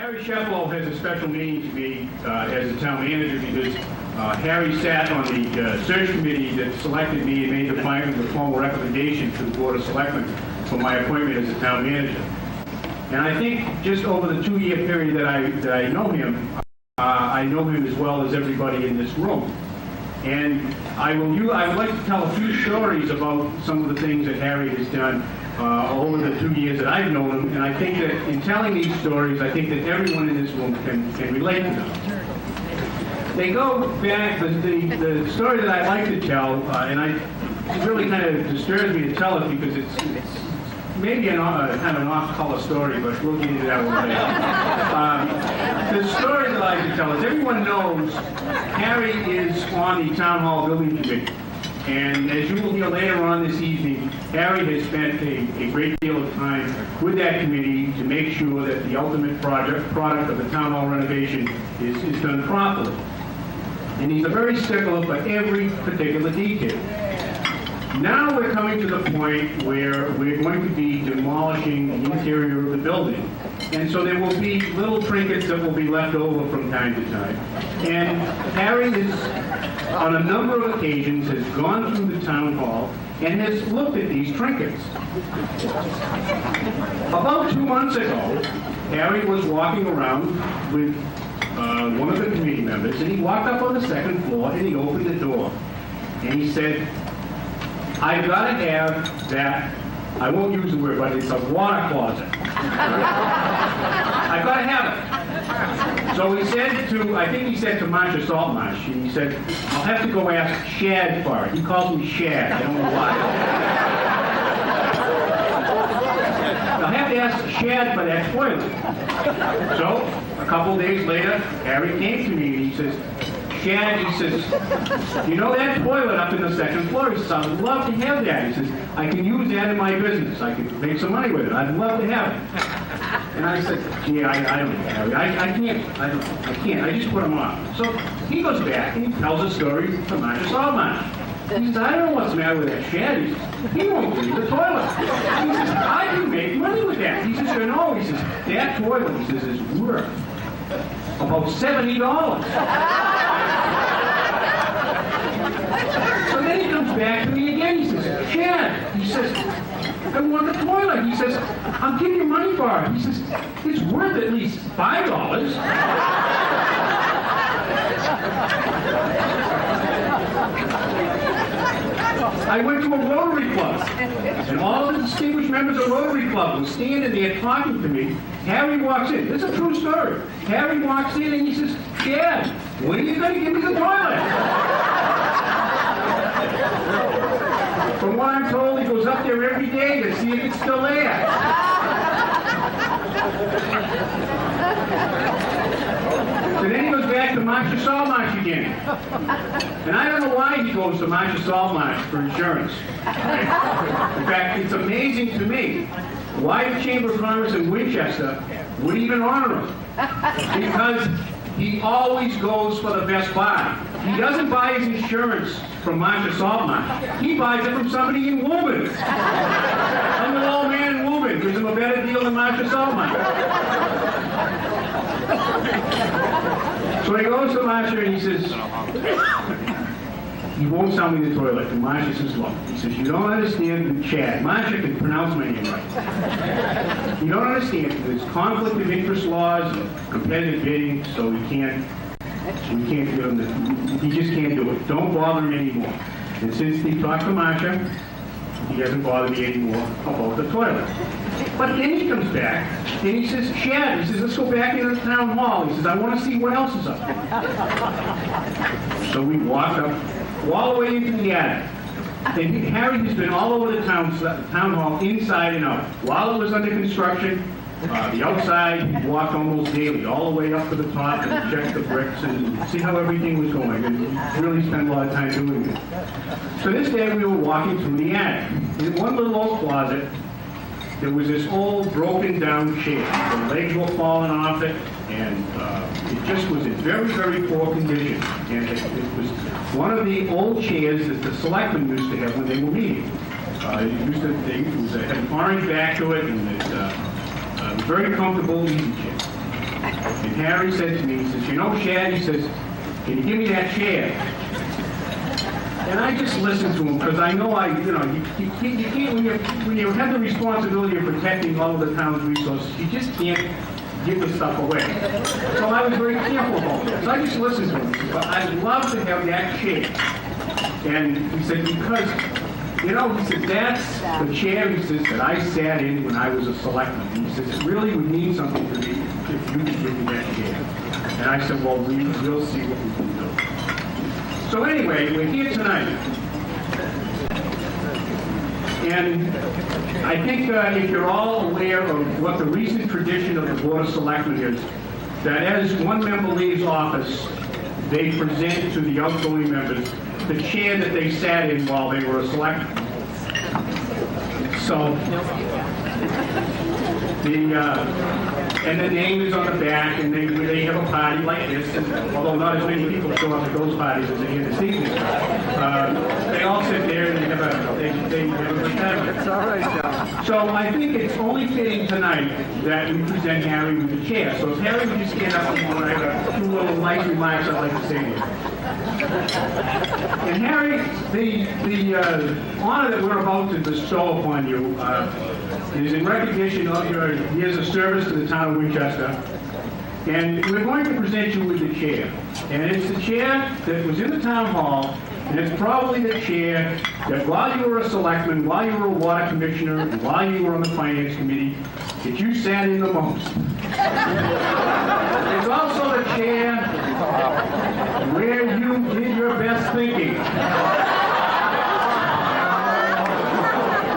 Harry Shefflow has a special meaning to me as a town manager because Harry sat on the search committee that selected me and made the formal recommendation to the Board of Selectmen for my appointment as a town manager. And I think just over the 2-year period that I know him, I know him as well as everybody in this room. And I would like to tell a few stories about some of the things that Harry has done over the 2 years that I've known him, and I think that in telling these stories, I think that everyone in this room can relate to them. They go back, the story that I like to tell, it really kind of disturbs me to tell it because it's maybe kind of an off-color story, but we'll get into that one later. The story that I like to tell is everyone knows Harry is on the Town Hall Building Committee. And as you will hear later on this evening, Harry has spent a great deal of time with that committee to make sure that the ultimate product of the Town Hall renovation is done properly. And he's a very stickler for every particular detail. Now we're coming to the point where we're going to be demolishing the interior of the building. And so there will be little trinkets that will be left over from time to time. And Harry has, on a number of occasions, has gone through the town hall and has looked at these trinkets. About 2 months ago, Harry was walking around with one of the committee members, and he walked up on the second floor and he opened the door. And he said, "I've got to have that," I won't use the word, but it's a water closet. I've got to have it. So he said to Marcia Saltmarsh, he said, "I'll have to go ask Shad for it." He calls me Shad, I don't know why. I'll have to ask Shad for that toilet. So, a couple days later, Harry came to me and he says, "Shad," he says, "you know that toilet up in the second floor?" He says, "I would love to have that." He says, "I can use that in my business. I can make some money with it. I'd love to have it." And I said, "Yeah, I don't know, Harry. I can't. I just put him off." So he goes back and he tells a story to Marcia Saltmarsh. He says, "I don't know what's the matter with that Shad." He says, "He won't clean the toilet." He says, "I can make money with that." He says, "You know," he says, "that toilet," he says, "is worth about $70. So then he comes back to me again. He says, "Shad," he says, "I want the toilet." He says, "I'll give you money for it." He says, "It's worth at least $5. I went to a Rotary Club, and all the distinguished members of Rotary Club were standing there talking to me. Harry walks in. This is a true story. Harry walks in and he says, "Shad, when are you going to give me the toilet?" From what I'm told, he goes up there every day to see if it's still there. So then he goes back to Marcia Saltmarsh again. And I don't know why he goes to Marcia Saltmarsh for insurance. In fact, it's amazing to me why the Chamber of Commerce in Winchester would even honor him. Because he always goes for the best buy. He doesn't buy his insurance from Marcia Saltmarsh. He buys it from somebody in Woburn. Some little old man in Woburn gives him a better deal than Marcia Saltmarsh. So he goes to Marcia and he says, he won't sell me the toilet. And Marcia says, "Look," he says, "you don't understand Chad." Marcia can pronounce my name right. "You don't understand. There's conflict of interest laws, competitive bidding, so we can't do it. He just can't do it. Don't bother him anymore." And since he talked to Marcia, he doesn't bother me anymore about the toilet. But then he comes back and he says, "Shad," he says, "let's go back into the town hall." He says, "I want to see what else is up there." So we walk up all the way into the attic. And Harry has been all over the town hall, inside and out. While it was under construction, the outside, he walked almost daily, all the way up to the top and checked the bricks and see how everything was going. And he really spent a lot of time doing it. So this day we were walking through the attic. In one little old closet, there was this old broken down chair. The legs were falling off it, and it just was in very, very poor condition. And it was one of the old chairs that the selectmen used to have when they were meeting. It had an orange back to it, and it was very comfortable, easy chair. And Harry said to me, he says, you know, Shad, he says, can you give me that chair? And I just listened to him because I know you can't, when you have the responsibility of protecting all of the town's resources, you just can't give the stuff away. So I was very careful about that. So I just listened to him. He said, well, I'd love to have that chair. And he said, because, you know, he said, that's the chair, he says, that I sat in when I was a selectman. And he says, it really would mean something to me if you could give me that chair. And I said, well, we'll see what we can do. So anyway, we're here tonight. And I think if you're all aware of what the recent tradition of the Board of Selectmen is, that as one member leaves office, they present to the outgoing members the chair that they sat in while they were a selectman. So, and the name is on the back, and they have a party like this, and although not as many people show up at those parties as they did this evening, they all sit there and they have a good time. It's all right, John. So I think it's only fitting tonight that we present Harry with the chair. So if Harry would just stand up and I have a few little light remarks I'd like to say to you. And Harry, the honor that we're about to bestow upon you is in recognition of your years of service to the town of Winchester. And we're going to present you with the chair. And it's the chair that was in the town hall, and it's probably the chair that while you were a selectman, while you were a water commissioner, and while you were on the finance committee, that you sat in the most. It's also the chair where you did your best thinking.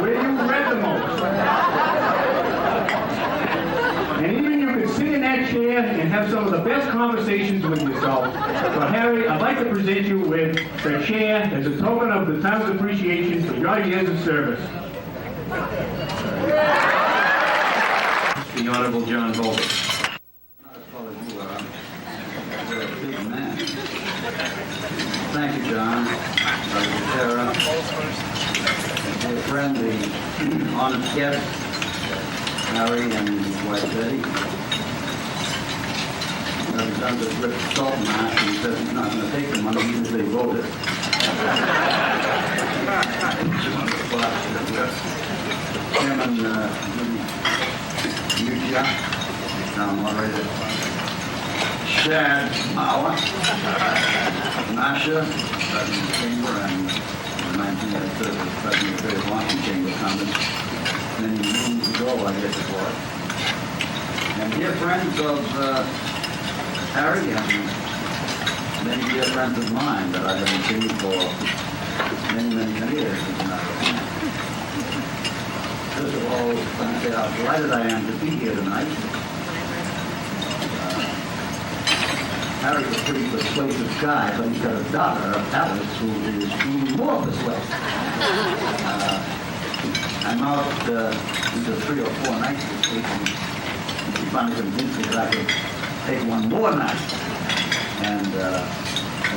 Where you read the most. And even you could sit in that chair and have some of the best conversations with yourself. So Harry, I'd like to present you with the chair as a token of the town's appreciation for your years of service. The Honorable John Volker. Thank you, John. Sarah, dear friend, the honored guest, Harry and his wife Betty. Representative Rick Saltmarsh, and he says he's not going to take the money even if they vote it. Chairman Mutia, town moderator, Shad Mauer, Masha, President of the Chamber, and in 1983, President of the Great Washington Chamber of Commerce, many moons ago, I guess it was. And dear friends of Harry and many dear friends of mine that I haven't seen for many, many years, as a matter of fact. First of all, let me say how delighted I am to be here tonight. Harry's a pretty persuasive guy, but he's got a daughter, Alice, who is even more persuasive. I'm out into 3 or 4 nights this week, and she finally convinced me that I could take one more night. And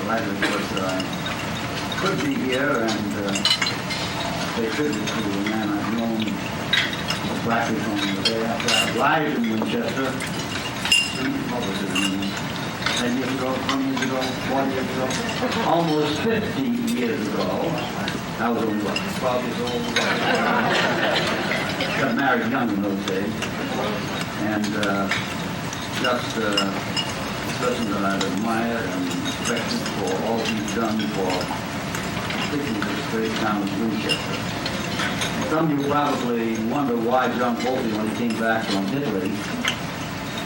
delighted, of course, that I could be here and pay tribute to a man I've known practically from the day after I arrived in Winchester. What was it? 10 years ago, 20 years ago, 40 years ago, almost 50 years ago. I was only, 12 years old? Got married young in those days. And just a person that I've admired and respected for all he's done for particularly this great town of Winchester. Some of you probably wonder why John Bolton, when he came back from Italy,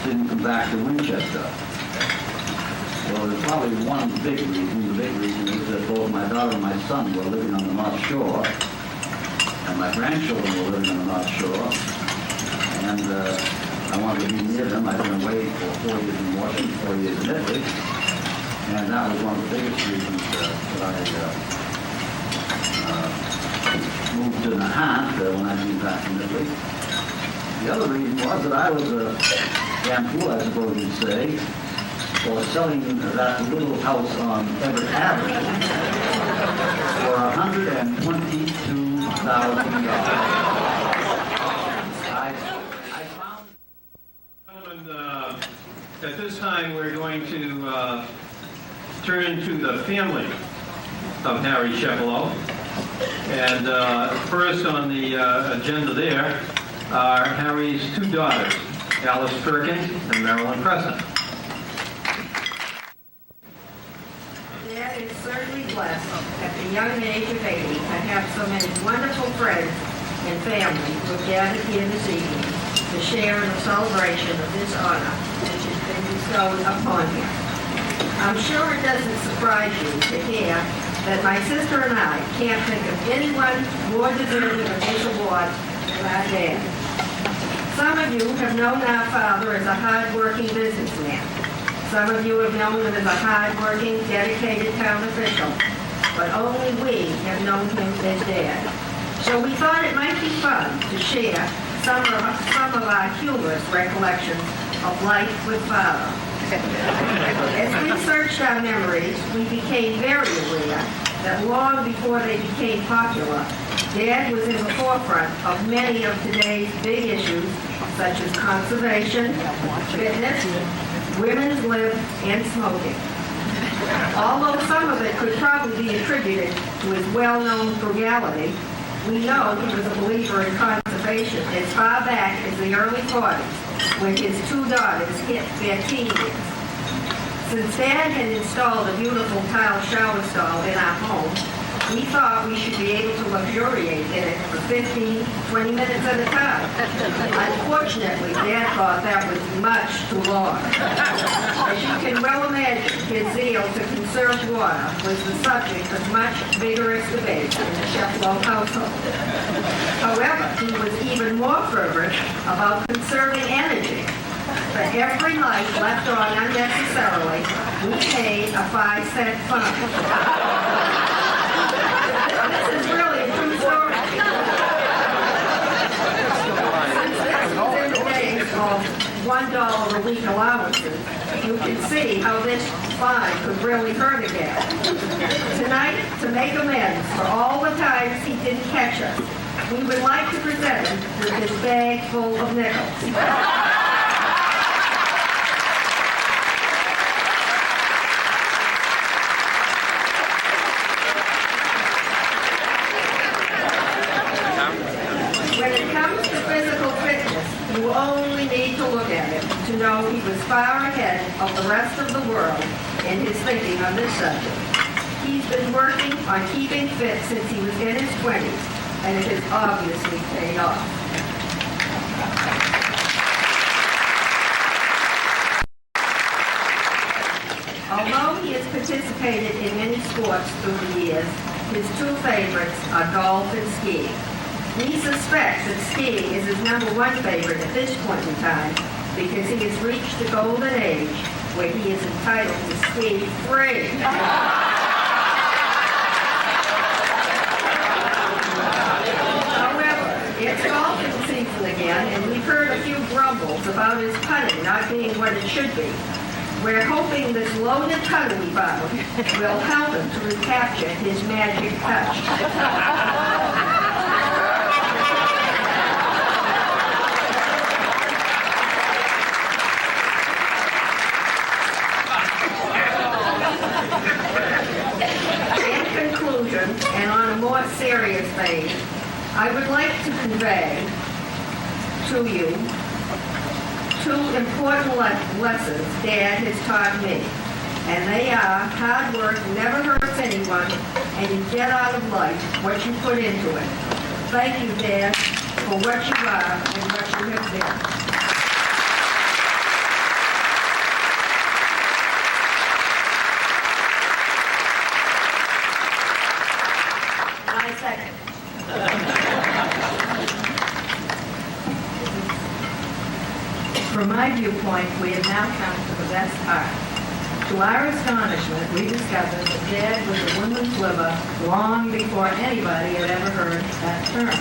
didn't come back to Winchester. Well, there's probably one big reason. The big reason is that both my daughter and my son were living on the North Shore, and my grandchildren were living on the North Shore, and I wanted to be near them. I've been away for 4 years in Washington, 4 years in Italy, and that was one of the biggest reasons that I moved to Nahant when I came back from Italy. The other reason was that I was a damn fool, I suppose you'd say, for selling that little house on Everett Avenue for $122,000. I found... At this time, we're going to turn to the family of Harry Shepelo. And first on the agenda there are Harry's two daughters, Alice Perkins and Marilyn Crescent. Dad is certainly blessed at the young age of 80 to have so many wonderful friends and family who have gathered here this evening to share in the celebration of this honor which has been bestowed upon him. I'm sure it doesn't surprise you to hear that my sister and I can't think of anyone more deserving of this award than our dad. Some of you have known our father as a hard-working businessman. Some of you have known him as a hard-working, dedicated town official. But only we have known him as Dad. So we thought it might be fun to share some of our humorous recollections of life with Father. As we searched our memories, we became very aware that long before they became popular, Dad was in the forefront of many of today's big issues, such as conservation, fitness, women's lib, and smoking. Although some of it could probably be attributed to his well-known frugality, we know he was a believer in conservation as far back as the early 40s, when his two daughters hit their teen years. Since Dad had installed a beautiful tile shower stall in our home, we thought we should be able to luxuriate in it for 15, 20 minutes at a time. Unfortunately, Dad thought that was much too long. As you can well imagine, his zeal to conserve water was the subject of much vigorous debate in the Shepelo household. However, he was even more fervent about conserving energy. For every light left on unnecessarily, we paid a 5-cent fine. This is really a true story. Since this was in the days of $1 a week allowances, you can see how this fine could really hurt a gal. Tonight, to make amends for all the times he didn't catch us, we would like to present him with this bag full of nickels. You only need to look at him to know he was far ahead of the rest of the world in his thinking on this subject. He's been working on keeping fit since he was in his 20s, and it has obviously paid off. Although he has participated in many sports through the years, his two favorites are golf and skiing. We suspect that skiing is his #1 favorite at this point in time because he has reached the golden age where he is entitled to ski free. However, it's golfing season again, and we've heard a few grumbles about his putting not being what it should be. We're hoping this loaded putter we found will help him to recapture his magic touch. And on a more serious vein, I would like to convey to you two important lessons Dad has taught me. And they are hard work never hurts anyone, and you get out of life what you put into it. Thank you, Dad, for what you are and what you have been. From my viewpoint, we have now come to the best part. To our astonishment, we discovered that Dad was a woman's liver long before anybody had ever heard that term.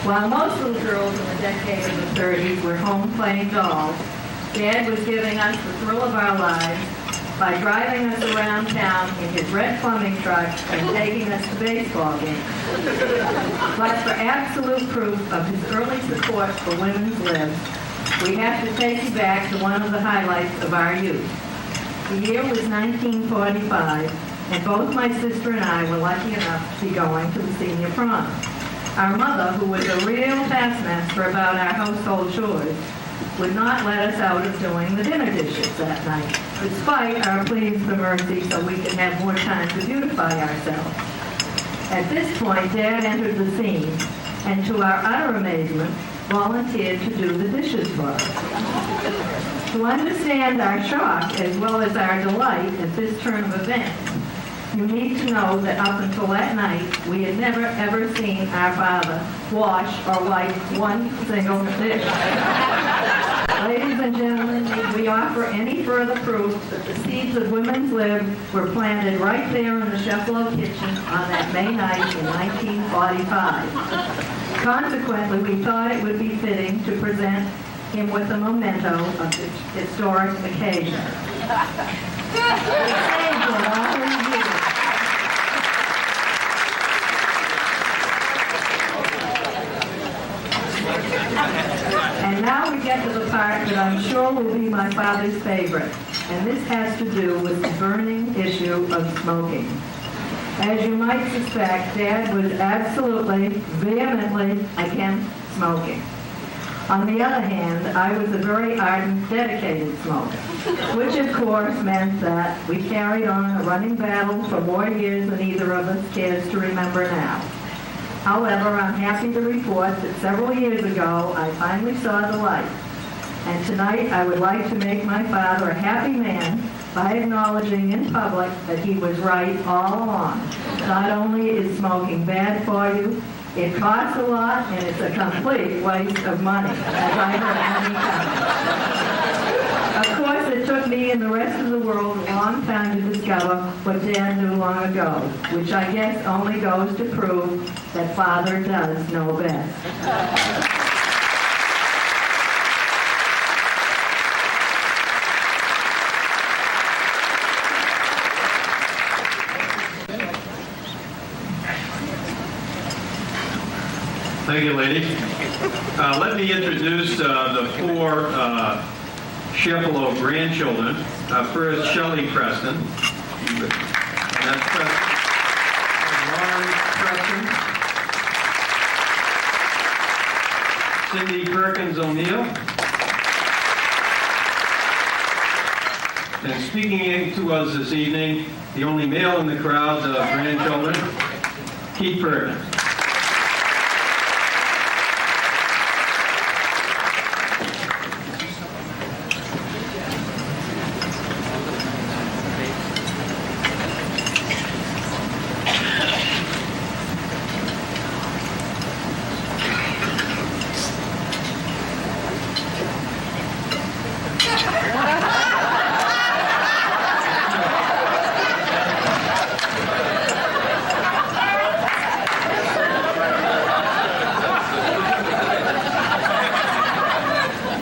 While most little girls in the decade of the 30s were home playing dolls, Dad was giving us the thrill of our lives by driving us around town in his red plumbing truck and taking us to baseball games. But for absolute proof of his early support for women's lives, we have to take you back to one of the highlights of our youth. The year was 1945, and both my sister and I were lucky enough to be going to the senior prom. Our mother, who was a real taskmaster about our household chores, would not let us out of doing the dinner dishes that night, despite our pleas for mercy so we could have more time to beautify ourselves. At this point, Dad entered the scene, and to our utter amazement, volunteered to do the dishes for us. To understand our shock as well as our delight at this turn of events, you need to know that up until that night, we had never ever seen our father wash or wipe one single dish. Ladies and gentlemen, need we offer any further proof that the seeds of women's lib were planted right there in the Sheffalo kitchen on that May night in 1945. Consequently, we thought it would be fitting to present him with a memento of this historic occasion. We saved him all these years. And now we get to the part that I'm sure will be my father's favorite, and this has to do with the burning issue of smoking. As you might suspect, Dad was absolutely, vehemently against smoking. On the other hand, I was a very ardent, dedicated smoker, which of course meant that we carried on a running battle for more years than either of us cares to remember now. However, I'm happy to report that several years ago, I finally saw the light. And tonight, I would like to make my father a happy man by acknowledging in public that he was right all along. Not only is smoking bad for you, it costs a lot, and it's a complete waste of money, as I heard many times. Of course, it took me and the rest of the world a long time to discover what Dad knew long ago, which I guess only goes to prove that Father does know best. Thank you, lady. Let me introduce the four Sheffalo grandchildren. First, Shelley Preston. That's Preston. Lauren Preston. Cindy Perkins O'Neill. And speaking to us this evening, the only male in the crowd of grandchildren, Keith Perkins.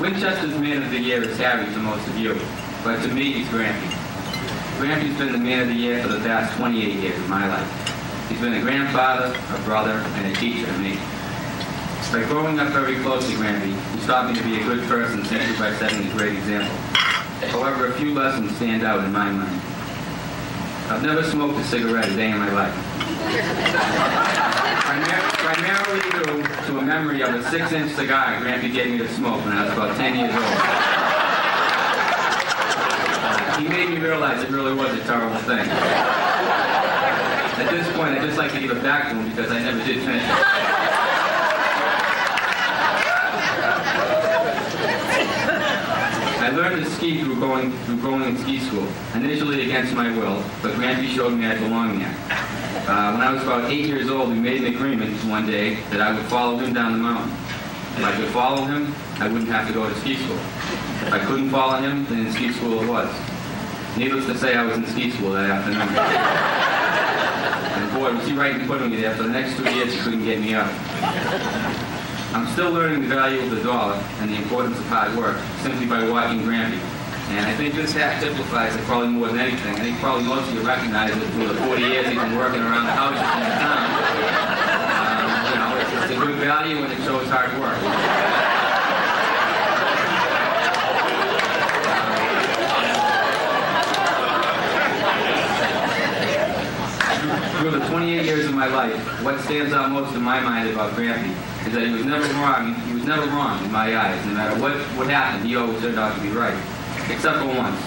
Winchester's Man of the Year is Harry to most of you, but to me, he's Grampy. Grampy's been the Man of the Year for the past 28 years of my life. He's been a grandfather, a brother, and a teacher to me. By growing up very close to Grampy, he's taught me to be a good person simply by setting a great example. However, a few lessons stand out in my mind. I've never smoked a cigarette a day in my life. Primarily due to a memory of a 6-inch cigar Grampy gave me to smoke when I was about 10 years old. He made me realize it really was a terrible thing. At this point, I'd just like to give it back to him because I never did finish it. I learned to ski through going in ski school, initially against my will, but Grampy showed me I belonged there. When I was about 8 years old, we made an agreement one day that I would follow him down the mountain. If I could follow him, I wouldn't have to go to ski school. If I couldn't follow him, then in ski school it was. Needless to say, I was in ski school that afternoon. And boy, was he right in putting me there. For the next 2 years, he couldn't get me up. I'm still learning the value of the dollar and the importance of hard work simply by watching Grampy. And I think this hat typifies it probably more than anything. I think probably most of you recognize it through the 40 years he's been working around the houses in the town. It's a good value and it shows hard work. 28 years of my life, what stands out most in my mind about Grampy is that he was never wrong. He was never wrong in my eyes. No matter what happened, he always turned out to be right. Except for once.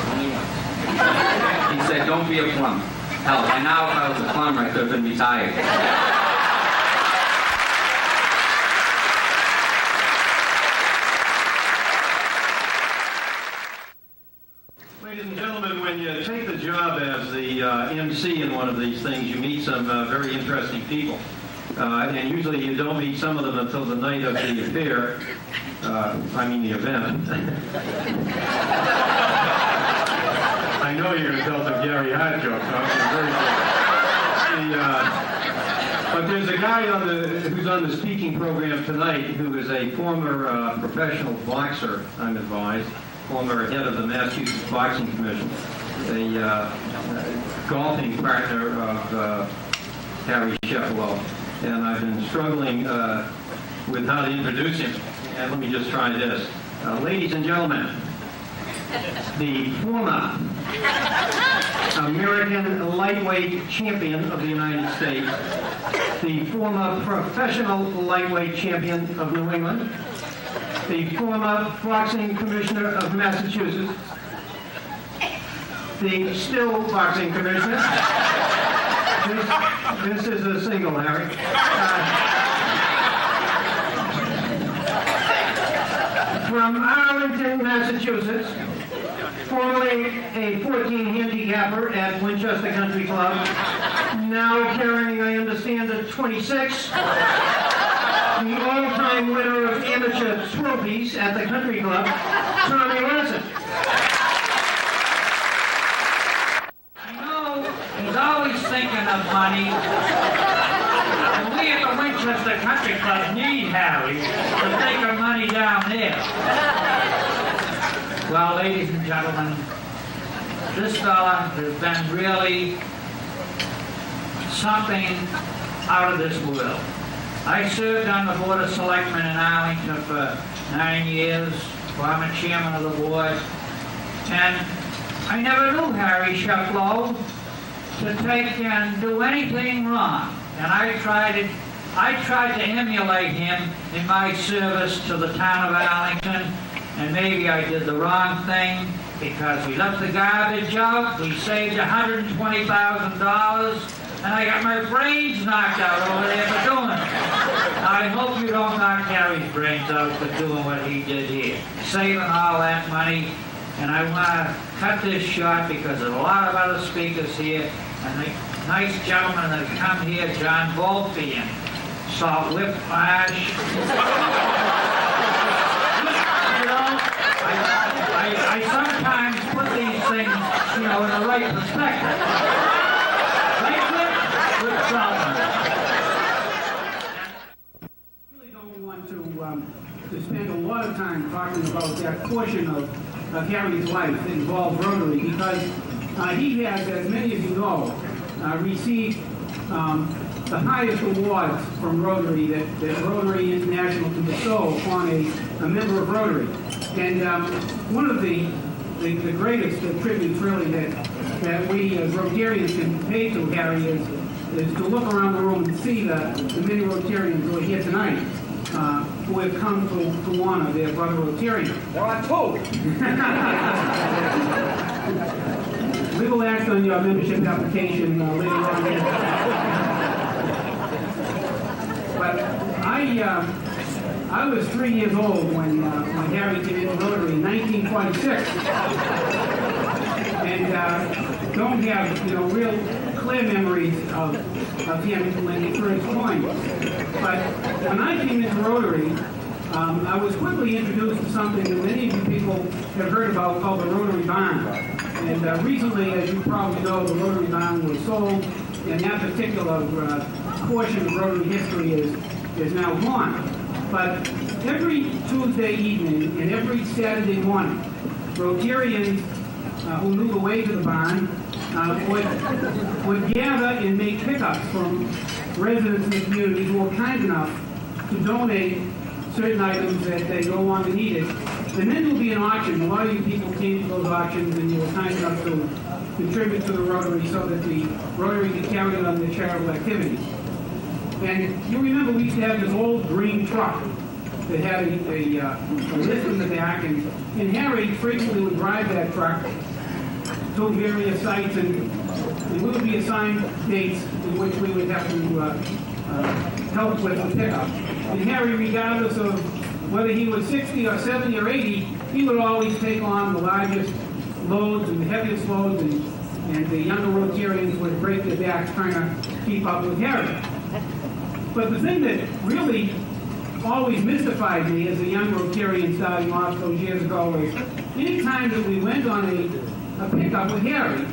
Only once. He said, "Don't be a plumber." Hell, by now if I was a plumber, I could have been retired. Ladies and gentlemen, when you take the job as the MC in one of these things, you meet some very interesting people. And usually you don't meet some of them until the night of the affair. The event. I know you're going to tell some Gary Hart jokes, so I'm very but there's a guy who's on the speaking program tonight who is a former professional boxer, I'm advised, former head of the Massachusetts Boxing Commission, a golfing partner of Harry Shepelo, and I've been struggling with how to introduce him. And let me just try this. Ladies and gentlemen, the former American lightweight champion of the United States, the former professional lightweight champion of New England, the former boxing commissioner of Massachusetts, the still boxing commissioner. This is a single, Harry. From Arlington, Massachusetts, formerly a 14 handicapper at Winchester Country Club, now carrying, I understand, a 26, the all-time winner of amateur trophies at the country club, Tommy Larson. I know he's always thinking of money. And we at the Winchester Country Club need Harry to think of money down there. Well, ladies and gentlemen, this fella has been really something out of this world. I served on the Board of Selectmen in Arlington for 9 years, former chairman of the board, and I never knew Harry Shepelo to take and do anything wrong. And I tried to emulate him in my service to the town of Arlington, and maybe I did the wrong thing because we left the garbage out, we saved $120,000, and I got my brains knocked out over there for doing it. I hope you don't knock Harry's brains out for doing what he did here, saving all that money. And I want to cut this short because there's a lot of other speakers here, and the nice gentlemen that have come here, John Volpe and Salt Whiplash. You know, I sometimes put these things, in the right perspective. Right, with Salt. I really don't want to spend a lot of time talking about that portion of Harry's life that involves Rotary, because he has, as many of you know, received the highest awards from Rotary that Rotary International can bestow upon a member of Rotary. And one of the greatest tributes, really, that we as Rotarians can pay to Harry is to look around the room and see the many Rotarians who are here tonight, who have come to honor their brother Rotarian. There are two. We will act on your membership application later on. But I was 3 years old when Harry came into Rotary in 1946, and don't have real clear memories of him when he first joined. But when I came into Rotary, I was quickly introduced to something that many of you people have heard about called the Rotary Bond. And recently, as you probably know, the Rotary Bond was sold, and that particular portion of Rotary history is now gone. But every Tuesday evening and every Saturday morning, Rotarians who knew the way to the bond would gather and make pickups from residents in the community who were kind enough to donate certain items that they no longer needed And then there'll be an auction. A lot of you people came to those auctions and you were kind enough to contribute to the Rotary so that the Rotary could carry on the charitable activities. And you remember we used to have this old green truck that had a lift in the back, and Harry frequently would drive that truck to various sites, and we would be assigned dates in which we would have to help with the pickup. And Harry, regardless of whether he was 60 or 70 or 80, he would always take on the largest loads and the heaviest loads, and the younger Rotarians would break their backs trying to keep up with Harry. But the thing that really always mystified me as a young Rotarian starting off those years ago was any time that we went on a pickup with Harry,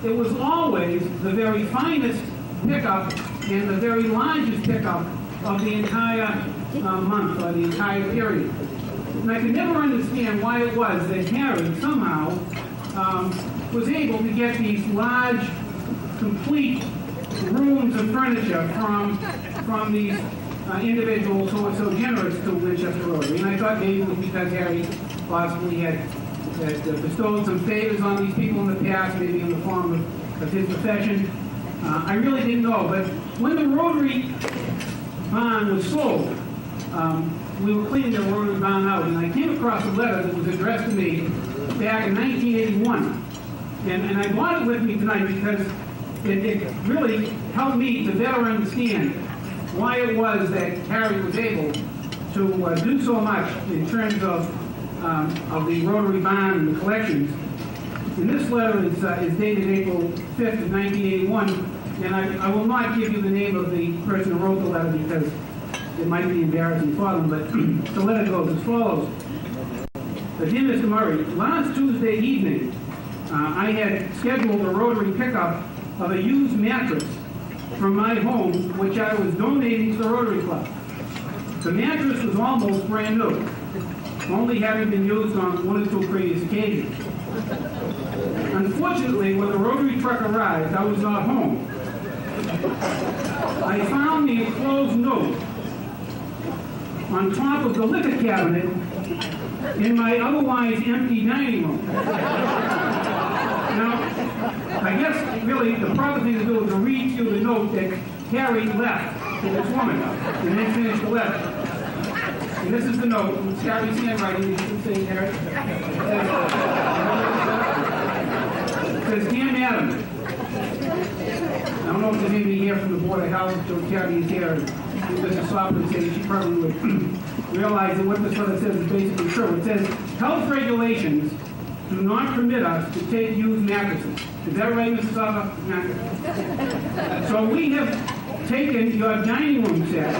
it was always the very finest pickup and the very largest pickup of the entire month or the entire period. And I could never understand why it was that Harry somehow was able to get these large, complete rooms of furniture from these individuals who were so generous to Winchester Rotary. And I thought maybe it was because Harry possibly had bestowed some favors on these people in the past, maybe in the form of his profession. I really didn't know. But when the Rotary barn was sold, we were cleaning the Rotary barn out, and I came across a letter that was addressed to me back in 1981. And I brought it with me tonight because it really helped me to better understand why it was that Harry was able to do so much in terms of the Rotary barn and the collections. And this letter is dated April 5th of 1981, and I will not give you the name of the person who wrote the letter because it might be embarrassing for them, but the letter goes as follows. Dear Mr. Murray, last Tuesday evening, I had scheduled a Rotary pickup of a used mattress from my home, which I was donating to the Rotary Club. The mattress was almost brand new, only having been used on one or two previous occasions. Unfortunately, when the Rotary truck arrived, I was not home. I found the enclosed note on top of the liquor cabinet in my otherwise empty dining room. Now, I guess really the proper thing to do is to read you the note that Harry left to this woman and then finish the letter. And this is the note. It's Harry's handwriting. You can see there. It says, Dear Madam, I don't know if there's anybody here from the Board of Health, so Carrie is here. Mrs. Sofman said she probably would realize that what this letter says is basically true. It says, health regulations do not permit us to take used mattresses. Is that right, Mrs. Sofman? So we have taken your dining room set.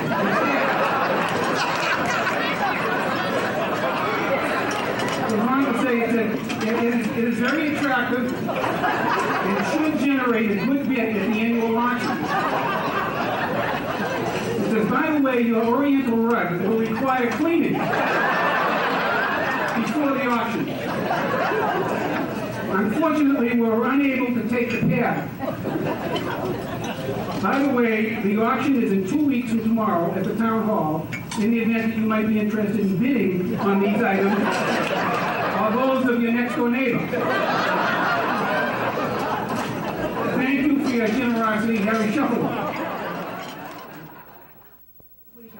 I want to say it is very attractive and should generate a good bid at the annual auction. It says, by the way, your Oriental rug will require cleaning before the auction. Unfortunately, we were unable to take the pad. By the way, the auction is in 2 weeks from tomorrow at the town hall. In the event that you might be interested in bidding on these items, or those of your next door neighbor. Thank you for your generosity, Harry Shuffle. I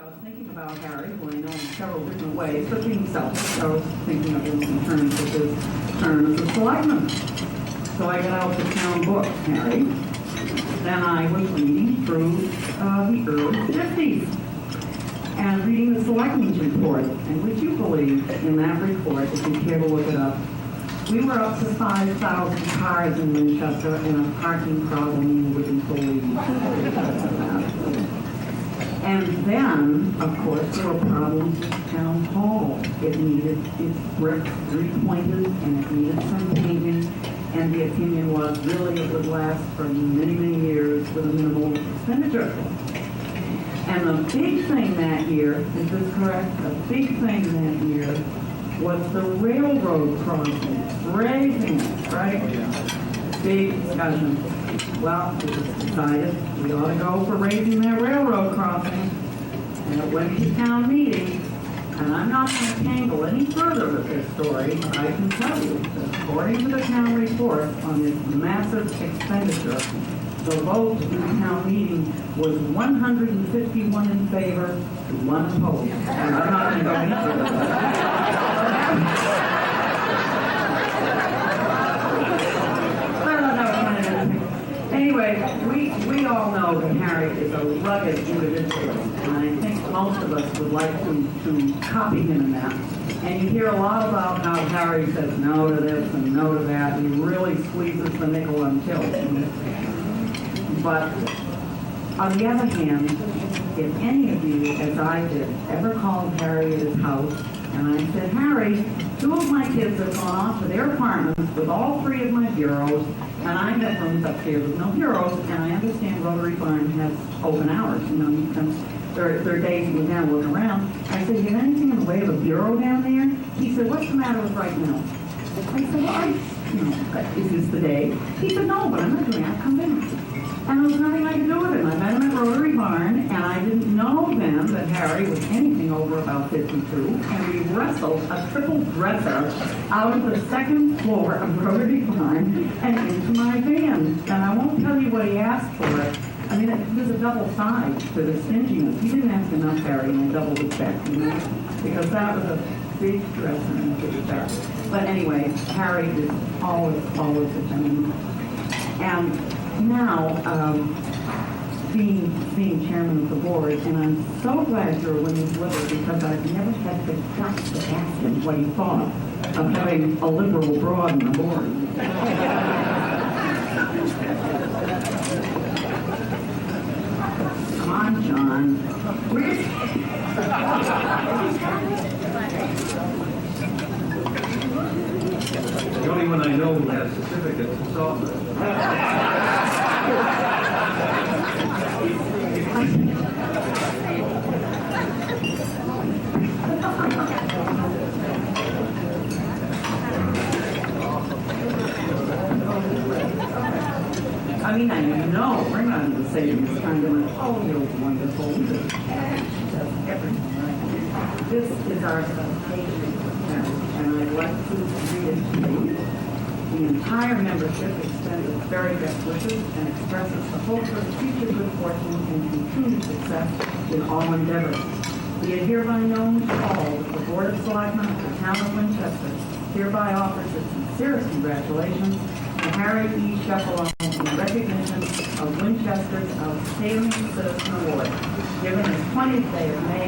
was thinking about Harry, who I know in several different ways, but being selfish, I was thinking of him in terms of his term as a selectman. So I got out the town book, Harry. Then I was reading through the early 50s and reading the selectmen's report. And would you believe in that report, if you care to look it up, we were up to 5,000 cars in Winchester and a parking problem you wouldn't believe. And then, of course, there were problems with town hall. It needed its bricks repointed and it needed some painting. And the opinion was really it would last for many, many years with a minimal expenditure. And the big thing that year, is this correct? The big thing that year was the railroad crossing, raising it, right? Big discussion. Well, it was decided we ought to go for raising that railroad crossing. And it went to town meeting, And I'm not going to tangle any further with this story, but I can tell you that according to the town report on this massive expenditure, the vote in the town meeting was 151 in favor to 1 opposed. And I'm not going to go any further. Anyway, we all know that Harry is a rugged individual, and I think most of us would like to copy him in that. And you hear a lot about how Harry says no to this and no to that, and he really squeezes the nickel on tilt. But on the other hand, if any of you, as I did, ever called Harry at his house, and I said, Harry, 2 of my kids have gone off to their apartments with all 3 of my bureaus, and I have rooms upstairs with no bureaus, and I understand Rotary Farm has open hours. You know, there are days you go down and look around. I said, you have anything in the way of a bureau down there? He said, what's the matter with right now? I said, well, is this the day? He said, no, but I'm not doing it. I'll come down. And there was nothing I could do with him. I met him at Rotary Barn, and I didn't know then that Harry was anything over about 52, and we wrestled a triple dresser out of the 2nd floor of Rotary Barn and into my van. And I won't tell you what he asked for it. I mean, there's a double side to the stinginess. He didn't ask enough, Harry, and I doubled it back, you know, because that was a big dresser and a big back. But anyway, Harry is always a gentleman. And now, being chairman of the board, and I'm so glad you're a women's liberal because I've never had the guts to ask him what he thought of having a liberal broad on the board. Come on, John. The only one I know who has certificates is Saltman. I mean, I know we're not in the same kind of, oh, you're wonderful. This is our citation, and I'd like to read it to you. The entire membership extends its very best wishes and expresses the hope for future good fortune and continued success in all endeavors. Be it hereby known to all that the Board of Selectmen of the Town of Winchester hereby offers its sincerest congratulations to Harry E. Sheffalo in recognition of Winchester's Outstanding Citizen Award, given his 20th day of May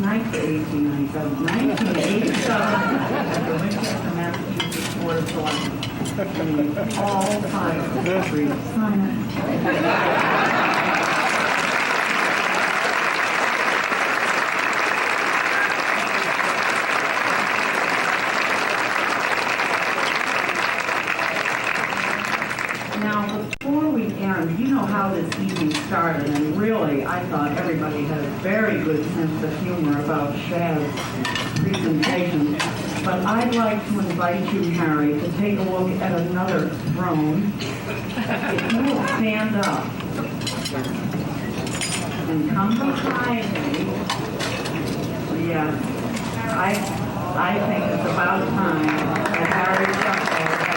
1987 at the Winchester, Massachusetts Board of Selectmen. And all 5 of us agree to sign it. Now, before we end, you know how this evening started, and really, I thought everybody had a very good sense of humor about Shaz's presentation. But I'd like to invite you, Harry, to take a look at another throne. If you will stand up and come beside me. Yes, I think it's about time that Harry Sheffalo has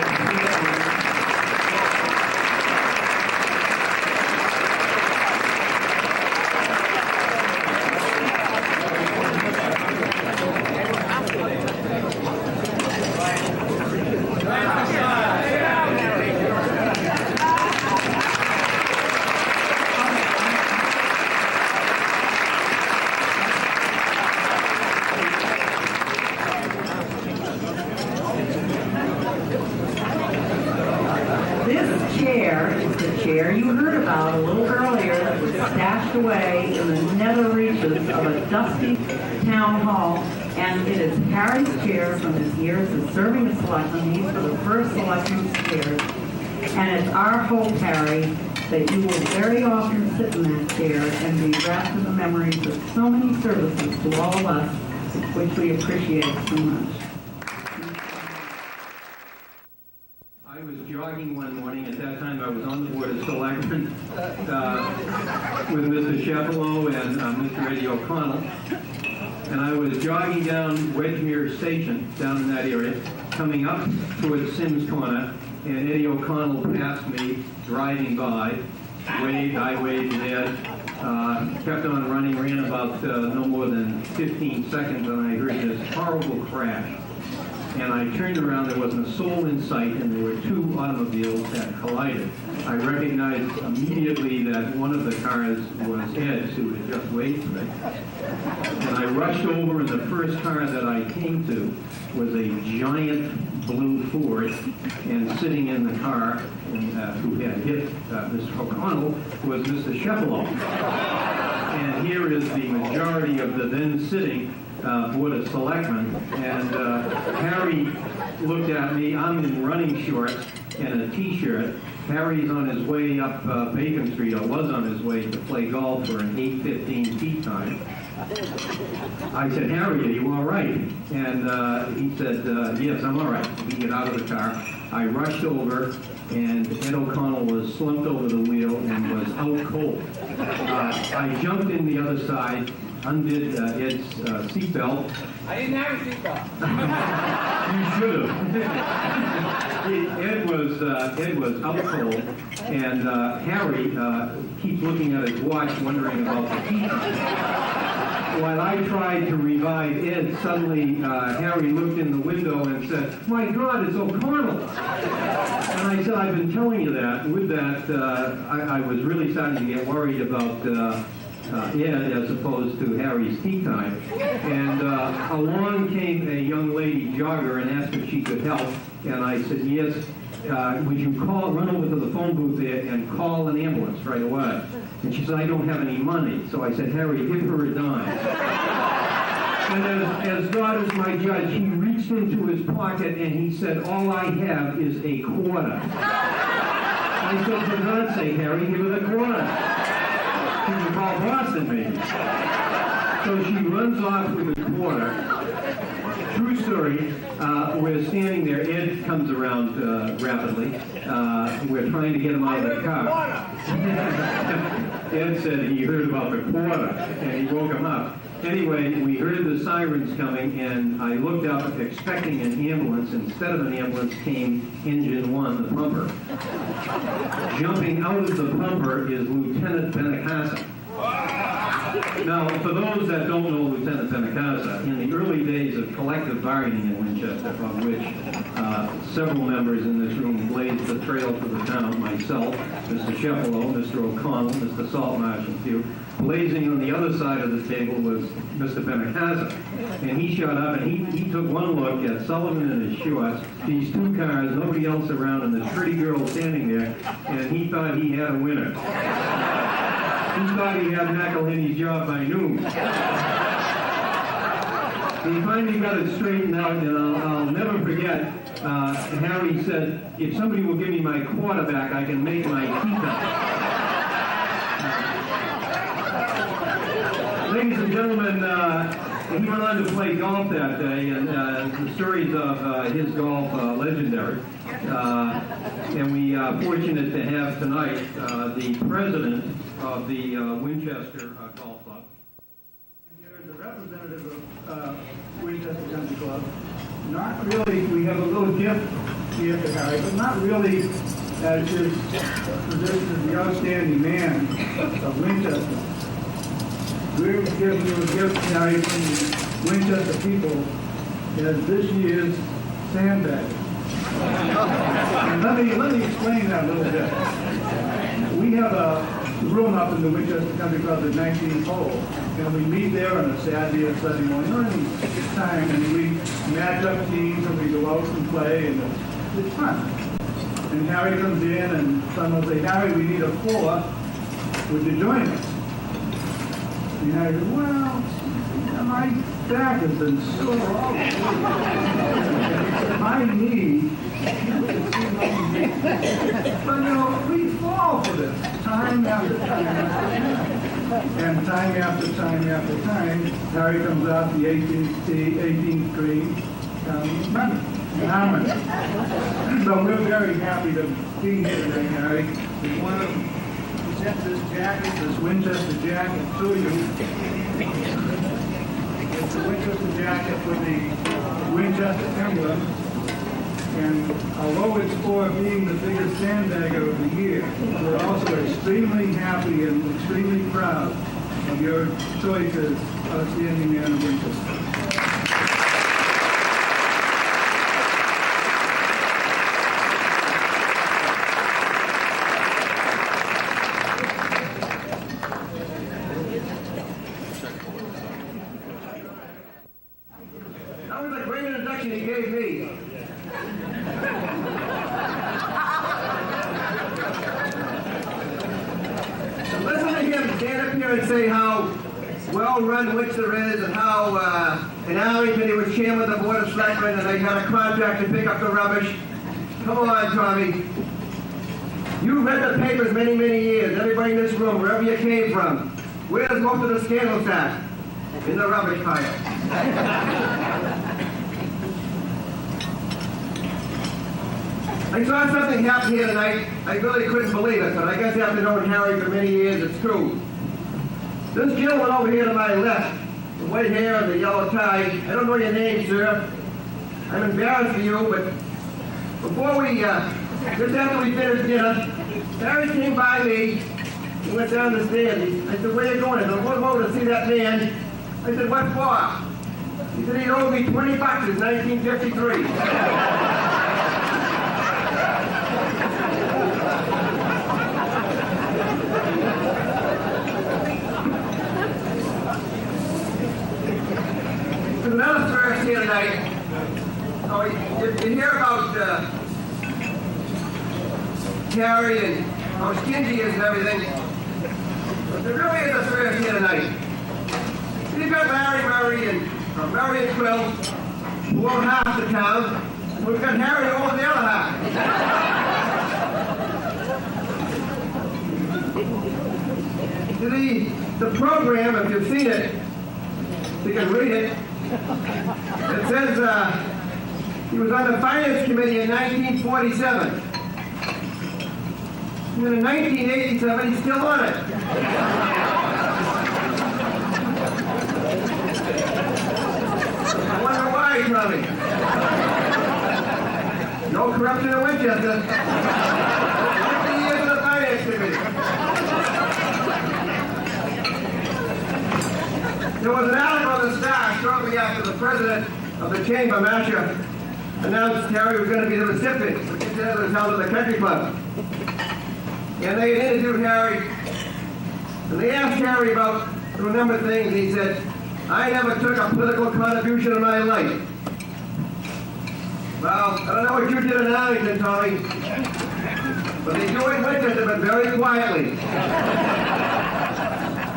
you heard about a little earlier that was stashed away in the nether reaches of a dusty town hall, and it is Harry's chair from his years of serving as selectman. He's for the first selectman's chair, and it's our hope, Harry, that you will very often sit in that chair and be wrapped in the memories of so many services to all of us, which we appreciate so much. I was jogging one morning. At that time, I was on the Board of Selectmen with Mr. Sheffalo and Mr. Eddie O'Connell. and I was jogging down Wedgemere Station, down in that area, coming up towards Sims Corner, and Eddie O'Connell passed me, driving by, waved, I waved to Ed, kept on running, ran about no more than 15 seconds, and I heard this horrible crash. And I turned around, there wasn't a soul in sight, and there were two automobiles that collided. I recognized immediately that one of the cars was Ed's, who had just waved to me. And I rushed over, and the first car that I came to was a giant blue Ford, and sitting in the car, who had hit Mr. O'Connell, was Mr. Shepelo. And here is the majority of the then sitting Board of Selectmen, and Harry looked at me. I'm in running shorts and a T-shirt. Harry's on his way up Bacon Street, or was on his way to play golf for an 8:15 tee time. I said, Harry, are you all right? And he said, yes, I'm all right. We get out of the car. I rushed over, and Ed O'Connell was slumped over the wheel and was out cold. I jumped in the other side, undid Ed's seatbelt. I didn't have a seatbelt. You should have. Ed was out cold, and Harry keeps looking at his watch, wondering about the heat. While I tried to revive Ed, suddenly Harry looked in the window and said, "My God, it's O'Connell." And I said, "I've been telling you that." With that, I was really starting to get worried about Ed as opposed to Harry's tea time. And along came a young lady jogger and asked if she could help. And I said, yes, would you run over to the phone booth there and call an ambulance right away? And she said, I don't have any money. So I said, Harry, give her a dime. And as God is my judge, he reached into his pocket and he said, all I have is a quarter. I said, for God's sake, Harry, give her the quarter. She can call Boston, maybe. So she runs off with a quarter. True story, we're standing there. Ed comes around rapidly. We're trying to get him out of the car. Ed said he heard about the quarter, and he woke him up. Anyway, we heard the sirens coming, and I looked up expecting an ambulance. Instead of an ambulance came Engine 1, the pumper. Jumping out of the pumper is Lieutenant Benacasa. Now, for those that don't know Lieutenant Benacasa, in the early days of collective bargaining in Winchester, of which several members in this room blazed the trail for the town, myself, Mr. Shepelo, Mr. O'Connell, Mr. Saltmarsh, and few. Blazing on the other side of the table was Mr. Benacasa. And he showed up and he took one look at Sullivan and his shorts, these two cars, nobody else around, and this pretty girl standing there, and he thought he had a winner. He thought he had McElhinney's job by noon. He finally got it straightened out, and I'll never forget, Harry said, if somebody will give me my quarterback, I can make my tea time. Ladies and gentlemen, he went on to play golf that day, and the stories of his golf legendary. And we are fortunate to have tonight the president of the Winchester Golf Club. The representative of Winchester Country Club. Not really, we have a little gift here to Harry, but not really as his position as the outstanding man of Winchester. We're giving you a gift, Harry, from the Winchester people as this year's sandbag. And let me explain that a little bit. We have a room up in the Winchester Country Club at 19th hole, and we meet there on a Saturday or Sunday morning, or any time, and we match up teams and we go out and play, and it's fun. And Harry comes in, and someone will say, Harry, we need a 4. Would you join us? And Harry goes, well, my back has been sore all day. My knee. But you know, we fall for this time after time after time. And time after time after time, Harry comes out the 18th green, running, in harmony. So we're very happy to be here today, Harry. We want to present this jacket, this Winchester jacket, to you. It's a Winchester jacket with the Winchester emblem. And although it's for being the biggest sandbagger of the year, we're also extremely happy and extremely proud of your choice as Outstanding Man of Winchester. That was a great introduction he gave me. Listen to him stand up here and say how well-run Winchester is and how in Arlington he was chairman of the Board of Selectmen and they had a contract to pick up the rubbish. Come on, Tommy. You read the papers many, many years. Everybody in this room, wherever you came from. Where's most of the scandals at? In the rubbish pile. I saw something happen here tonight. I really couldn't believe it, but I guess after knowing Harry for many years, it's true. This gentleman over here to my left, the white hair and the yellow tie, I don't know your name, sir. I'm embarrassed for you, but before we, just after we finished dinner, Harry came by me. He went down the stairs. I said, where are you going? I said, I'm going over to see that man. I said, what for? He said he owed me $20 in 1953. There's another first here tonight. Oh, you hear about Carrie and how stingy he is and everything. But there really is a first here tonight. You've got Mary and Quill, who own half the town. We've got Harry who owns the other half. The program, if you've seen it, you can read it. It says he was on the Finance Committee in 1947. And in 1987, he's still on it. I wonder why, Tommy. No corruption in Winchester. 50 years in the Finance Committee. There was an article in the Star shortly after the president of the Chamber, Masha, announced Harry was going to be the recipient of the was held at the country club. And they had interviewed Harry, and they asked Harry about a number of things. He said, I never took a political contribution in my life. Well, I don't know what you did in Arlington, Tommy, but they do in Winchester, but very quietly.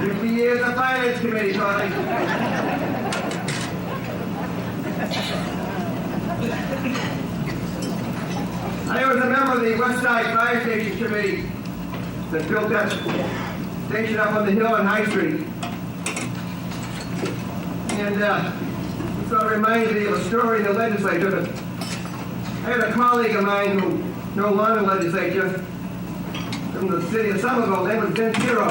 50 years of Finance Committee, Tommy. I was a member of the West Side Fire Station Committee that built that station up on the hill on High Street. And it sort of reminds me of a story in the legislature. I had a colleague of mine who no longer in the legislature from the city of Somerville. Name was Ben Zero.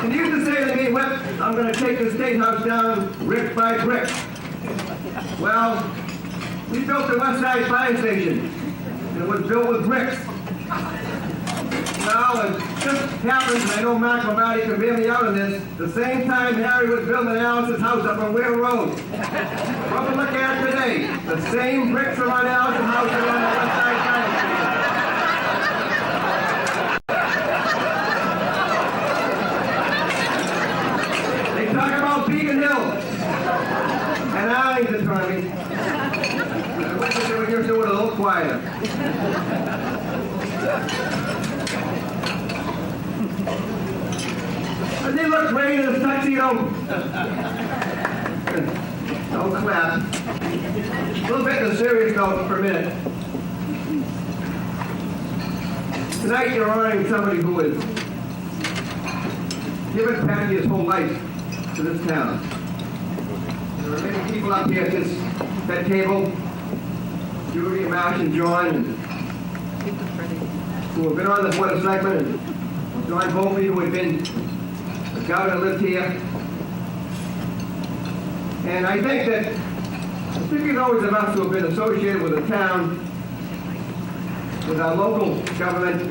And he used to say to me, Whip, I'm going to take the State House down brick by brick. Well, we built the West Side Fire Station, and it was built with bricks. Now, it just happens, and I know Mark Lombardi can bear me out on this, the same time Harry was building Alice's house up on Ware Road. What we look at today, the same bricks are on Alice's house and on the West Side Fire Station. They talk about Beacon Hill and Arlington, Tommy. I wish they would just do it a little quieter. Does he look great in his tuxedo? Don't clap. A little bit of a serious note for a minute. Tonight you're honoring somebody who has given back his whole life to this town. There are many people up here at that table, Judy, Mash, and John, who have been on the Board of Selectmen, and John Volpe, who had been a governor, lived here. And I think that particularly those of us who have been associated with the town, with our local government,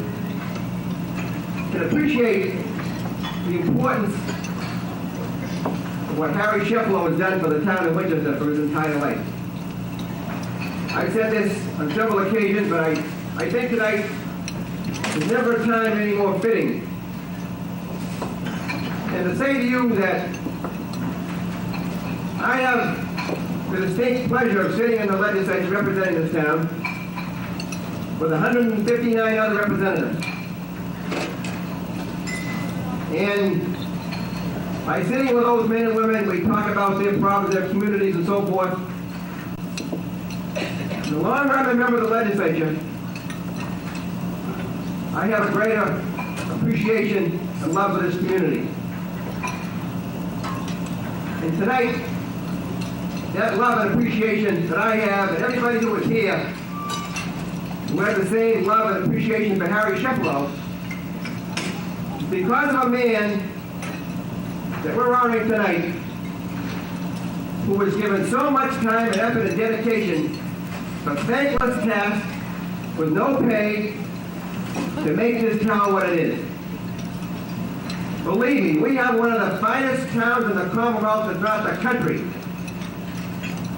can appreciate the importance of what Harry Sheplow has done for the town of Winchester for his entire life. I've said this on several occasions, but I think tonight is never a time any more fitting. And to say to you that I have the distinct pleasure of sitting in the legislature representing this town with 159 other representatives. And by sitting with those men and women, we talk about their problems, their communities, and so forth. The longer I'm a member of the legislature, I have a greater appreciation and love for this community. And tonight, that love and appreciation that I have, and everybody who is here, who has the same love and appreciation for Harry Sheplow, is because of a man that we're honoring tonight, who was given so much time and effort and dedication for thankless tasks with no pay to make this town what it is. Believe me, we have one of the finest towns in the Commonwealth, if not the country.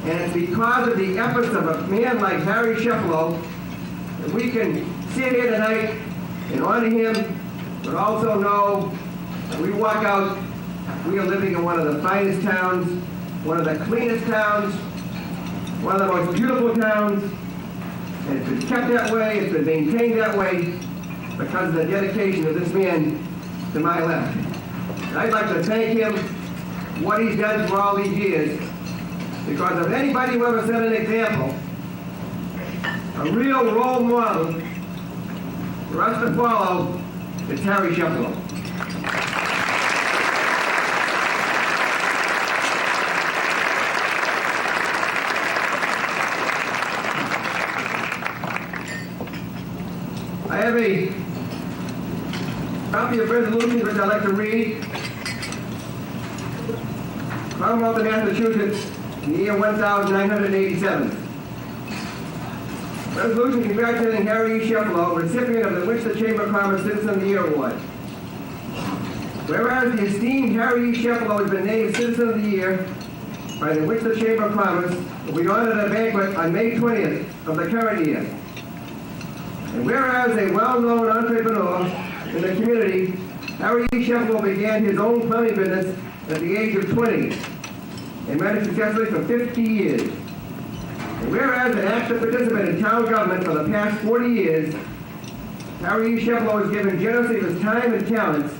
And it's because of the efforts of a man like Harry Sheplow that we can sit here tonight and honor him, but also know that we walk out, we are living in one of the finest towns, one of the cleanest towns, one of the most beautiful towns, and it's been kept that way, it's been maintained that way because of the dedication of this man to my left. And I'd like to thank him for what he's done for all these years, because if anybody who ever set an example, a real role model for us to follow, it's Harry Sheplow. I have a copy of resolutions which I'd like to read. Commonwealth of Massachusetts, in the year 1987. Resolution congratulating Harry E. Sheplow, recipient of the Winchester Chamber of Commerce Citizen of the Year Award. Whereas the esteemed Harry E. Sheplow has been named Citizen of the Year by the Winchester Chamber of Commerce, will be honored at a banquet on May 20th of the current year. And whereas a well-known entrepreneur in the community, Harry E. Sheplow began his own plumbing business at the age of 20 and ran it successfully for 50 years. And whereas an active participant in town government for the past 40 years, Harry E. Sheplow has given generously of his time and talents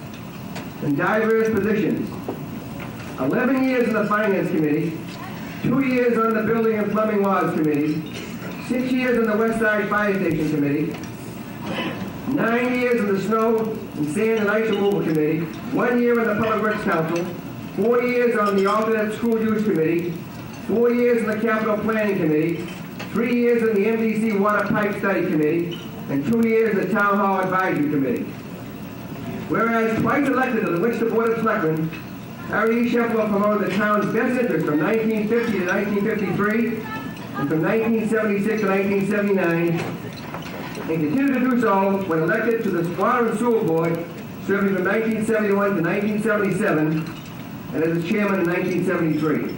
in diverse positions. 11 years in the Finance Committee, 2 years on the Building and Plumbing Laws Committee, 6 years on the West Side Fire Station Committee, 9 years in the Snow and Sand and Ice Removal Committee, 1 year in the Public Works Council, 4 years on the Alternate School Use Committee, 4 years in the Capital Planning Committee, 3 years in the MDC Water Pipe Study Committee, and 2 years in the Town Hall Advisory Committee. Whereas twice elected to the Winchester Board of Selectmen, Harry E. Sheplow promoted the town's best interest from 1950 to 1953, and from 1976 to 1979, and continued to do so when elected to the Water and Sewer Board, serving from 1971 to 1977, and as its chairman in 1973.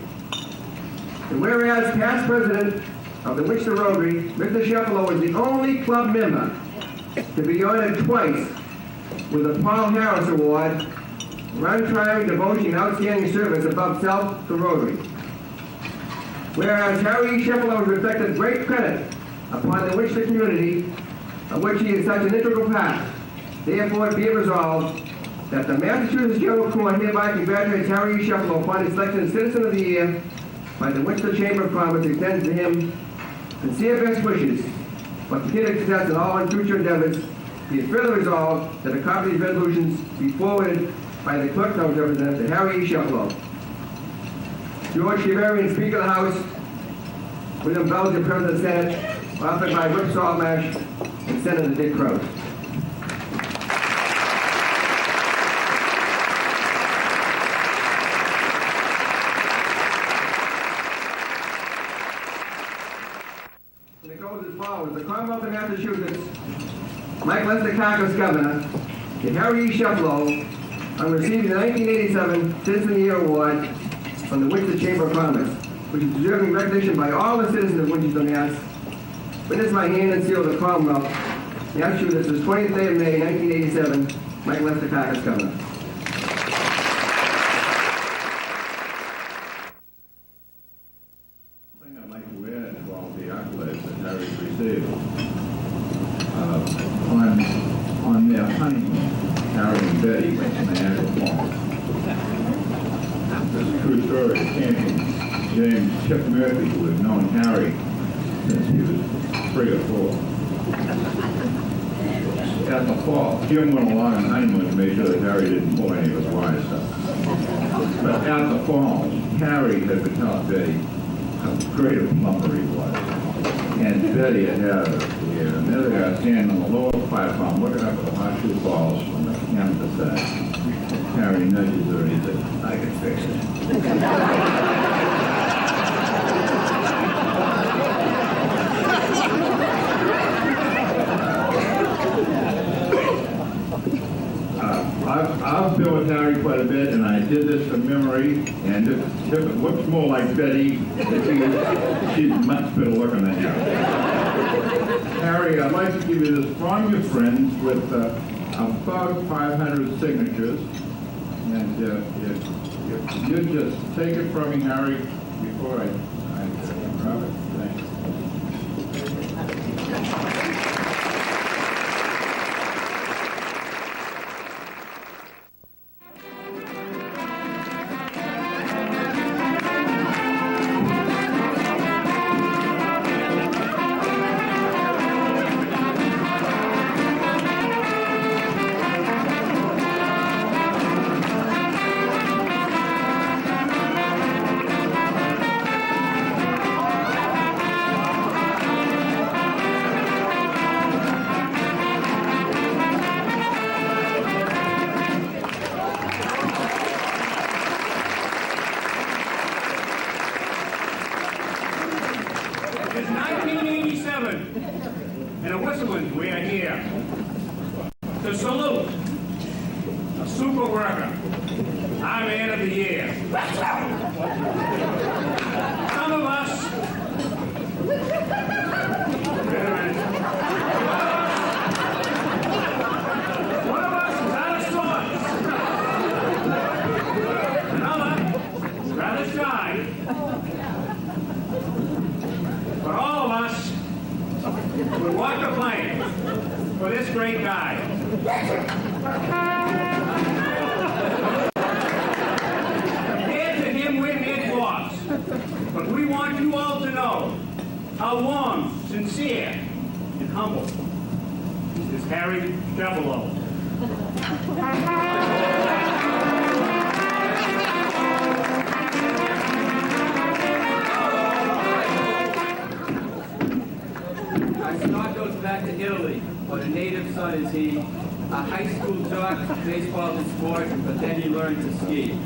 And whereas past president of the Winchester Rotary, Mr. Sheplow is the only club member to be honored twice with the Paul Harris Award, for untiring devotion and outstanding service above self to Rotary. Whereas Harry E. Sheplow has reflected great credit upon the Winchester community, of which he is such an integral part, therefore be it resolved that the Massachusetts General Court hereby congratulates Harry E. Sheplow upon his selection as Citizen of the Year by the Winchester Chamber of Commerce, extends to him sincere best wishes for continued success in all and future endeavors. Be it further resolved that a copy of these resolutions be forwarded by the clerk of representative to Harry E. Sheplow. George Shiverian, Speaker of the House, William Belger, President of the Senate, authored by Whip Saltmarsh and Senator Dick Crow. as follows. The Commonwealth of Massachusetts, Mike Lester Caucus Governor, to Harry E. Shefflow on receiving the 1987 Citizen of the Year Award from the Winchester Chamber of Commerce, which is deserving recognition by all the citizens of Winchester, Mass. Witness my hand and seal of the Commonwealth, Massachusetts, 20th day of May, 1987, Mike Lester Caucus Governor. Thing I'd like to add to all the accolades that Harry's received. On their honeymoon, Harry and Betty went to Niagara Falls. This is a true story. It came from James Chip Murphy, who had known Harry since he was 3 or 4. At the fall, Jim went along on honeymoon to make sure that Harry didn't pull any of his wise stuff. But at the falls, Harry had been telling Betty how great a plumber he was. And Betty had had it. And the other guy standing on the lower platform looking up at the horseshoe falls from the canvas side. Harry nudges her and he said, I can fix it. I've been with Harry quite a bit, and I did this from memory, and if it looks more like Betty, she's much better looking than Harry. Harry, I'd like to give you this from your friends with about 500 signatures, and if you just take it from me, Harry, before I grab it. Thanks. It's 1987, and a whistling we are here to salute a super worker, our man of the year. Some of us, one of us is out of sorts. Another is rather shy. But all of us would walk the plank for this great guy. Compared to him, we're mere dwarfs. But we want you all to know how warm, sincere, and humble is Harry Shefflow. My stock goes back to Italy, but a native son is he. A high school jock, baseball and sport, but then he learned to ski.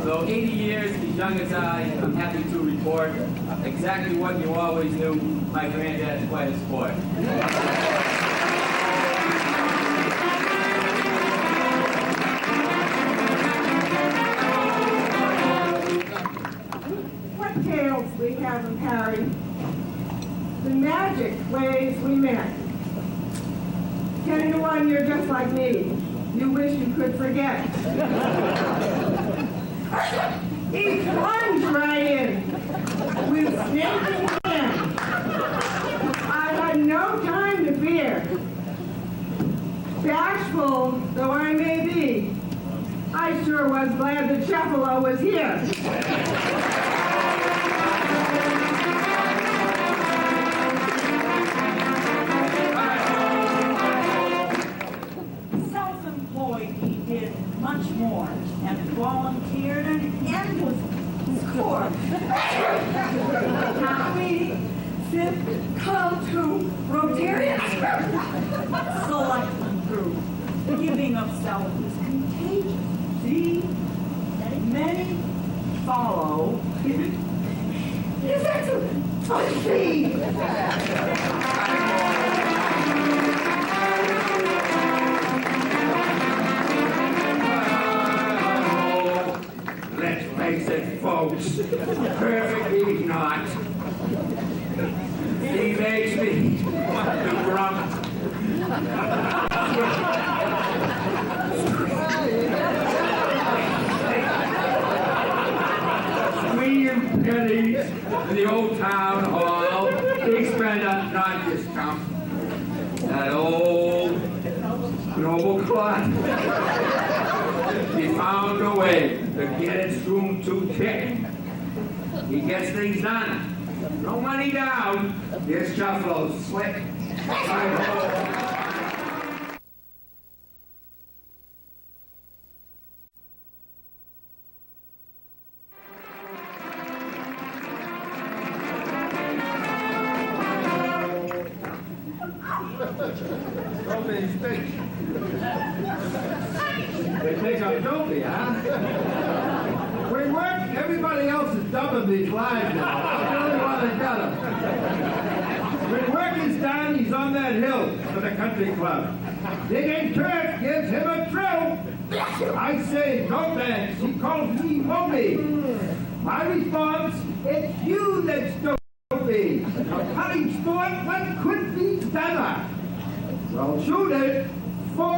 So 80 years, he's young as I'm happy to report exactly what you always knew, my granddad's quite a sport. What tales we have of Harry. The magic ways we met. 10 to 1, you're just like me. You wish you could forget. He plunged right in with stinking hand. I had no time to fear. Bashful though I may be, I sure was glad that Shefflow was here. Much more, and volunteered and was scored. How we come to Rotarians selectman group. Giving of self is contagious. See, many follow. His Excellency. the old town hall. Big spender, not this chump. That old noble clock. He found a way to get its room to tick. He gets things done. No money down. Here's Shuffle, slick. They think I'm dopey, huh? We work, everybody else is dumping these lives now. I'm the only one that got them. When work is done, he's on that hill for the country club. Digging turf gives him a thrill. I say, no thanks. He calls me Moby. My response, it's you that's dopey. A cutting sport, what could be better? Well, shoot it for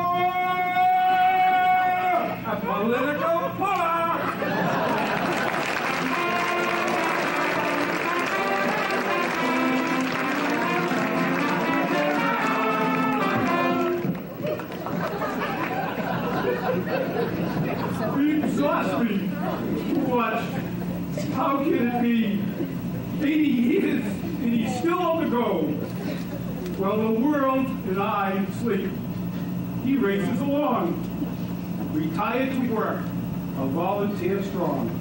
a political puller. Exhaust me. What? How can it be? 80 years and he's still on the go. Well, the world and I sleep. He races along. Retired to work. A volunteer strong.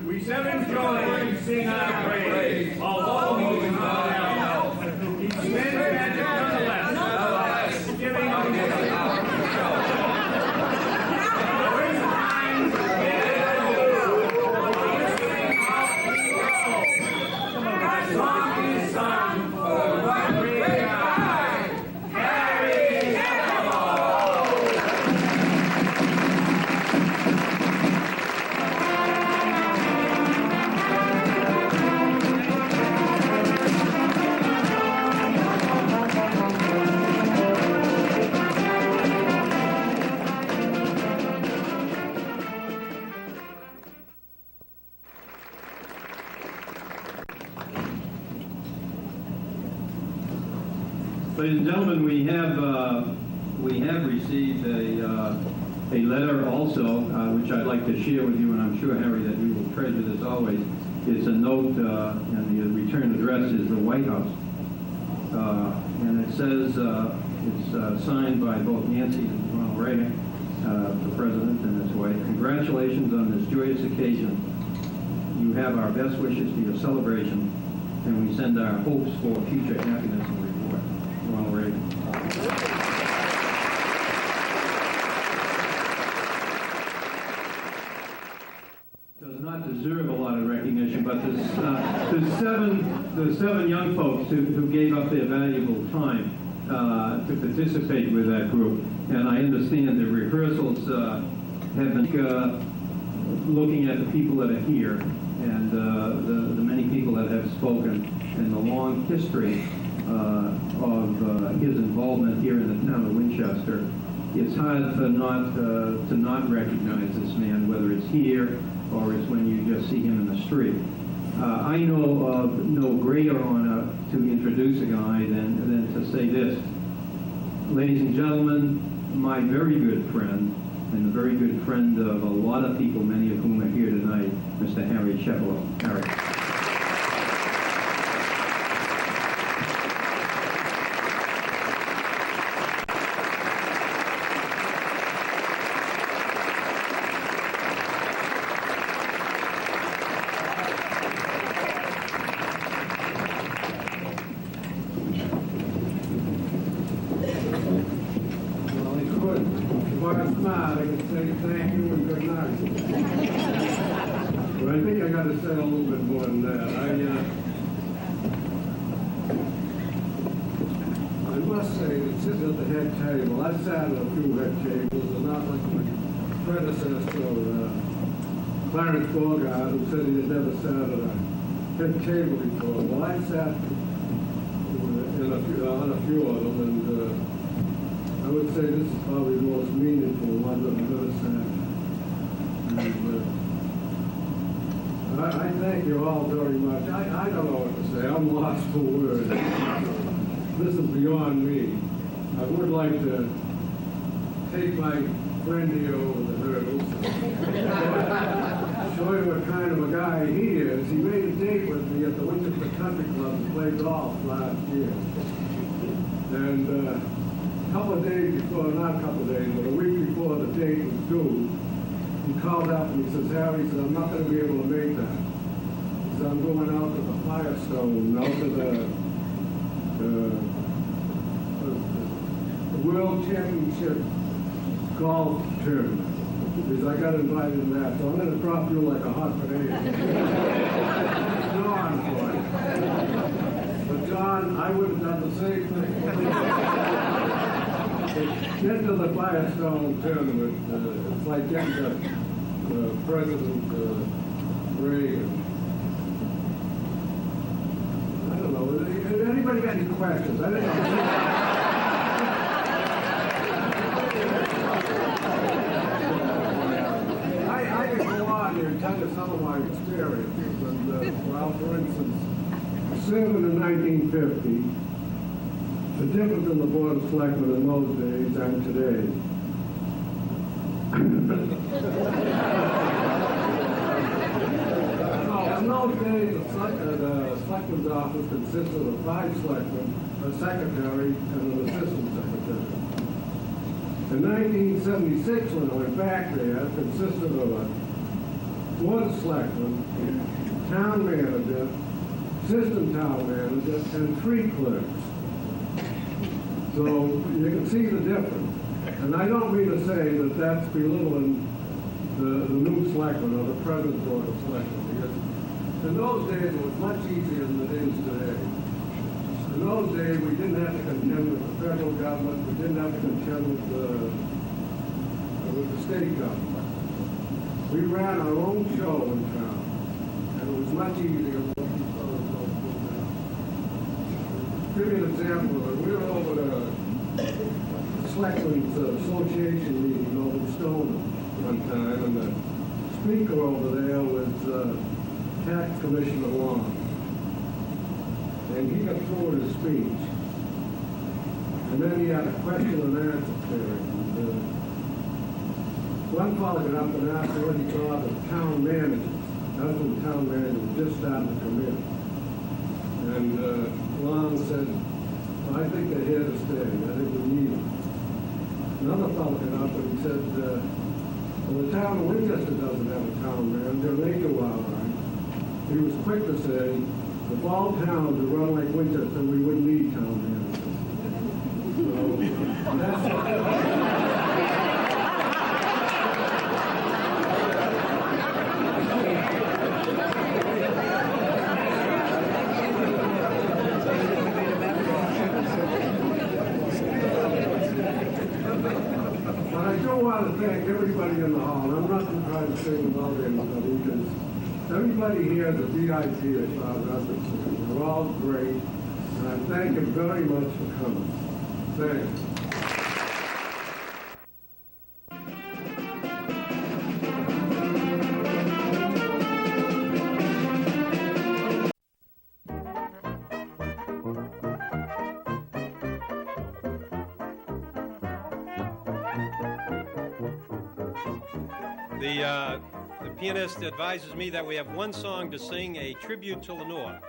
We seven joy sing our praise, although he's not out. He spins magic nonetheless, giving up his Ladies and gentlemen, we have received a letter also, which I'd like to share with you, and I'm sure, Harry, that you will treasure this always. It's a note, and the return address is the White House. And it says, it's signed by both Nancy and Ronald Reagan, the President and his wife. Congratulations on this joyous occasion. You have our best wishes for your celebration, and we send our hopes for future happiness and reward. Ronald Reagan. Does not deserve a lot of recognition, but the seven young folks who gave up their valuable time to participate with that group, and I understand the rehearsals have been looking at the people that are here and the many people that have spoken and the long history of his involvement here in the town of Winchester. It's hard to not recognize this man, whether it's here or it's when you just see him in the street. I know of no greater honor to introduce a guy than to say this. Ladies and gentlemen, my very good friend, and the very good friend of a lot of people, many of whom are here tonight, Mr. Harry Shepelo. Harry. I sat at a few head tables, and not like my predecessor, Clarence Bogart, who said he had never sat at a head table before. Well, I sat on a few of them, and I would say this is probably the most meaningful one that I've ever said. And, I thank you all very much. I don't know what to say. I'm lost for words. This is beyond me. I would like to take my friend here over the hurdles, show you what kind of a guy he is. He made a date with me at the Winchester Country Club to play golf last year. And a couple of days before, not a couple of days, but a week before the date was due, he called up and he says, Harry, he said, I'm not going to be able to make that. He said, I'm going out to the Firestone, out to the World Championship golf tournament. Because I got invited to that, so I'm going to drop you like a hot potato. John for it. But John, I would have done the same thing. Get to the Firestone tournament, it's like getting to President Reagan. I don't know, anybody got any questions? I didn't know. I could go on here and tell you some of my experiences. And, well, for instance, serving in 1950, the difference in the Board of Selectmen in those days and today. In those days, the selectman's office consisted of 5 selectmen, a secretary, and an assistant secretary. In 1976, when I went back there, it consisted of a board of selectmen, town manager, assistant town manager, and 3 clerks. So you can see the difference. And I don't mean to say that that's belittling the new selectmen or the present board of selectmen, because in those days it was much easier than it is today. In those days we didn't have to contend with the federal government, we didn't have to contend with the state government. We ran our own show in town, and it was much easier than what these fellows don't do now. Give you an example of it. We were over the Selectmen's Association meeting over in Stoneham one time, and the speaker over there was Tax Commissioner Long. And he got through with his speech. And then he had a question and answer period. And, one fellow got up and asked what he thought of town managers. That's when the town manager was just starting to come in. And Long said, well, I think they're here to stay. I think we need them. Another fellow got up and he said, well, the town of Winchester doesn't have a town manager. They do all right. He was quick to say, if all towns would run like Winchester, we wouldn't need town managers. So, But I do want to thank everybody in the hall. I'm not going to try to sing about anybody because everybody here is a VIP as far as I'm concerned. They're all great. And I thank you very much for coming. Thanks. The pianist advises me that we have one song to sing, a tribute to Lenore.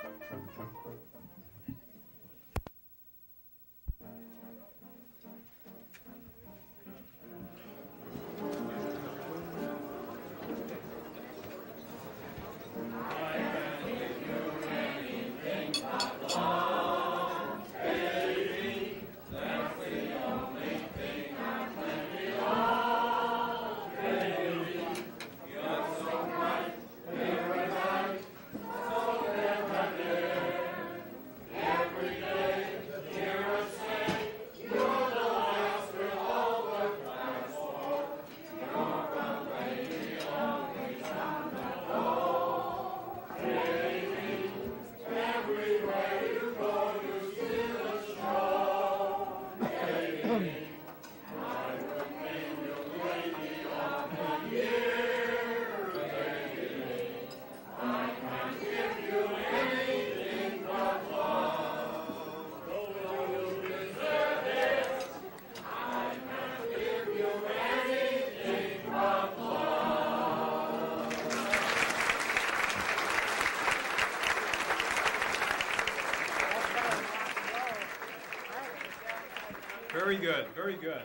good, very good.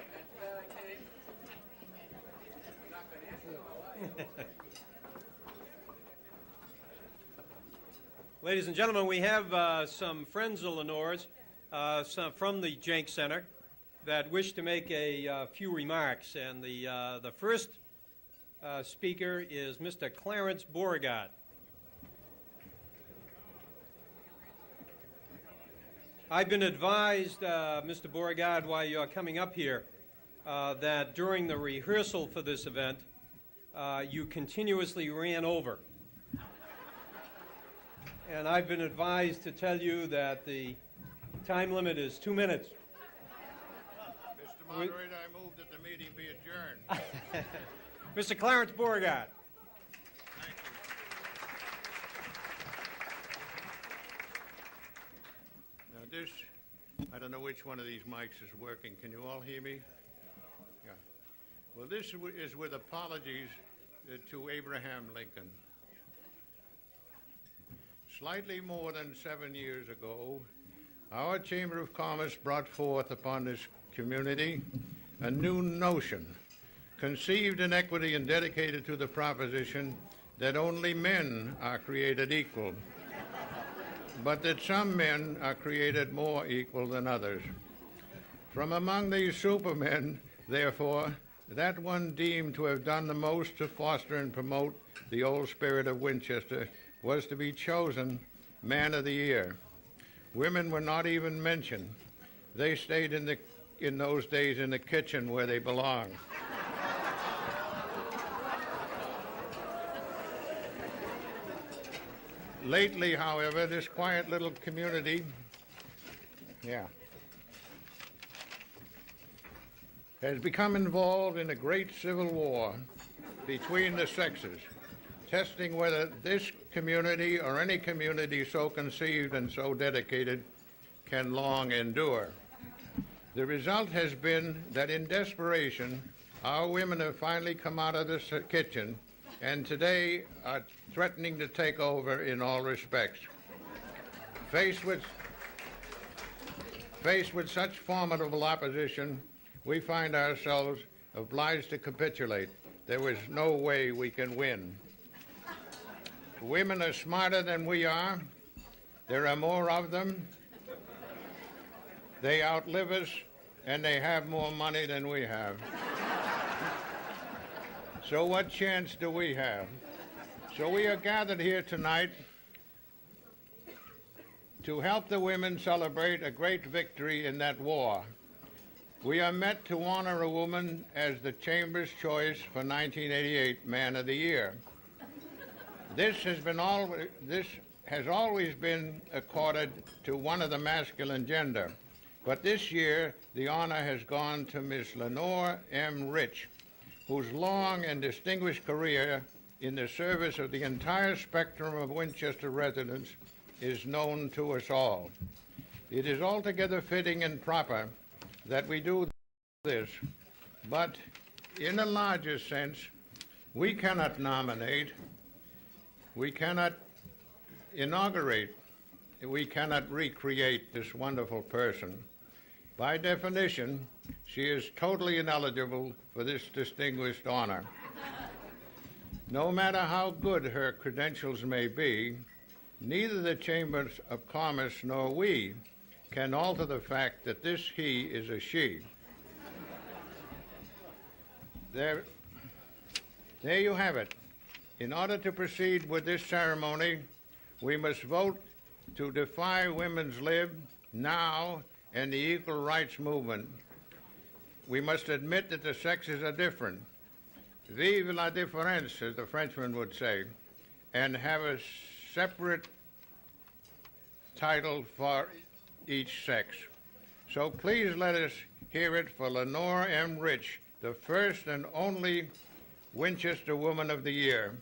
Ladies and gentlemen, we have some friends of Lenore's some from the Jenks Center that wish to make a few remarks. And the first speaker is Mr. Clarence Beauregard. I've been advised, Mr. Beauregard, while you're coming up here, that during the rehearsal for this event, you continuously ran over. And I've been advised to tell you that the time limit is 2 minutes. Mr. Moderator, I move that the meeting be adjourned. Mr. Clarence Beauregard. Thank you. Now this, I don't know which one of these mics is working. Can you all hear me? Yeah. Well, this is with apologies to Abraham Lincoln. Slightly more than 7 years ago, our Chamber of Commerce brought forth upon this community a new notion, conceived in equity and dedicated to the proposition that only men are created equal, but that some men are created more equal than others. From among these supermen, therefore, that one deemed to have done the most to foster and promote the old spirit of Winchester was to be chosen Man of the Year. Women were not even mentioned. They stayed in those days in the kitchen where they belonged. Lately, however, this quiet little community, has become involved in a great civil war between the sexes, testing whether this community or any community so conceived and so dedicated can long endure. The result has been that in desperation, our women have finally come out of this kitchen and today are threatening to take over in all respects. Faced with such formidable opposition, we find ourselves obliged to capitulate. There is no way we can win. Women are smarter than we are. There are more of them. They outlive us, and they have more money than we have. So what chance do we have? So we are gathered here tonight to help the women celebrate a great victory in that war. We are met to honor a woman as the Chamber's choice for 1988 Man of the Year. This has always been accorded to one of the masculine gender, but this year the honor has gone to Miss Lenore M. Rich, whose long and distinguished career in the service of the entire spectrum of Winchester residents is known to us all. It is altogether fitting and proper that we do this, but in a larger sense, we cannot nominate, we cannot inaugurate, we cannot recreate this wonderful person. By definition, she is totally ineligible for this distinguished honor. No matter how good her credentials may be, neither the Chamber of Commerce nor we can alter the fact that this he is a she. There you have it. In order to proceed with this ceremony, we must vote to defy women's lib now and the equal rights movement. We must admit that the sexes are different. Vive la différence, as the Frenchman would say, and have a separate title for each sex. So please let us hear it for Lenore M. Rich, the first and only Winchester Woman of the Year.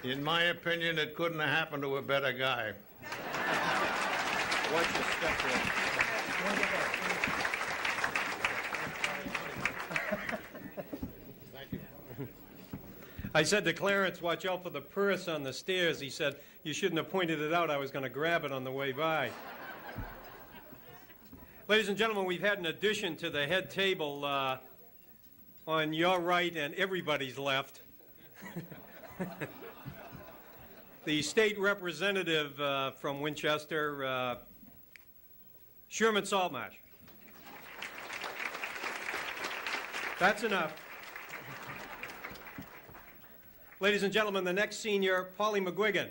In my opinion, it couldn't have happened to a better guy. Watch your step there. Thank you. I said to Clarence, watch out for the purse on the stairs. He said, you shouldn't have pointed it out. I was going to grab it on the way by. Ladies and gentlemen, we've had an addition to the head table on your right and everybody's left. The state representative from Winchester, Sherman Saltmarsh. That's enough. Ladies and gentlemen, the next senior, Polly McGuigan.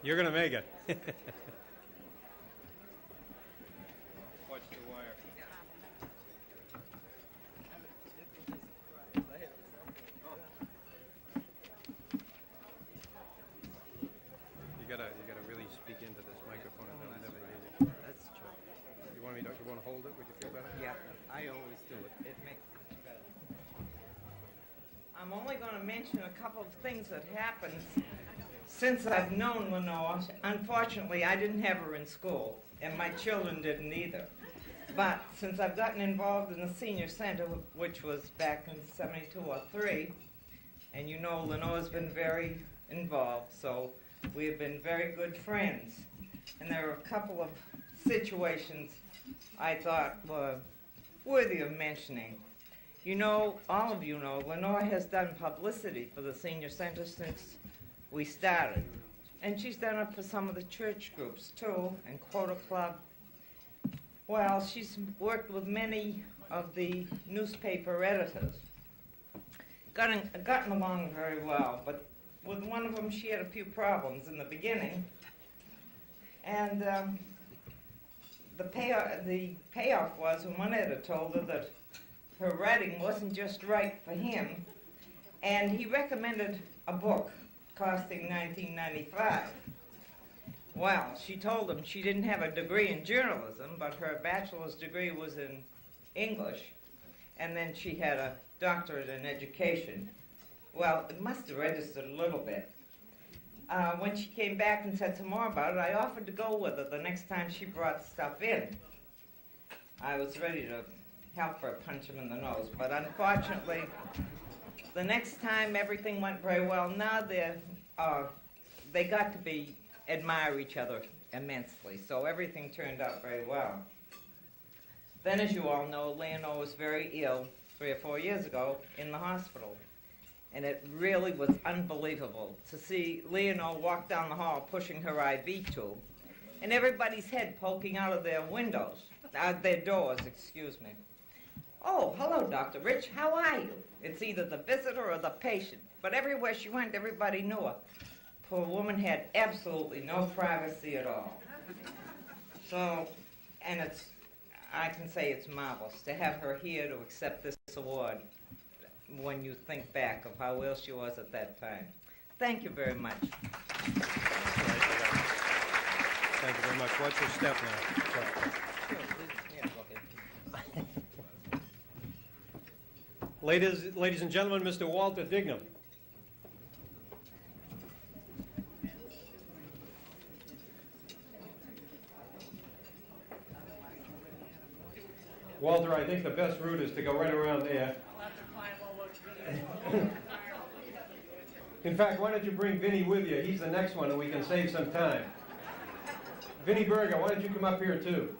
You're going to make it. Watch the wire. You gotta really speak into this microphone, and then I never hear you. That's true. You want to hold it? Would you feel better? Yeah, I always do it. It makes it better. I'm only going to mention a couple of things that happened since I've known Lenore. Unfortunately, I didn't have her in school, and my children didn't either. But since I've gotten involved in the senior center, which was back in 72 or 3, and you know Lenore's been very involved, so we have been very good friends. And there are a couple of situations I thought were worthy of mentioning. You know, all of you know, Lenore has done publicity for the senior center since we started. And she's done it for some of the church groups, too, and Quota Club. Well, she's worked with many of the newspaper editors. Gotten along very well, but with one of them she had a few problems in the beginning. And the payoff was when one editor told her that her writing wasn't just right for him, and he recommended a book costing $19.95. Well, she told him she didn't have a degree in journalism, but her bachelor's degree was in English, and then she had a doctorate in education. Well, it must have registered a little bit. When she came back and said some more about it, I offered to go with her the next time she brought stuff in. I was ready to help her punch him in the nose, but unfortunately, the next time everything went very well. Now they got to admire each other immensely, so everything turned out very well. Then, as you all know, Leonore was very ill 3 or 4 years ago in the hospital. And it really was unbelievable to see Leonore walk down the hall pushing her IV tube, and everybody's head poking out of their windows, their doors, excuse me. Oh, hello, Dr. Rich, how are you? It's either the visitor or the patient, but everywhere she went, everybody knew her. Poor woman had absolutely no privacy at all. So, and I can say it's marvelous to have her here to accept this award when you think back of how ill she was at that time. Thank you very much. Thank you very much. Watch your step now. Ladies and gentlemen, Mr. Walter Dignam. Walter, I think the best route is to go right around there. In fact, why don't you bring Vinny with you? He's the next one and we can save some time. Vinny Berger, why don't you come up here too?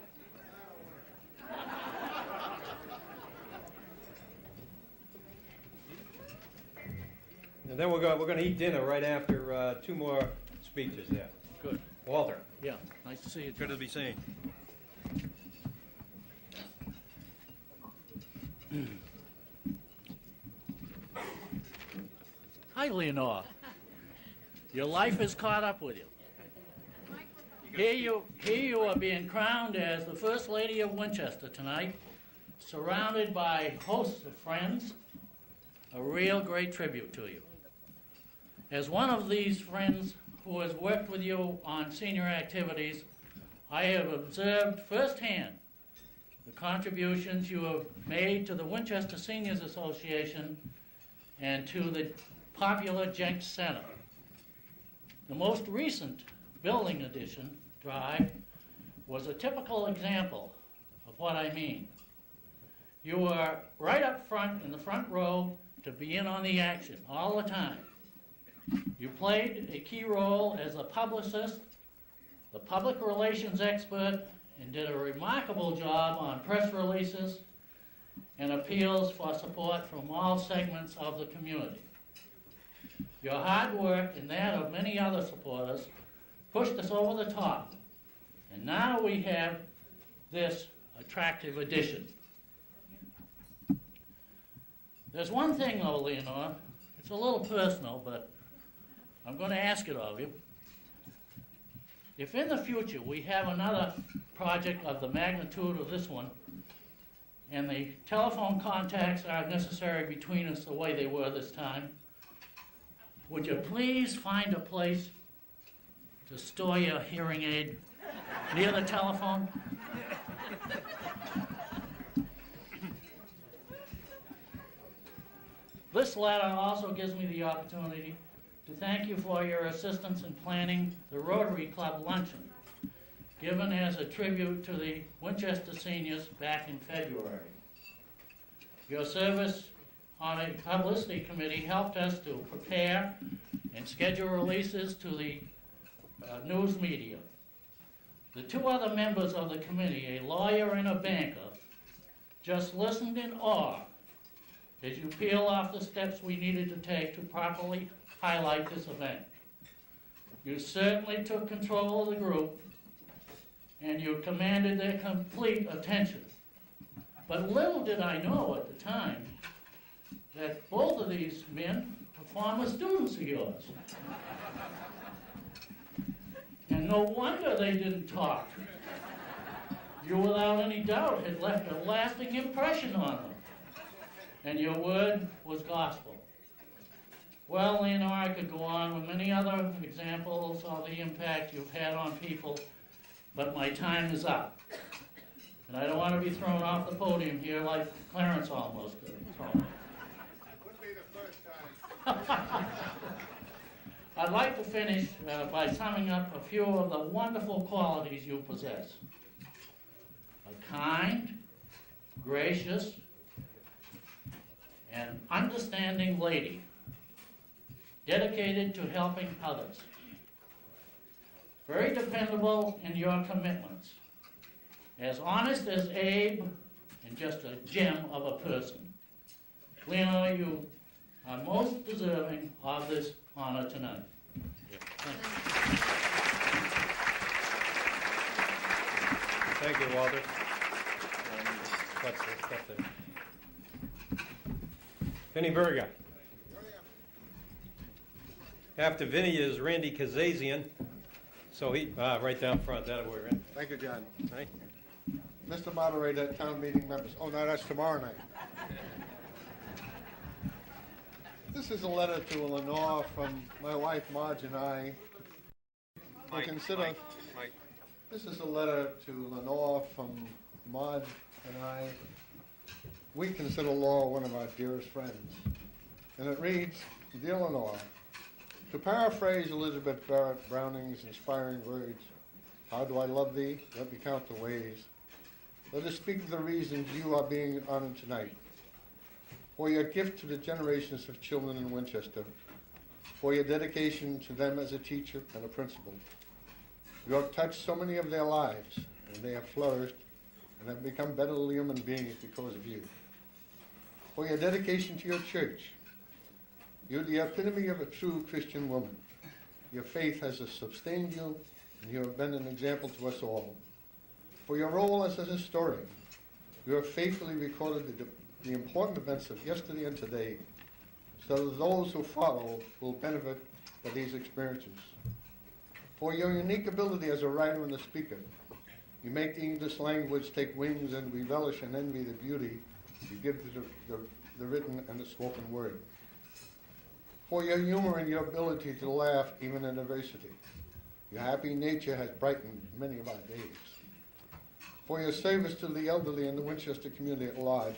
And then we're going to eat dinner right after 2 more speeches there. Good. Walter. Yeah, nice to see you. Good to be seen. Hi, Leonore. Your life has caught up with you. Here you are being crowned as the First Lady of Winchester tonight, surrounded by hosts of friends, a real great tribute to you. As one of these friends who has worked with you on senior activities, I have observed firsthand the contributions you have made to the Winchester Seniors Association and to the popular Jenks Center. The most recent building addition drive was a typical example of what I mean. You were right up front in the front row to be in on the action all the time. You played a key role as a publicist, the public relations expert, and did a remarkable job on press releases and appeals for support from all segments of the community. Your hard work and that of many other supporters pushed us over the top, and now we have this attractive addition. There's one thing though, Leonore, it's a little personal, but I'm going to ask it of you. If in the future we have another project of the magnitude of this one, and the telephone contacts are necessary between us the way they were this time, would you please find a place to store your hearing aid near the telephone? This letter also gives me the opportunity to thank you for your assistance in planning the Rotary Club luncheon, given as a tribute to the Winchester seniors back in February. Your service on a publicity committee helped us to prepare and schedule releases to the news media. The two other members of the committee, a lawyer and a banker, just listened in awe as you peel off the steps we needed to take to properly highlight this event. You certainly took control of the group, and you commanded their complete attention. But little did I know at the time that both of these men were former students of yours. And no wonder they didn't talk. You, without any doubt, had left a lasting impression on them, and your word was gospel. Well, Leonore, I could go on with many other examples of the impact you've had on people, but my time is up. And I don't want to be thrown off the podium here like Clarence almost got thrown. Wouldn't be the first time. I'd like to finish by summing up a few of the wonderful qualities you possess. A kind, gracious, and understanding lady, dedicated to helping others. Very dependable in your commitments. As honest as Abe, and just a gem of a person. Leonore, you are most deserving of this honor tonight. Thank you, Walter. What's this? Vinnie Berger. After Vinnie is Randy Kazazian. So he, right down front, that'll work, right? Thank you, John. Right. Mr. Moderator, town meeting members. Oh, no, that's tomorrow night. This is a letter to Lenore from my wife, Marge, and I. This is a letter to Lenore from Marge and I. We consider Laura one of our dearest friends. And it reads, Dear Lenore, to paraphrase Elizabeth Barrett Browning's inspiring words, how do I love thee? Let me count the ways. Let us speak of the reasons you are being honored tonight. For your gift to the generations of children in Winchester, for your dedication to them as a teacher and a principal. You have touched so many of their lives, and they have flourished and have become better human beings because of you. For your dedication to your church. You're the epitome of a true Christian woman. Your faith has sustained you, and you have been an example to us all. For your role as a historian, you have faithfully recorded the important events of yesterday and today, so that those who follow will benefit by these experiences. For your unique ability as a writer and a speaker, you make the English language take wings, and we relish and envy the beauty you give to the written and the spoken word. for your humor and your ability to laugh even in adversity. Your happy nature has brightened many of our days. For your service to the elderly in the Winchester community at large,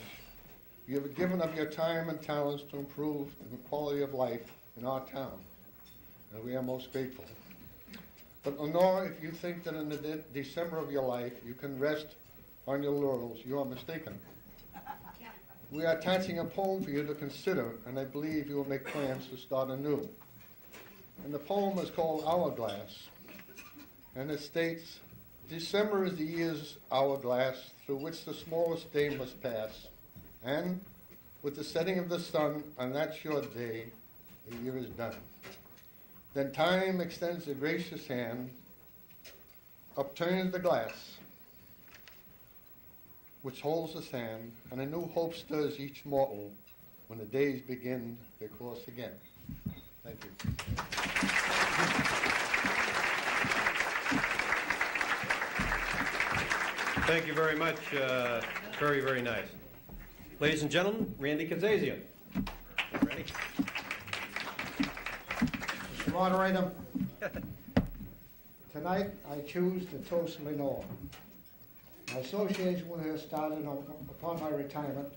you have given of your time and talents to improve the quality of life in our town, and we are most grateful. But Lenore, if you think that in the December of your life you can rest on your laurels, you are mistaken. We are attaching a poem for you to consider, and I believe you will make plans to start anew. And the poem is called Hourglass, and it states, December is the year's hourglass through which the smallest day must pass, and with the setting of the sun on that short day, the year is done. Then time extends a gracious hand, upturns the glass, which holds the sand, and a new hope stirs each mortal when the days begin their course again. Thank you. Thank you very much. Very, very nice. Ladies and gentlemen, Randy Kazazian. Ready? Mr. Moderator, tonight I choose to toast Lenore. My association with her started upon my retirement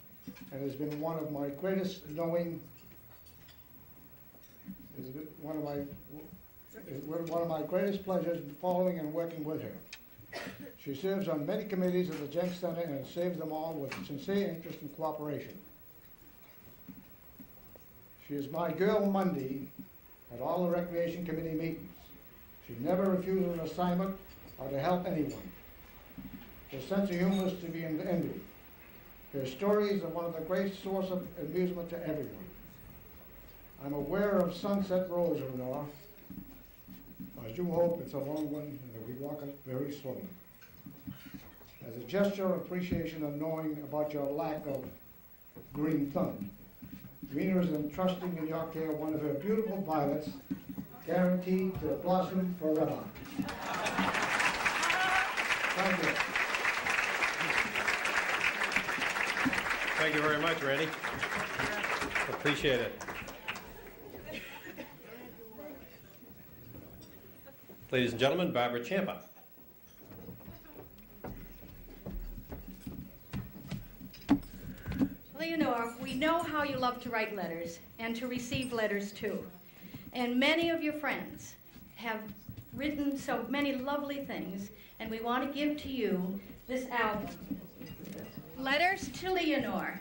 and has been one of my greatest one of my greatest pleasures following and working with her. She serves on many committees of the Jenks Center and serves them all with sincere interest and cooperation. She is my girl Monday at all the Recreation Committee meetings. She never refuses an assignment or to help anyone. Her sense of humor is to be envied. Her stories are one of the great sources of amusement to everyone. I'm aware of Sunset Rose, Lenore. I do hope it's a long one and that we walk it very slowly. As a gesture of appreciation and knowing about your lack of green thumb, Rena is entrusting in your care one of her beautiful violets, guaranteed to blossom forever. Thank you. Thank you very much, Randy. Appreciate it. Ladies and gentlemen, Barbara Champa. Leonore, we know how you love to write letters and to receive letters too. And many of your friends have written so many lovely things, and we want to give to you this album, Letters to Leonore.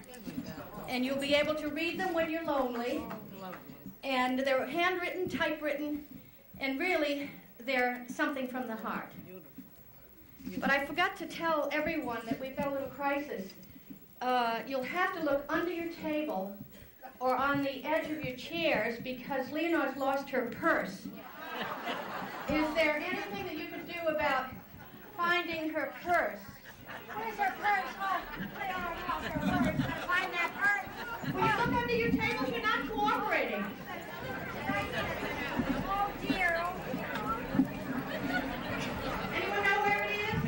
And you'll be able to read them when you're lonely. And they're handwritten, typewritten, and really, they're something from the heart. But I forgot to tell everyone that we've got a little crisis. You'll have to look under your table or on the edge of your chairs because Leonore's lost her purse. Is there anything that you could do about finding her purse? Where's her purse? Oh, her purse. Find that purse. Will you look under your table? You're not cooperating. Oh, dear. Anyone know where it is?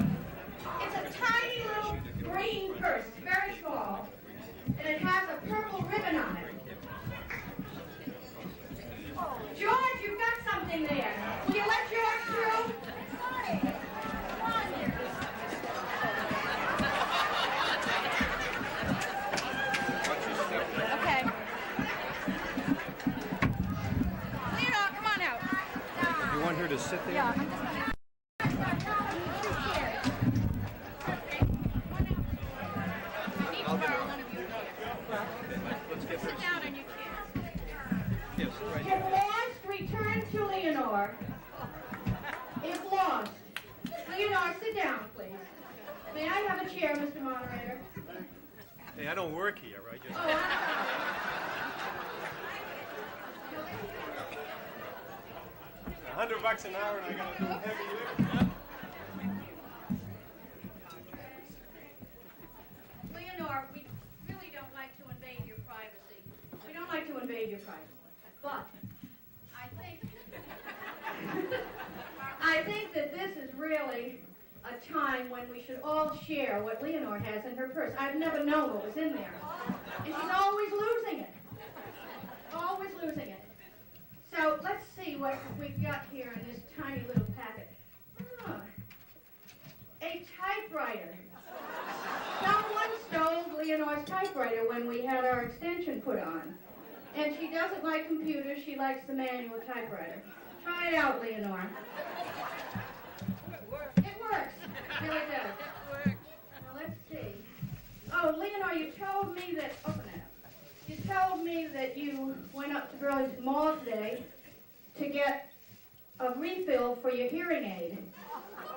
It's a tiny little green purse, very small, and it has a purple ribbon on it. George, you've got something there. Will you let George through? Okay. Leonore, come on out. You want her to sit there? Yeah. Sit down on your chair. If lost, return to Leonore. If lost. Leonore, sit down, please. May I have a chair, Mr. Moderator? Hey, I don't work here. I just... $100 an hour and I gotta do heavy lifting. Leonore, we really don't like to invade your privacy. We don't like to invade your privacy. But I think that this is really a time when we should all share what Leonore has in her purse. I've never known what was in there. And she's always losing it. Always losing it. So let's see what we've got here in this tiny little packet. Oh, a typewriter. Someone stole Leonore's typewriter when we had our extension put on. And she doesn't like computers, she likes the manual typewriter. Try it out, Leonore. It works. It really does. Now let's see. Oh, Leonore, you told me that, open it up. You told me that you went up to Burlington Mall today to get a refill for your hearing aid.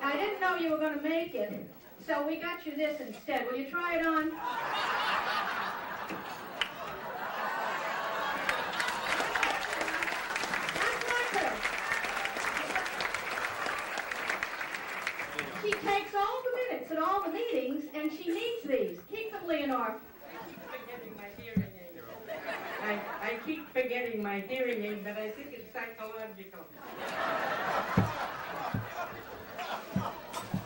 I didn't know you were going to make it, so we got you this instead. Will you try it on? She takes all the minutes at all the meetings, and she needs these. Keep them, Leonore. I keep forgetting my hearing aid, but I think it's psychological.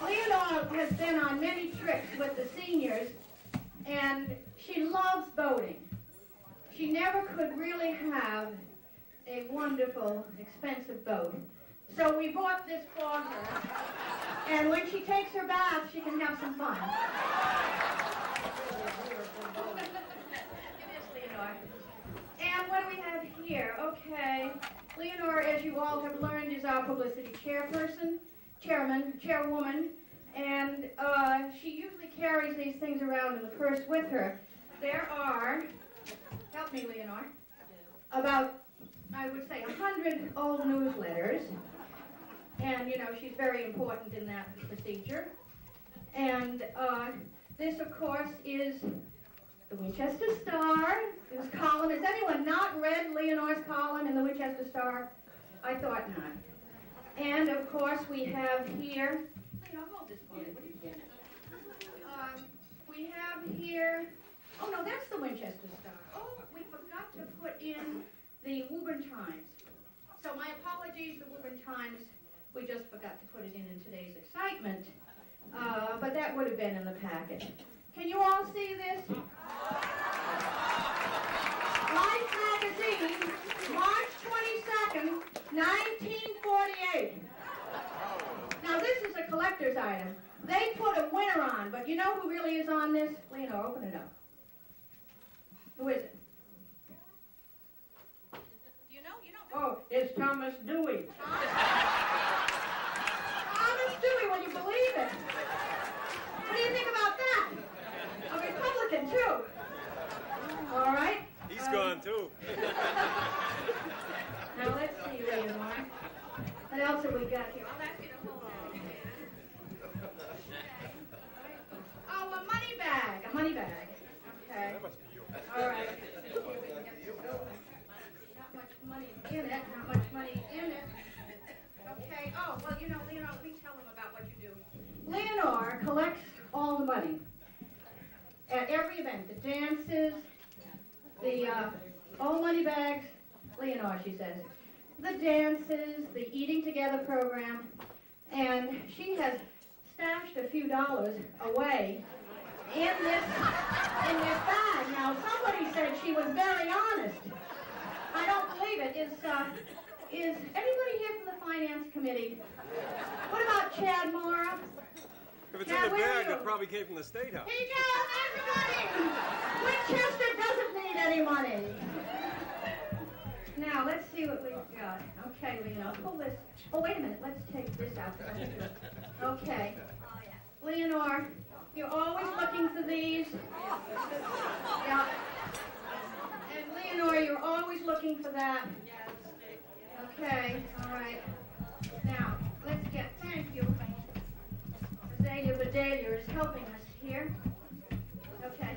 Leonore has been on many trips with the seniors, and she loves boating. She never could really have a wonderful, expensive boat. So we bought this for her, and when she takes her bath, she can have some fun. It is Leonore. And what do we have here? Okay. Leonore, as you all have learned, is our publicity chairwoman, and she usually carries these things around in the purse with her. There are, help me, Leonore, about, I would say, 100 old newsletters. And, you know, she's very important in that procedure. And this, of course, is the Winchester Star, whose column. Has anyone not read Leonore's column in the Winchester Star? I thought not. And, of course, we have here, hold this for me. We have here, oh, no, that's the Winchester Star. Oh, we forgot to put in the Woburn Times. So my apologies, the Woburn Times. We just forgot to put it in today's excitement, but that would have been in the packet. Can you all see this? Life Magazine, March 22nd, 1948. Now this is a collector's item. They put a winner on, but you know who really is on this? Leonore, open it up. Who is it? Oh, it's Thomas Dewey. Thomas Dewey, will you believe it? What do you think about that? A Republican, too. All right. He's gone, too. Now, let's see, Leonore. What else have we got here? I'll ask you to hold on. Oh, a money bag. A money bag. Okay. That must be you. All right. Not much money in it. Not much money in it. Okay. Oh, well, you know, Leonore, let me tell them about what you do. Leonore collects all the money at every event. The dances, the all money bags. Leonore, she says. The dances, the eating together program, and she has stashed a few dollars away in this bag. Now, somebody said she was very honest. I don't believe it. Is anybody here from the Finance Committee? What about Chad Mora? If it's Chad, in the where are bag, you? it probably came from the State House. He goes, everybody! Winchester doesn't need any money. Now, let's see what we've got. Okay, Leonore, pull this. Oh, wait a minute. Let's take this out. Okay. Leonore, you're always looking for these. Yeah. And Leonore, you're always looking for that. Okay, all right. Now, let's get, thank you. Azalea Bedelia is helping us here. Okay.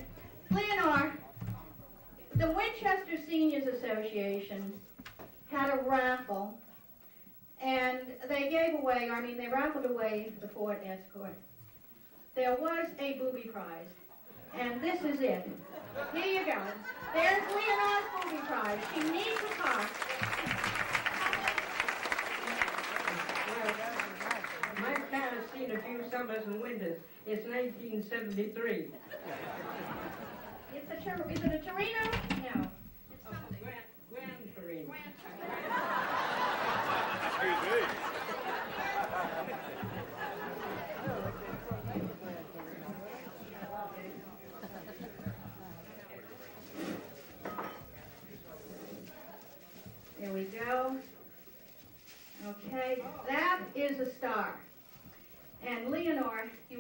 Leonore, the Winchester Seniors Association had a raffle, and they raffled away the Ford Escort. There was a booby prize, and this is it. Here you go. There's Leonore's booby prize. She needs a car. My car has seen a few summers and winters. It's 1973. Is it a Torino? No. It's something. Grand Torino.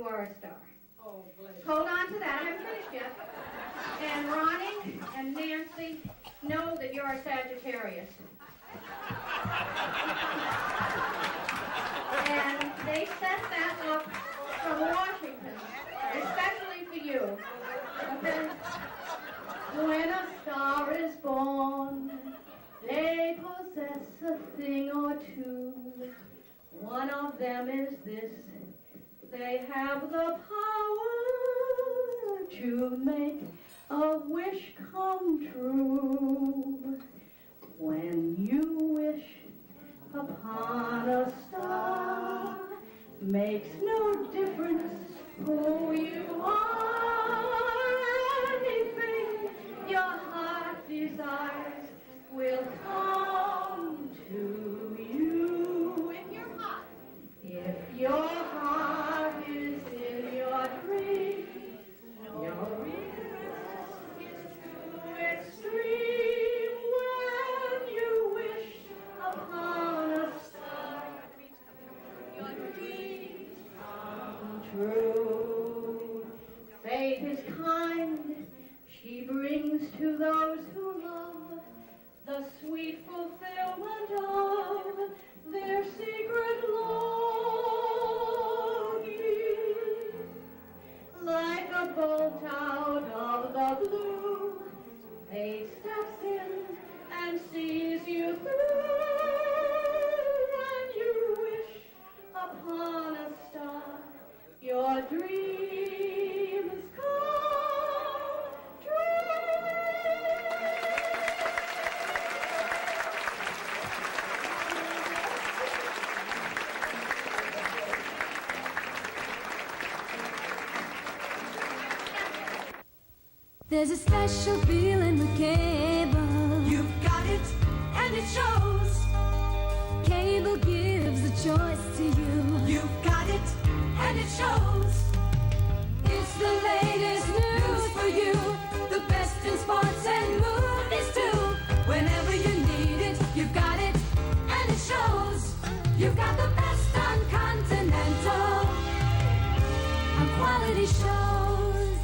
you are a star. Oh, bless. Hold on to that. I haven't finished yet. And Ronnie and Nancy know that you're a Sagittarius. And they sent that up from Washington, especially for you. Okay? When a star is born, they possess a thing or two. One of them is this: they have the power to make a wish come true. When you wish upon a star, makes no difference who you are. Anything your heart desires will come to you. If your heart is in your dream, your request is too extreme. When you wish upon a star, your dreams come true. Faith is kind, she brings to those who love the sweet fulfillment of their secret longing. Like a bolt out of the blue, faith steps in and sees you through. When you wish upon a star, your dreams come true. There's a special feeling with cable. You've got it, and it shows. Cable gives a choice to you. You've got it, and it shows. It's the latest news for you. The best in sports and movies too. Whenever you need it, you've got it, and it shows. You've got the best on Continental. And quality shows.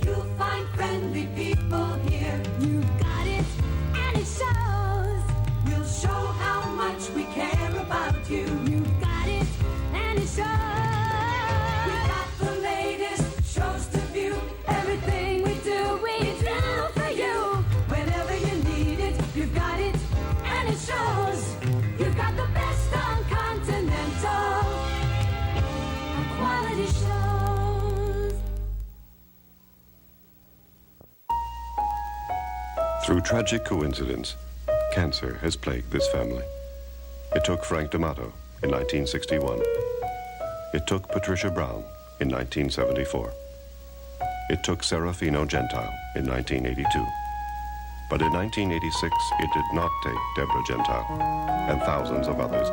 You'll find friendly people here. You've got it, and it shows. We'll show how much we care about you. You've got it, and it shows. We've got the latest shows to view. Everything we do for you. Whenever you need it, you've got it, and it shows. You've got the best on Continental. Our quality shows. Through tragic coincidence, cancer has plagued this family. It took Frank D'Amato in 1961. It took Patricia Brown in 1974. It took Serafino Gentile in 1982. But in 1986, it did not take Deborah Gentile and thousands of others,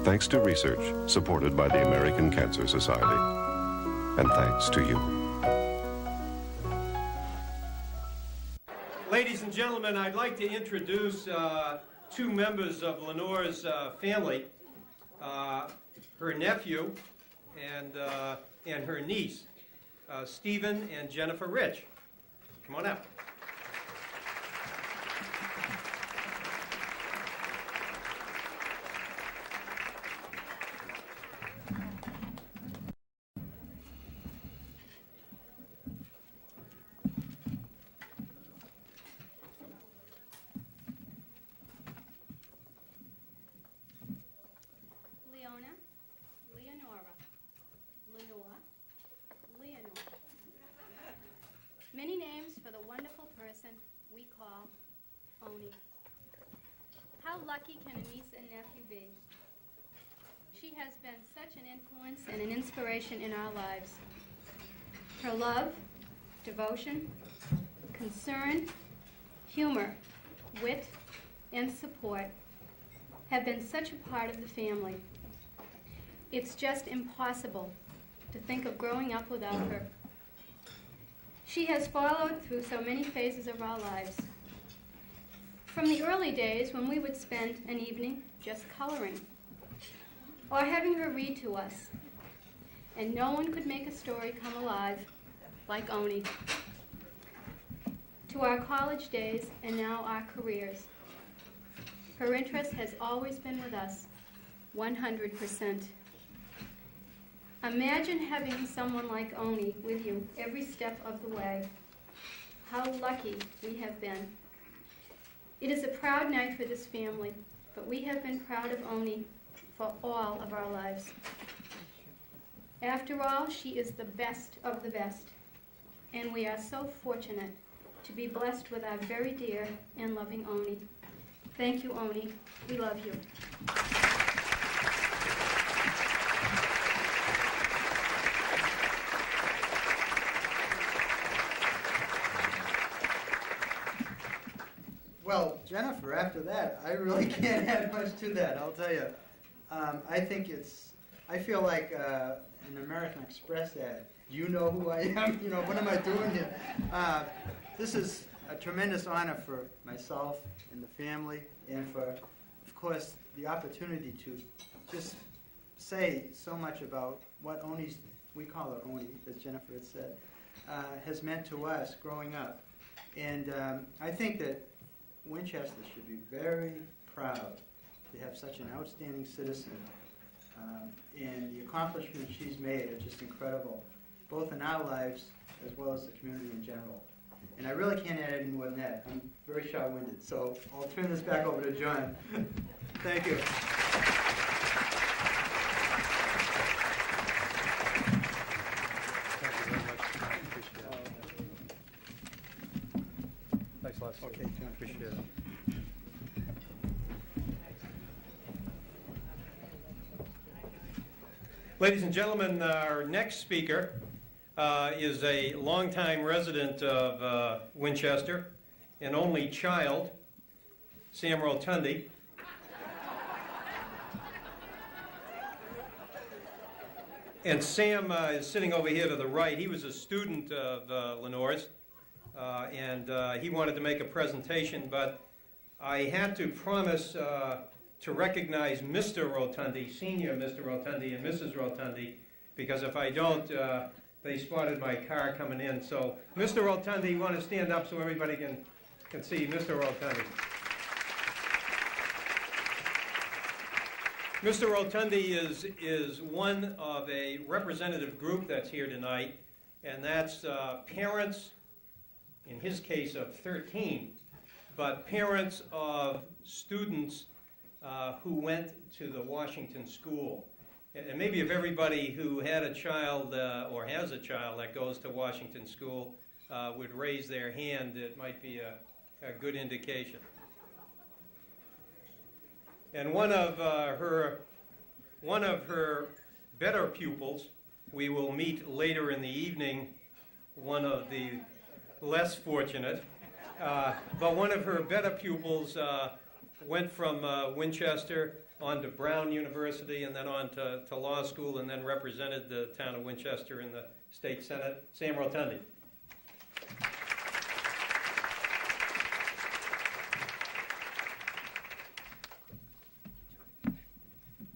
thanks to research supported by the American Cancer Society. And thanks to you. Ladies and gentlemen, I'd like to introduce two members of Lenore's family, her nephew and her niece, Stephen and Jennifer Rich. Come on up. Many names for the wonderful person we call Oni. How lucky can a niece and nephew be? She has been such an influence and an inspiration in our lives. Her love, devotion, concern, humor, wit, and support have been such a part of the family. It's just impossible to think of growing up without her. She has followed through so many phases of our lives. From the early days when we would spend an evening just coloring, or having her read to us, and no one could make a story come alive like Oni. To our college days and now our careers, her interest has always been with us, 100%. Imagine having someone like Oni with you every step of the way. How lucky we have been. It is a proud night for this family, but we have been proud of Oni for all of our lives. After all, she is the best of the best, and we are so fortunate to be blessed with our very dear and loving Oni. Thank you, Oni. We love you. Well, Jennifer, after that, I really can't add much to that, I'll tell you. I feel like an American Express ad. You know who I am? You know, what am I doing here? This is a tremendous honor for myself and the family, and for, of course, the opportunity to just say so much about what Oni's, we call her Oni, as Jennifer had said, has meant to us growing up. And I think that Winchester should be very proud to have such an outstanding citizen. And the accomplishments she's made are just incredible, both in our lives as well as the community in general. And I really can't add any more than that. I'm very short-winded, so I'll turn this back over to John. Thank you. Thanks a lot, Steve. Okay, John. Appreciate it. Ladies and gentlemen, our next speaker is a longtime resident of Winchester, an only child, Sam Rotundi. And Sam is sitting over here to the right. He was a student of Lenore's, and he wanted to make a presentation, but I had to promise to recognize Mr. Rotundi, Senior Mr. Rotundi and Mrs. Rotundi, because if I don't, they spotted my car coming in. So, Mr. Rotundi, you want to stand up so everybody can see Mr. Rotundi. Mr. Rotundi is one of a representative group that's here tonight, and that's parents, in his case of 13, but parents of students who went to the Washington School. And maybe if everybody who had a child or has a child that goes to Washington School would raise their hand, it might be a good indication. And one of her better pupils, we will meet later in the evening, one of the less fortunate, but one of her better pupils went from Winchester on to Brown University and then on to law school and then represented the town of Winchester in the state senate. Sam Rotundi.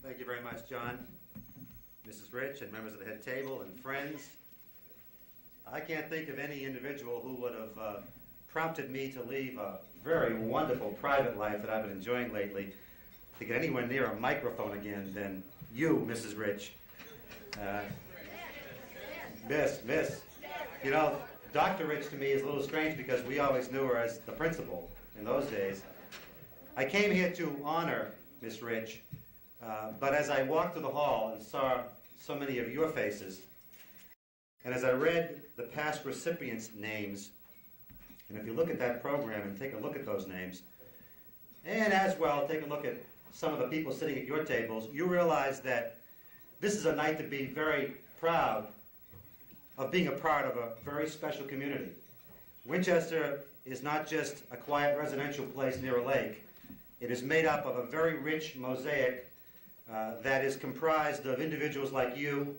Thank you very much, John, Mrs. Rich, and members of the head table and friends. I can't think of any individual who would have prompted me to leave a very wonderful private life that I've been enjoying lately to get anywhere near a microphone again than you, Mrs. Rich. Miss. You know, Dr. Rich to me is a little strange because we always knew her as the principal in those days. I came here to honor Miss Rich, but as I walked through the hall and saw so many of your faces, and as I read the past recipients' names, and if you look at that program and take a look at those names, and as well take a look at some of the people sitting at your tables, you realize that this is a night to be very proud of being a part of a very special community. Winchester is not just a quiet residential place near a lake. It is made up of a very rich mosaic that is comprised of individuals like you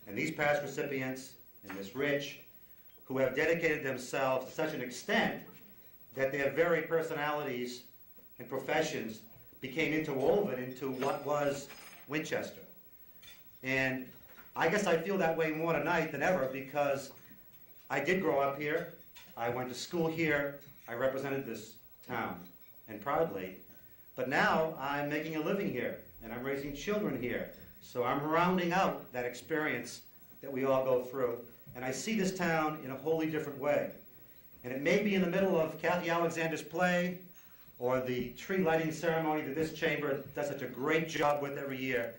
and these past recipients and Ms. Rich, who have dedicated themselves to such an extent that their very personalities and professions became interwoven into what was Winchester. And I guess I feel that way more tonight than ever because I did grow up here. I went to school here. I represented this town, and proudly. But now I'm making a living here, and I'm raising children here. So I'm rounding out that experience that we all go through, and I see this town in a wholly different way. And it may be in the middle of Kathy Alexander's play, or the tree lighting ceremony that this chamber does such a great job with every year,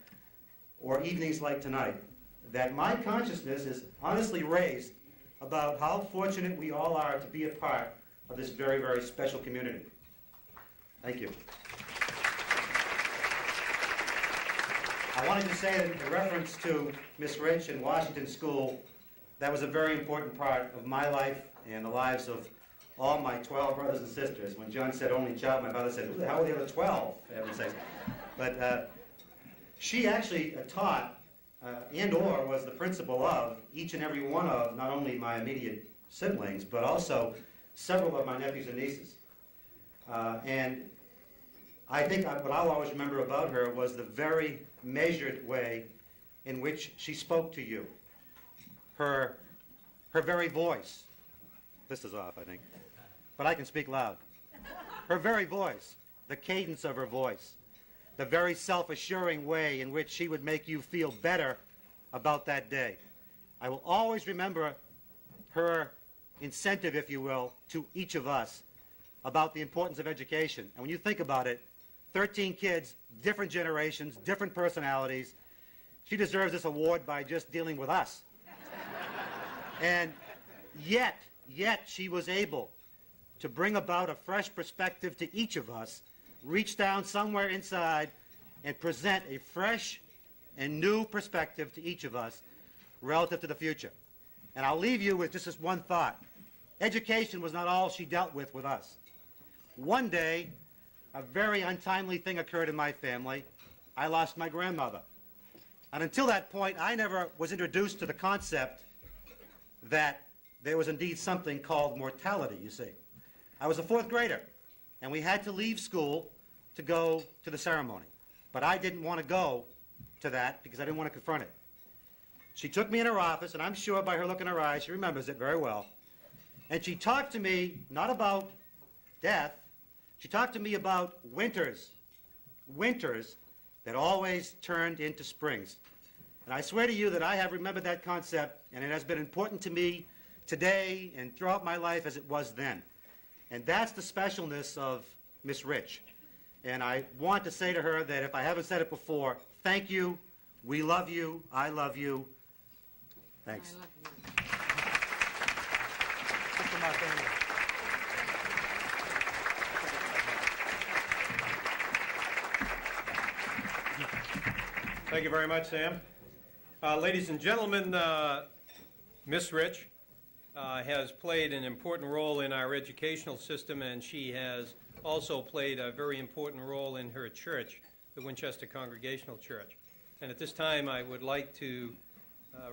or evenings like tonight, that my consciousness is honestly raised about how fortunate we all are to be a part of this very, very special community. Thank you. I wanted to say that in reference to Miss Rich and Washington School, that was a very important part of my life and the lives of all my 12 brothers and sisters. When John said only child, my father said, who the hell are the other 12, for heaven's sakes? But she actually taught and/or was the principal of each and every one of not only my immediate siblings, but also several of my nephews and nieces. And I think what I'll always remember about her was the very measured way in which she spoke to you. Her very voice. This is off, I think. But I can speak loud. Her very voice, the cadence of her voice, the very self-assuring way in which she would make you feel better about that day. I will always remember her incentive, if you will, to each of us about the importance of education. And when you think about it, 13 kids, different generations, different personalities. She deserves this award by just dealing with us. And yet she was able to bring about a fresh perspective to each of us, reach down somewhere inside and present a fresh and new perspective to each of us relative to the future. And I'll leave you with just this one thought. Education was not all she dealt with us. One day, a very untimely thing occurred in my family. I lost my grandmother. And until that point, I never was introduced to the concept that there was indeed something called mortality, you see. I was a fourth grader, and we had to leave school to go to the ceremony. But I didn't want to go to that because I didn't want to confront it. She took me in her office, and I'm sure by her look in her eyes, she remembers it very well. And she talked to me not about death, she talked to me about winters that always turned into springs. And I swear to you that I have remembered that concept, and it has been important to me today and throughout my life as it was then. And that's the specialness of Miss Rich. And I want to say to her that if I haven't said it before, thank you, we love you, I love you. Thanks. I love you. Thank you very much, Sam. Ladies and gentlemen, Miss Rich has played an important role in our educational system, and she has also played a very important role in her church, the Winchester Congregational Church. And at this time, I would like to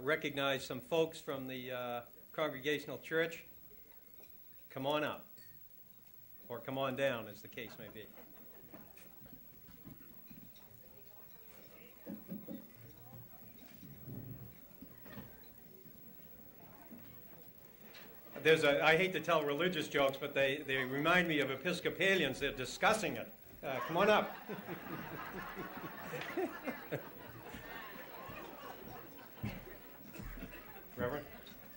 recognize some folks from the Congregational Church. Come on up, or come on down, as the case may be. I hate to tell religious jokes, but they remind me of Episcopalians. They're discussing it. Come on up. Reverend?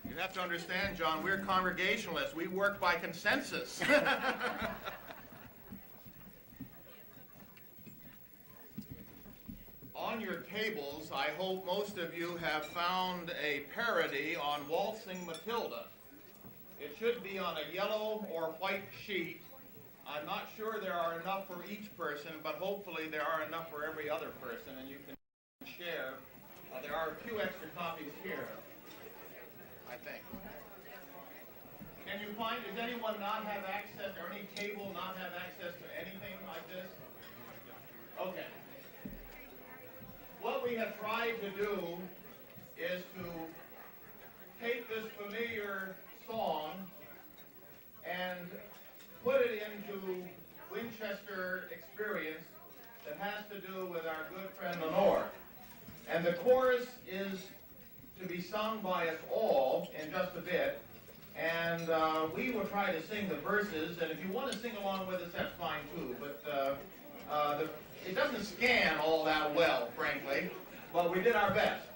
You have to understand, John, we're Congregationalists. We work by consensus. On your tables, I hope most of you have found a parody on Waltzing Matilda. It should be on a yellow or white sheet. I'm not sure there are enough for each person, but hopefully there are enough for every other person, and you can share. There are a few extra copies here, I think. Can you find, does anyone not have access, or any table not have access to anything like this? Okay. What we have tried to do is to take this familiar song and put it into Winchester experience that has to do with our good friend Lenore. And the chorus is be sung by us all in just a bit. And we will try to sing the verses, and if you want to sing along with us, that's fine too. But it doesn't scan all that well, frankly, but we did our best.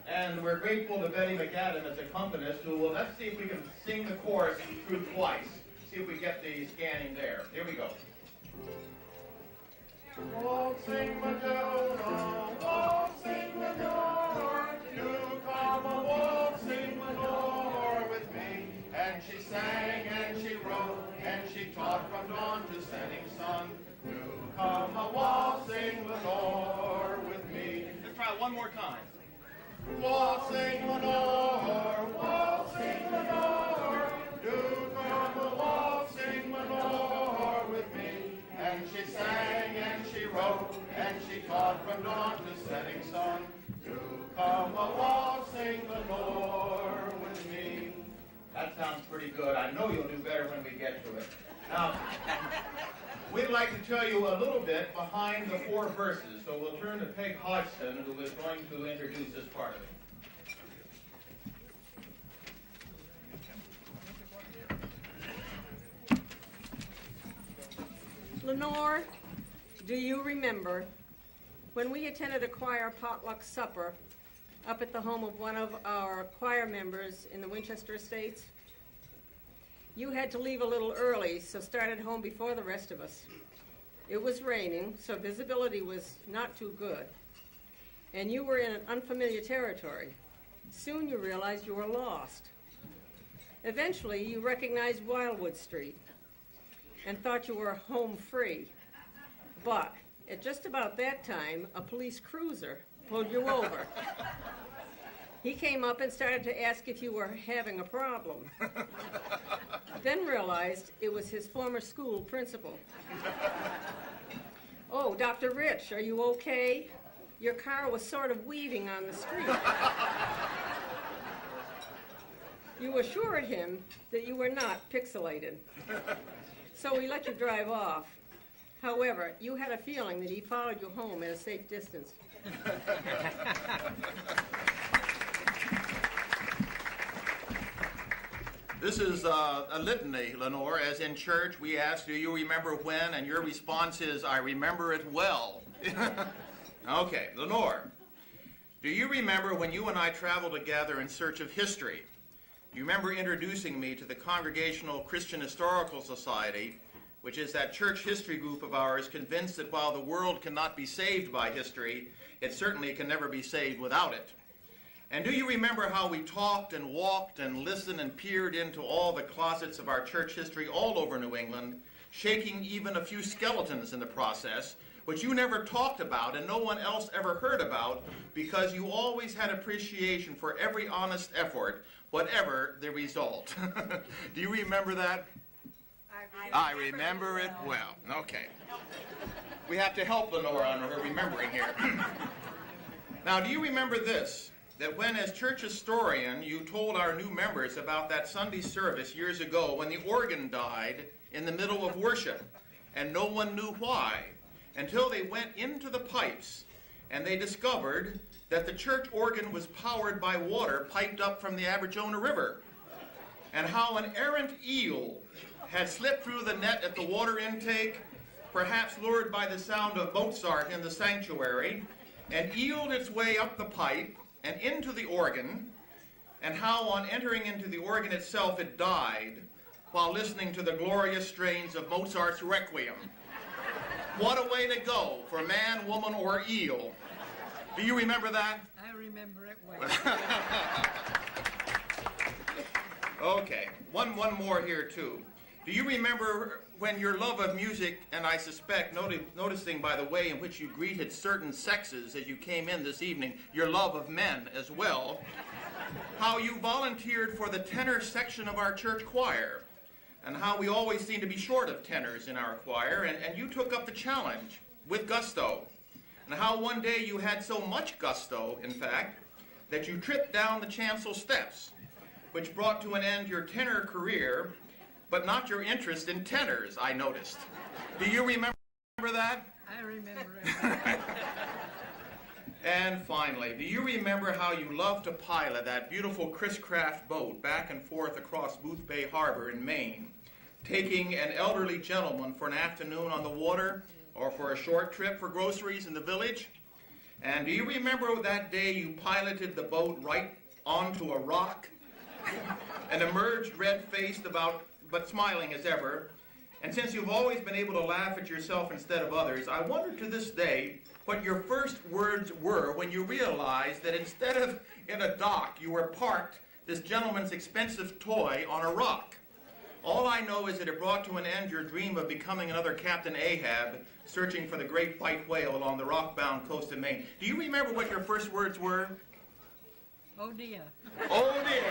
And we're grateful to Betty McAdam as accompanist, who will, let's see if we can sing the chorus through twice. See if we get the scanning there. Here we go. Waltzing Matilda, waltzing Lenore, do come a waltzing Lenore with me. And she sang and she wrote and she taught from dawn to setting sun. Do come a waltzing Lenore with me. Let's try it one more time. Waltzing Lenore, waltzing Lenore, do come a waltzing Lenore with me. And she sang and she wrote and she taught from dawn to setting sun. Do come a waltzing Lenore with me. That sounds pretty good. I know you'll do better when we get to it. Now, we'd like to tell you a little bit behind the four verses, so we'll turn to Peg Hodgson, who is going to introduce this part of it. Lenore, do you remember when we attended a choir potluck supper up at the home of one of our choir members in the Winchester Estates? You had to leave a little early, so started home before the rest of us. It was raining, so visibility was not too good. And you were in an unfamiliar territory. Soon you realized you were lost. Eventually, you recognized Wildwood Street and thought you were home free. But at just about that time, a police cruiser pulled you over. He came up and started to ask if you were having a problem. Then realized it was his former school principal. Oh, Dr. Rich, are you okay? Your car was sort of weaving on the street. You assured him that you were not pixelated. So he let you drive off. However, you had a feeling that he followed you home at a safe distance. This is a litany, Lenore, as in church we ask, do you remember when? And your response is, I remember it well. Okay, Lenore, do you remember when you and I traveled together in search of history? You remember introducing me to the Congregational Christian Historical Society, which is that church history group of ours convinced that while the world cannot be saved by history, it certainly can never be saved without it. And do you remember how we talked and walked and listened and peered into all the closets of our church history all over New England, shaking even a few skeletons in the process, which you never talked about and no one else ever heard about because you always had appreciation for every honest effort, whatever the result. Do you remember that? I remember it well. Okay. We have to help Lenore on her remembering here. Now, do you remember this? That when, as church historian, you told our new members about that Sunday service years ago when the organ died in the middle of worship, and no one knew why, until they went into the pipes and they discovered that the church organ was powered by water piped up from the Aberjona River, and how an errant eel had slipped through the net at the water intake, perhaps lured by the sound of Mozart in the sanctuary, and eeled its way up the pipe and into the organ, and how on entering into the organ itself it died while listening to the glorious strains of Mozart's Requiem. What a way to go for man, woman, or eel. Do you remember that? I remember it well. Okay, one more here too. Do you remember when your love of music, and I suspect, noticing by the way in which you greeted certain sexes as you came in this evening, your love of men as well, how you volunteered for the tenor section of our church choir, and how we always seem to be short of tenors in our choir, and you took up the challenge with gusto, and how one day you had so much gusto, in fact, that you tripped down the chancel steps, which brought to an end your tenor career, but not your interest in tenors, I noticed. Do you remember that? I remember it. And finally, do you remember how you loved to pilot that beautiful Chris Craft boat back and forth across Booth Bay Harbor in Maine, taking an elderly gentleman for an afternoon on the water or for a short trip for groceries in the village? And do you remember that day you piloted the boat right onto a rock and emerged red-faced but smiling as ever? And since you've always been able to laugh at yourself instead of others, I wonder to this day what your first words were when you realized that instead of in a dock, you were parked this gentleman's expensive toy on a rock. All I know is that it brought to an end your dream of becoming another Captain Ahab, searching for the great white whale along the rock-bound coast of Maine. Do you remember what your first words were? Oh dear. Oh dear.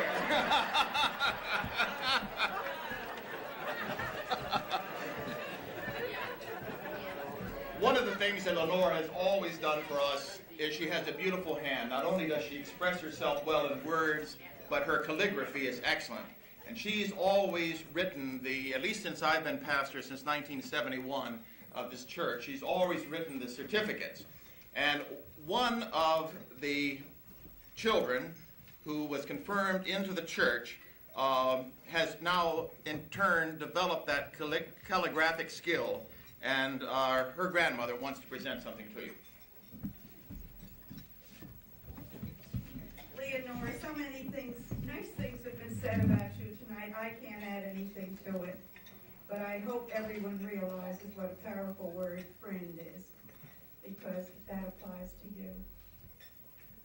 One of the things that Lenore has always done for us is she has a beautiful hand. Not only does she express herself well in words, but her calligraphy is excellent. And she's always written at least since I've been pastor, since 1971 of this church, she's always written the certificates. And one of the children who was confirmed into the church has now in turn developed that calligraphic skill, and her grandmother wants to present something to you. Leonore, so many things, nice things have been said about you tonight. I can't add anything to it, but I hope everyone realizes what a powerful word friend is, because that applies to you.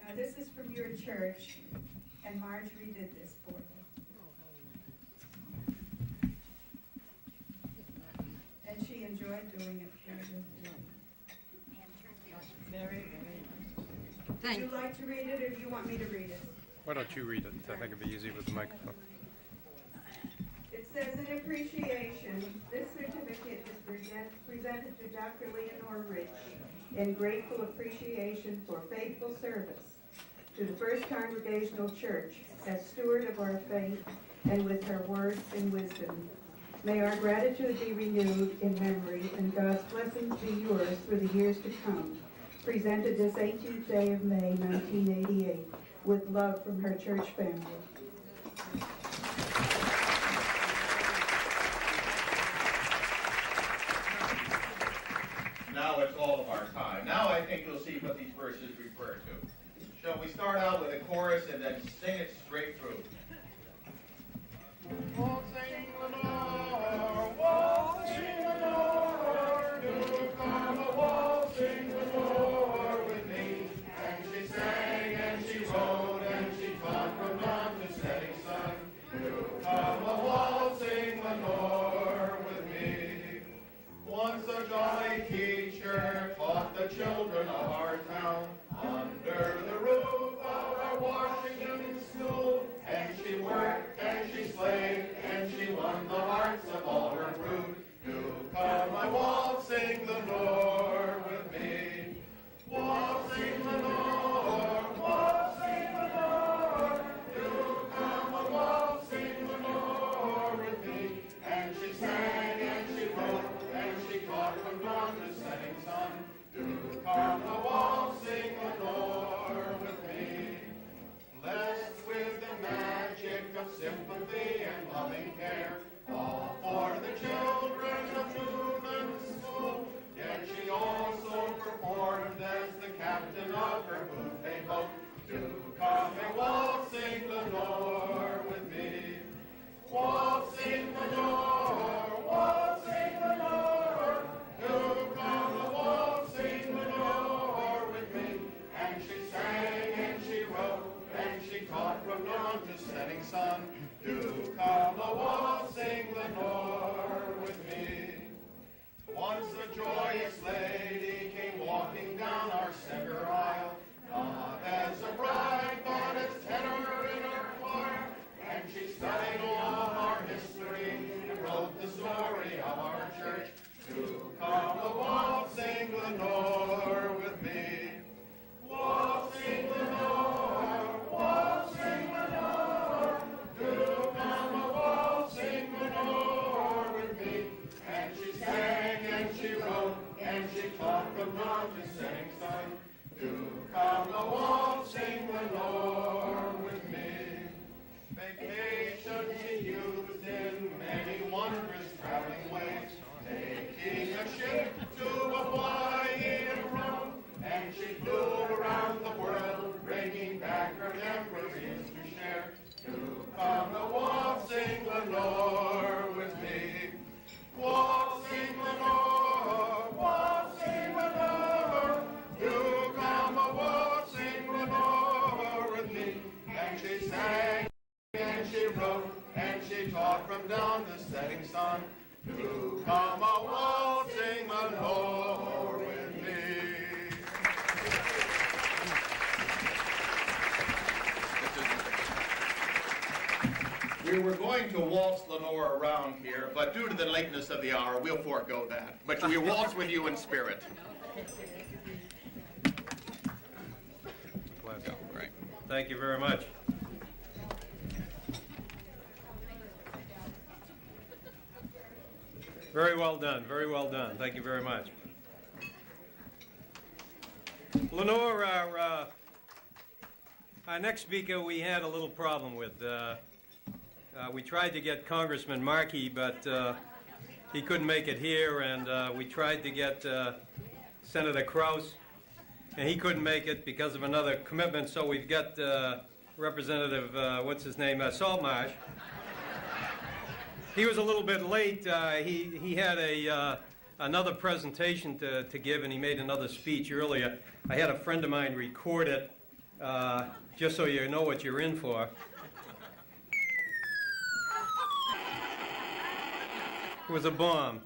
Now this is from your church, and Marjorie did this for you. And she enjoyed doing it for you. Very, very. Would you like to read it, or do you want me to read it? Why don't you read it? I think it'd be easy with the microphone. It says, in appreciation, this certificate is presented to Dr. Leonore Rich in grateful appreciation for faithful service to the First Congregational Church as steward of our faith and with her words and wisdom. May our gratitude be renewed in memory, and God's blessings be yours for the years to come. Presented this 18th day of May, 1988, with love from her church family. Now it's all of our time. Now I think you'll see what these verses refer to. Shall we start out with a chorus and then sing it straight through? Waltzing Lenore, waltzing Lenore, do come a waltzing Lenore with me. And she sang and she wrote and she taught from dawn to setting sun. Do come a waltzing Lenore with me. Once a jolly teacher taught the children of our town under the roof of our Washington school, and she worked and she slaved and she won the hearts of all her brood. Do come a waltzing Lenore with me. Waltzing Lenore, waltzing Lenore, do come a waltzing Lenore with me. And she sang and she wrote and she taught from dawn to setting sun. Do come a waltzing Lenore with me. Blessed with the magic of sympathy and loving care, all for the children of Newman's school. Yet she also performed as the captain of her buffet boat. Do come a waltzing Lenore with me. Waltzing Lenore, waltzing Lenore, do come a waltzing Lenore with me. And she sang and she wrote and she taught from dawn to setting sun. Do come a waltzing Lenore with me. Once a joyous lady came walking down our center aisle, not as a bride, but as tenor in our choir. And she studied all our history and wrote the story of our church. Do come a waltzing Lenore with me. Waltzing Lenore, waltzing Lenore, do come a waltzing Lenore with me. And she sang and she wrote and she taught from dawn to setting sun. Do come wood she used in many wondrous traveling ways, taking a ship to a flying round, and she flew around the world, bringing back her memories to share. To come a waltzing Lenore with me, waltzing Lenore, waltzing Lenore, do come a waltzing Lenore with me. And she sang, and she wrote, and she taught from down the setting sun. Do come a waltzing Lenore with me. We were going to waltz Lenore around here, but due to the lateness of the hour, we'll forego that. But we waltz with you in spirit. Pleasure. Right. Thank you very much. Very well done. Very well done. Thank you very much. Lenore, our next speaker, we had a little problem with. We tried to get Congressman Markey, but he couldn't make it here, and we tried to get Senator Kraus, and he couldn't make it because of another commitment, so we've got Representative, what's his name, Saltmarsh. He was a little bit late. He had another presentation to give, and he made another speech earlier. I had a friend of mine record it, just so you know what you're in for. It was a bomb.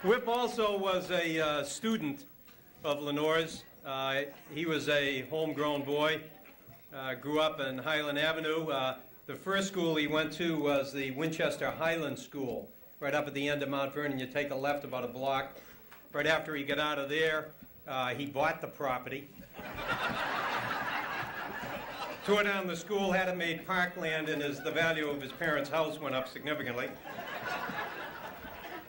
Whip also was a student of Lenore's. He was a homegrown boy, grew up in Highland Avenue. The first school he went to was the Winchester Highland School, right up at the end of Mount Vernon. You take a left about a block. Right after he got out of there, he bought the property. Tore down the school, had it made parkland, and the value of his parents' house went up significantly.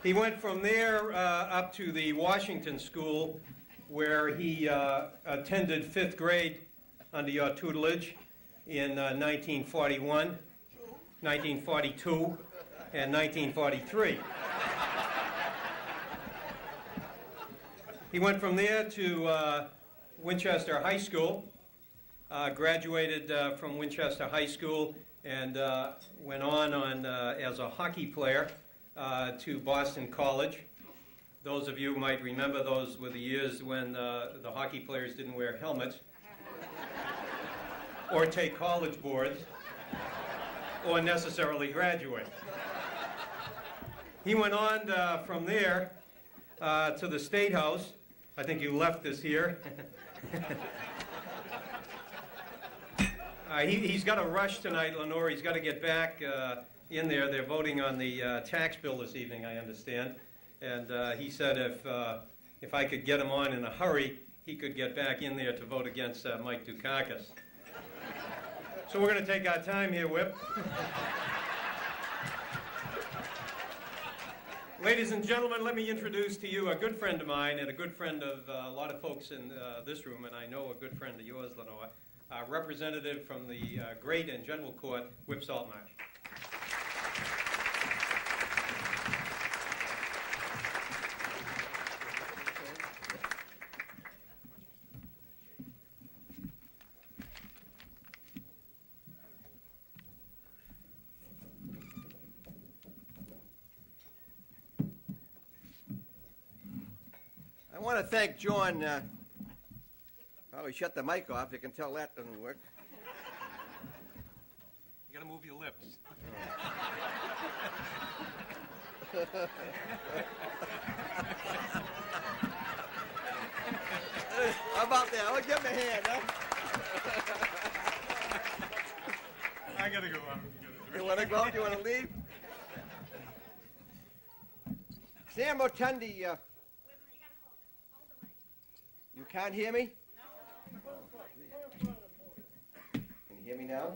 He went from there up to the Washington School, where he attended 5th grade under your tutelage in 1941, 1942, and 1943. He went from there to Winchester High School. Graduated from Winchester High School and went on as a hockey player to Boston College. Those of you might remember those were the years when the hockey players didn't wear helmets or take college boards or necessarily graduate. He went on from there to the State House. I think you left this here. He's got a rush tonight, Lenore. He's got to get back in there. They're voting on the tax bill this evening, I understand. And he said if I could get him on in a hurry, he could get back in there to vote against Mike Dukakis. So we're going to take our time here, Whip. Ladies and gentlemen, let me introduce to you a good friend of mine and a good friend of a lot of folks in this room, and I know a good friend of yours, Lenore. Representative from the Great and General Court, Whip Saltmarsh. I want to thank John. Oh, he shut the mic off. You can tell that doesn't work. You got to move your lips. How about that? I'll give him a hand, huh? I got to go on. You want to go? You want to leave? Sam Rotundi, you can't hear me? Can you hear me now?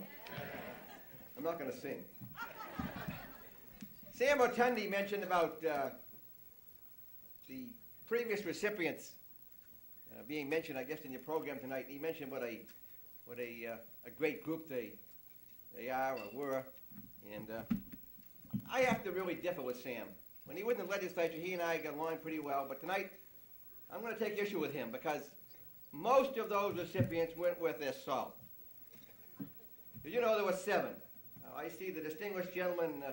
I'm not going to sing. Sam Rotundi mentioned about the previous recipients being mentioned, I guess, in your program tonight. He mentioned what a great group they They are or were. And I have to really differ with Sam. When he was in the legislature, he and I got along pretty well. But tonight, I'm going to take issue with him because most of those recipients went with their salt. Did you know there were 7? I see the distinguished gentleman,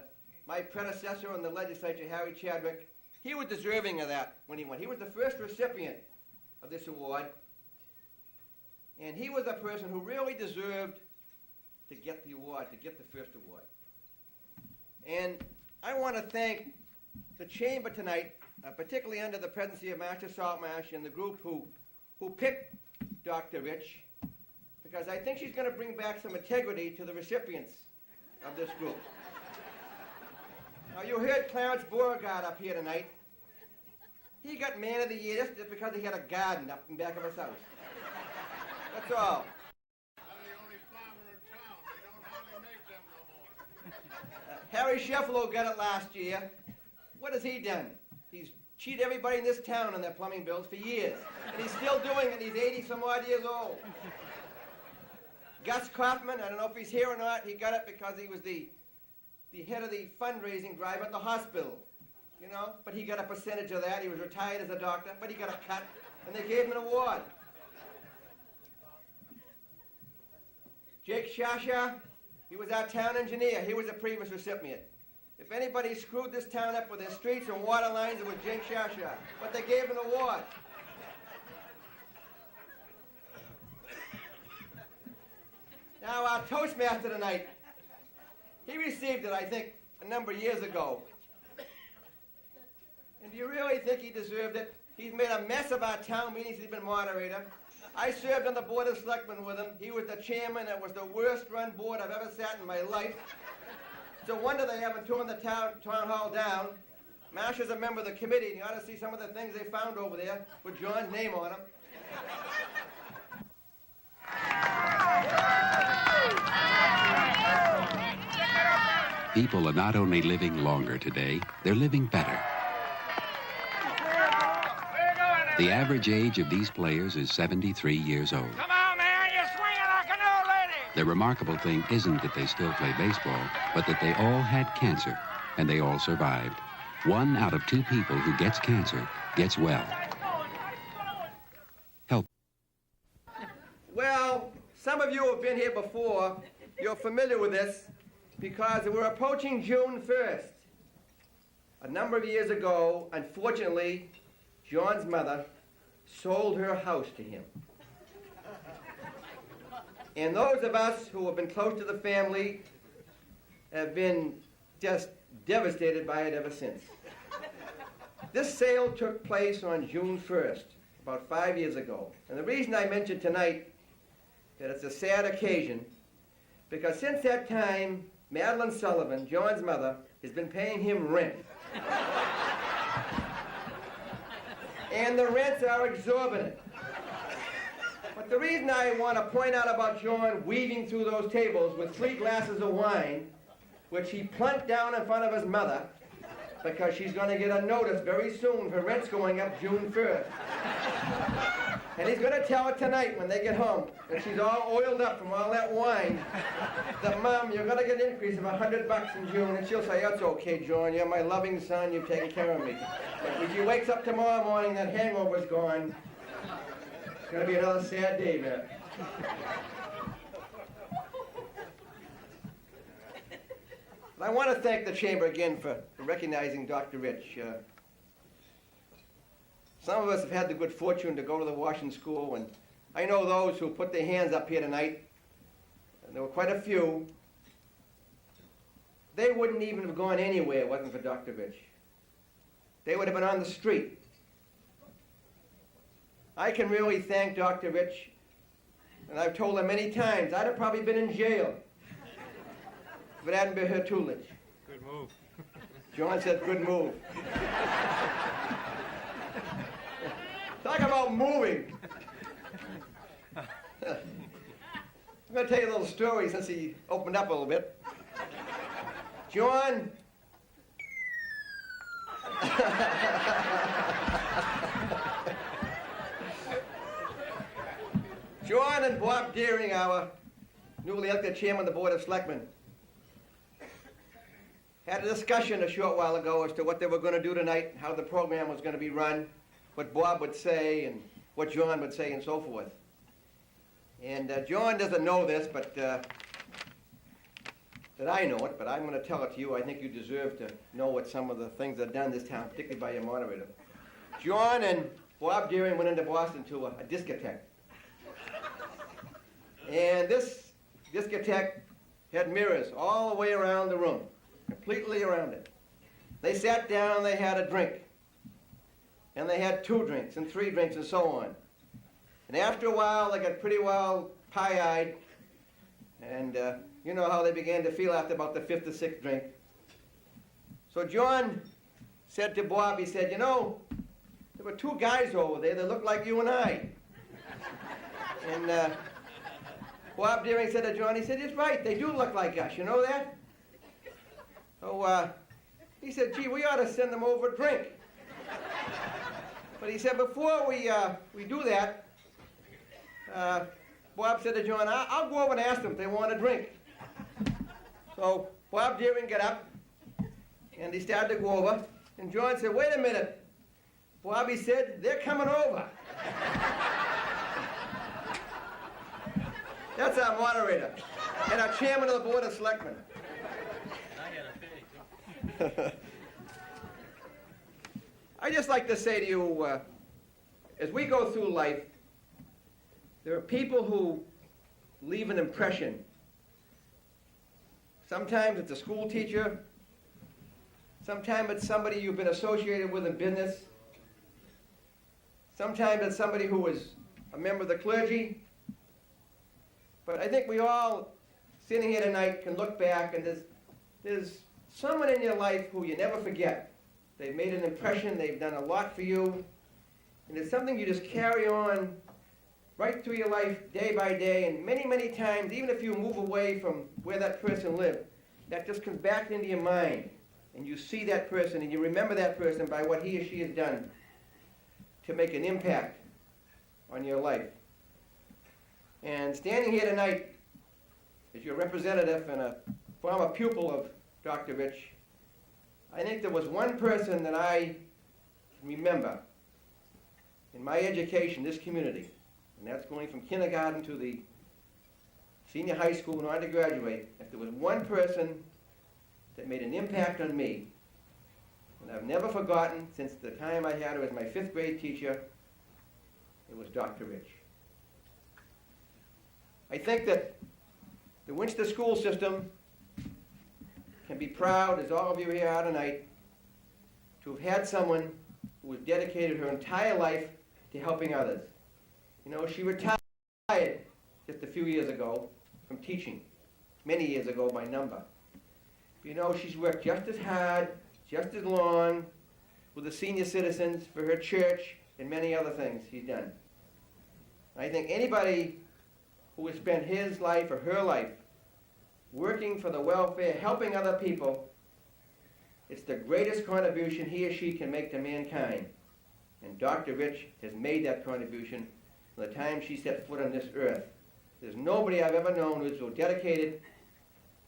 my predecessor in the legislature, Harry Chadwick. He was deserving of that when he went. He was the first recipient of this award. And he was a person who really deserved to get the award, to get the first award. And I want to thank the Chamber tonight, particularly under the presidency of Master Saltmarsh and the group who picked Dr. Rich, because I think she's going to bring back some integrity to the recipients of this group. Now, you heard Clarence Beauregard up here tonight. He got Man of the Year just because he had a garden up in back of his house. That's all. Harry Sheffalo got it last year. What has he done? He's cheated everybody in this town on their plumbing bills for years. And he's still doing it. He's 80-some-odd years old. Gus Kaufman, I don't know if he's here or not, he got it because he was the head of the fundraising drive at the hospital. You know? But he got a percentage of that. He was retired as a doctor, but he got a cut. And they gave him an award. Jake Shasha, he was our town engineer. He was a previous recipient. If anybody screwed this town up with their streets and water lines, it was Jake Shasha. But they gave him an award. Now, our Toastmaster tonight, he received it, I think, a number of years ago. And do you really think he deserved it? He's made a mess of our town meetings. He's been moderator. I served on the Board of Selectmen with him. He was the chairman. It was the worst-run board I've ever sat in my life. It's a wonder they haven't torn the town hall down. Marsh is a member of the committee, and you ought to see some of the things they found over there with John's name on them. People are not only living longer today, they're living better. The average age of these players is 73 years old. Come on, man, you're swinging like an old lady. The remarkable thing isn't that they still play baseball, but that they all had cancer, and they all survived. 1 out of 2 people who gets cancer gets well. Help. Well, some of you have been here before. You're familiar with this because we're approaching June 1st. A number of years ago, unfortunately, John's mother sold her house to him. And those of us who have been close to the family have been just devastated by it ever since. This sale took place on June 1st, about 5 years ago. And the reason I mention tonight that it's a sad occasion, because since that time, Madeline Sullivan, John's mother, has been paying him rent. And the rents are exorbitant. But the reason I want to point out about John weaving through those tables with 3 glasses of wine, which he plunked down in front of his mother, because she's going to get a notice very soon for rents going up June 1st. And he's going to tell her tonight when they get home that she's all oiled up from all that wine, that, Mom, you're going to get an increase of $100 in June. And she'll say, that's okay, John. You're my loving son. You've taken care of me. But when she wakes up tomorrow morning, that hangover's gone. It's going to be another sad day, man. But I want to thank the Chamber again for recognizing Dr. Rich. Some of us have had the good fortune to go to the Washington School, and I know those who put their hands up here tonight, and there were quite a few. They wouldn't even have gone anywhere if it wasn't for Dr. Rich. They would have been on the street. I can really thank Dr. Rich, and I've told him many times, I'd have probably been in jail if it hadn't been her tutelage. Good move. John said, good move. Talk about moving. I'm going to tell you a little story since he opened up a little bit. John. John and Bob Deering, our newly elected chairman of the Board of Selectmen, had a discussion a short while ago as to what they were going to do tonight, how the program was going to be run, what Bob would say, and what John would say, and so forth. And John doesn't know this, but that I know it, but I'm going to tell it to you. I think you deserve to know what some of the things that are done in this town, particularly by your moderator. John and Bob Deering went into Boston to a discotheque. And this discotheque had mirrors all the way around the room, completely around it. They sat down, they had a drink. And they had 2 drinks and 3 drinks and so on. And after a while, they got pretty well pie-eyed. And you know how they began to feel after about the 5th or 6th drink. So John said to Bob, he said, you know, there were 2 guys over there that looked like you and I. And Bob Deering said to John, he said, he's right, they do look like us, you know that? So he said, gee, we ought to send them over a drink. But he said, before we do that, Bob said to John, I'll go over and ask them if they want a drink. So Bob Deering got up, and he started to go over, and John said, wait a minute. Bobby said, they're coming over. That's our moderator, and our chairman of the Board of Selectmen. I just like to say to you, as we go through life, there are people who leave an impression. Sometimes it's a school teacher. Sometimes it's somebody you've been associated with in business. Sometimes it's somebody who is a member of the clergy. But I think we all, sitting here tonight, can look back, and there's someone in your life who you never forget. They've made an impression, they've done a lot for you, and it's something you just carry on right through your life, day by day, and many, many times, even if you move away from where that person lived, that just comes back into your mind, and you see that person, and you remember that person by what he or she has done to make an impact on your life. And standing here tonight as your representative and a former pupil of Dr. Rich, I think there was one person that I remember in my education, this community, and that's going from kindergarten to the senior high school and on to graduate. If there was one person that made an impact on me, and I've never forgotten since the time I had her as my 5th grade teacher, it was Dr. Rich. I think that the Winchester school system can be proud, as all of you here are tonight, to have had someone who has dedicated her entire life to helping others. You know, she retired just a few years ago from teaching, many years ago by number. But you know, she's worked just as hard, just as long with the senior citizens for her church and many other things she's done. I think anybody who has spent his life or her life working for the welfare, helping other people, it's the greatest contribution he or she can make to mankind. And Dr. Rich has made that contribution from the time she set foot on this earth. There's nobody I've ever known who's so dedicated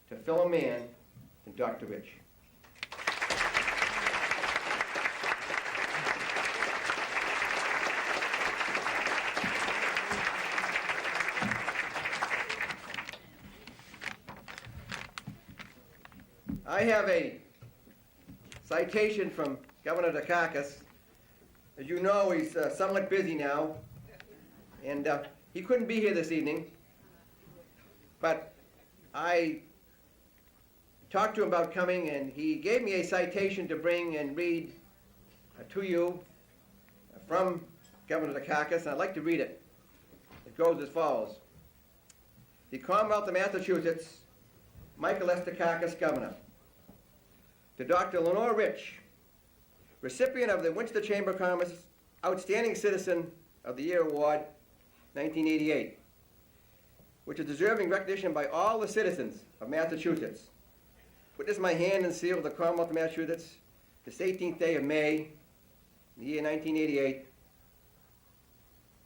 to fellow man than Dr. Rich. I have a citation from Governor Dukakis. As you know, he's somewhat busy now, and he couldn't be here this evening, but I talked to him about coming, and he gave me a citation to bring and read to you from Governor Dukakis, and I'd like to read it. It goes as follows. The Commonwealth of Massachusetts, Michael S. Dukakis, Governor. To Dr. Lenore Rich, recipient of the Winchester Chamber of Commerce Outstanding Citizen of the Year Award, 1988, which is deserving recognition by all the citizens of Massachusetts. Witness my hand and seal of the Commonwealth of Massachusetts, this 18th day of May, in the year 1988,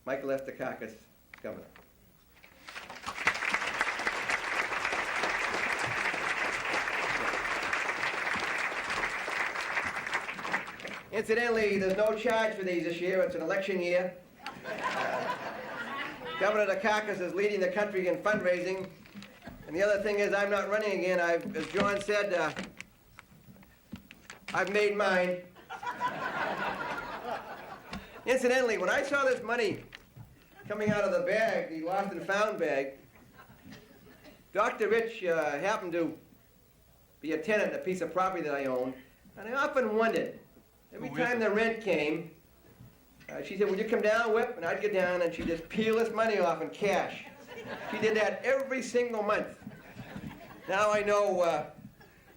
Michael S. Dukakis, Governor. Incidentally, there's no charge for these this year. It's an election year. Governor Dukakis is leading the country in fundraising. And the other thing is, I'm not running again. As John said, I've made mine. Incidentally, when I saw this money coming out of the bag, the lost and found bag, Dr. Rich happened to be a tenant in a piece of property that I own, and I often wondered, every time the rent came, she said, "Would you come down, Whip?" And I'd get down, and she'd just peel this money off in cash. She did that every single month. Now I know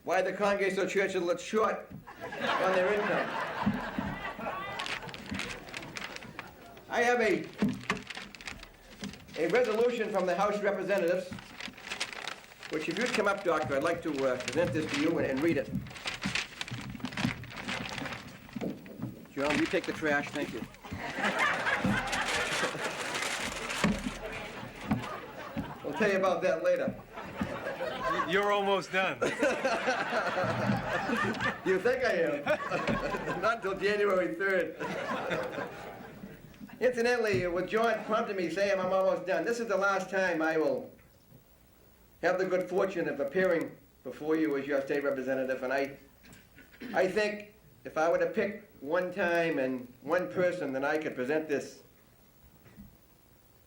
why the Congregational Church is a little short on their income. I have a resolution from the House of Representatives, which if you'd come up, Doctor, I'd like to present this to you and read it. John, you take the trash, thank you. I'll tell you about that later. You're almost done. You think I am? Not until January 3rd. Incidentally, with John prompting me saying I'm almost done, this is the last time I will have the good fortune of appearing before you as your state representative, and I think if I were to pick one time and one person that I could present this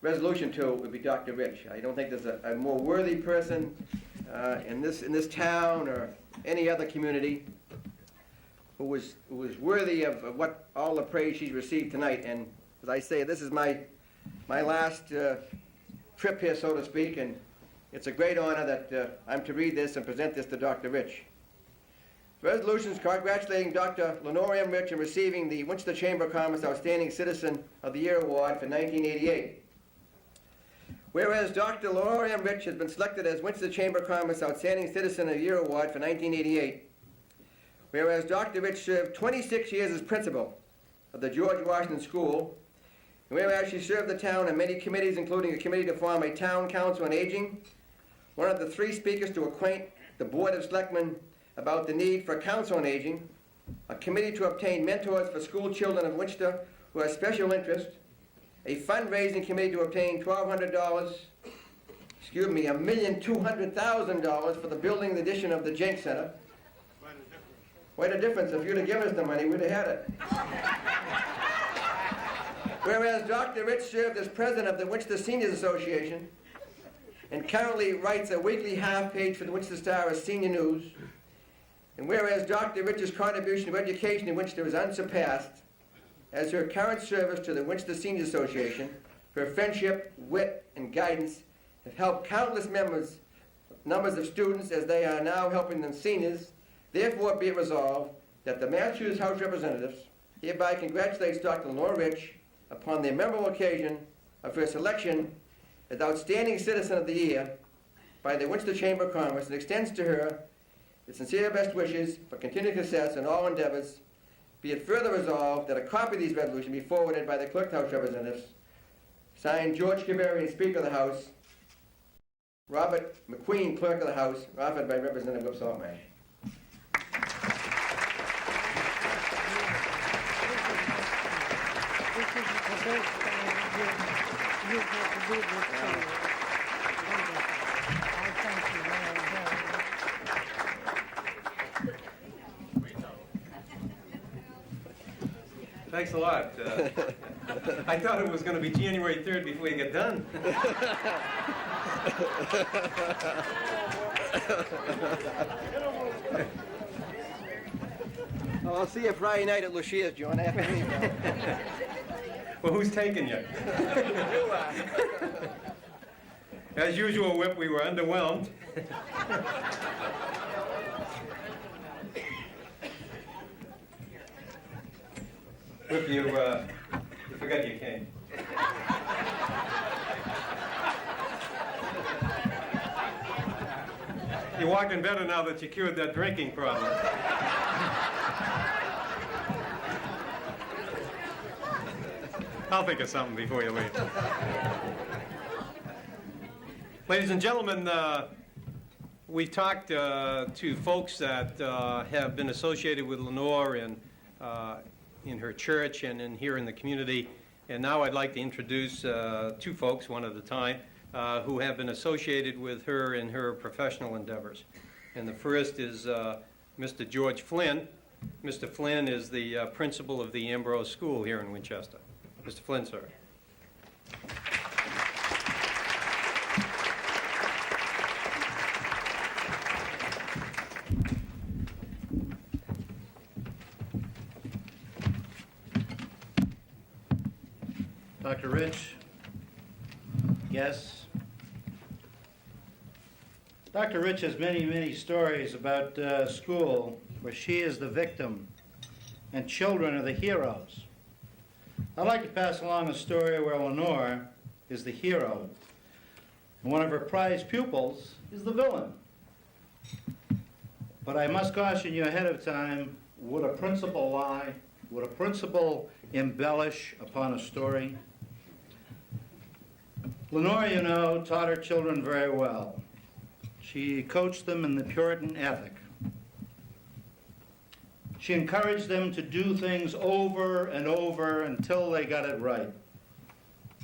resolution to, it would be Dr. Rich. I don't think there's a more worthy person in this town or any other community who was worthy of what all the praise she's received tonight. And as I say, this is my last trip here, so to speak, and it's a great honor that I'm to read this and present this to Dr. Rich. Resolutions congratulating Dr. Lenore M. Rich in receiving the Winchester Chamber of Commerce Outstanding Citizen of the Year Award for 1988. Whereas Dr. Lenore M. Rich has been selected as Winchester Chamber of Commerce Outstanding Citizen of the Year Award for 1988. Whereas Dr. Rich served 26 years as principal of the George Washington School. And whereas she served the town on many committees, including a committee to form a town council on aging, one of the 3 speakers to acquaint the Board of Selectmen about the need for a council on aging, a committee to obtain mentors for school children of Winchester who have special interest, a fundraising committee to obtain $1,200,000 for the building and addition of the Jenks Center. Quite a difference. If you'd have given us the money, we'd have had it. Whereas Dr. Rich served as president of the Winchester Seniors Association and currently writes a weekly half-page for the Winchester Star as Senior News, and whereas Dr. Rich's contribution to education in Winchester is unsurpassed, as her current service to the Winchester Seniors Association, her friendship, wit, and guidance have helped countless numbers of students as they are now helping them seniors. Therefore, be it resolved that the Massachusetts House of Representatives hereby congratulates Dr. Lenore Rich upon the memorable occasion of her selection as Outstanding Citizen of the Year by the Winchester Chamber of Commerce and extends to her its sincere best wishes for continued success in all endeavors. Be it further resolved that a copy of these resolutions be forwarded by the Clerk of the House of Representatives, signed George Kibarian, Speaker of the House, Robert McQueen, Clerk of the House, offered by Representative Whip Saltmarsh. Thanks a lot. I thought it was going to be January 3rd before you get done. Oh, I'll see you Friday night at Lucia's, John. Well, who's taking you? You are. As usual, Whip, we were underwhelmed. Whip, you forgot your cane. You're walking better now that you cured that drinking problem. I'll think of something before you leave. Ladies and gentlemen, we talked to folks that have been associated with Lenore in her church and here in the community. And now I'd like to introduce two folks, one at a time, who have been associated with her in her professional endeavors. And the first is Mr. George Flynn. Mr. Flynn is the principal of the Ambrose School here in Winchester. Mr. Flynn, sir. Dr. Rich, yes. Dr. Rich has many, many stories about school where she is the victim and children are the heroes. I'd like to pass along a story where Lenore is the hero and one of her prized pupils is the villain. But I must caution you ahead of time, would a principal lie? Would a principal embellish upon a story? Lenore, you know, taught her children very well. She coached them in the Puritan ethic. She encouraged them to do things over and over until they got it right.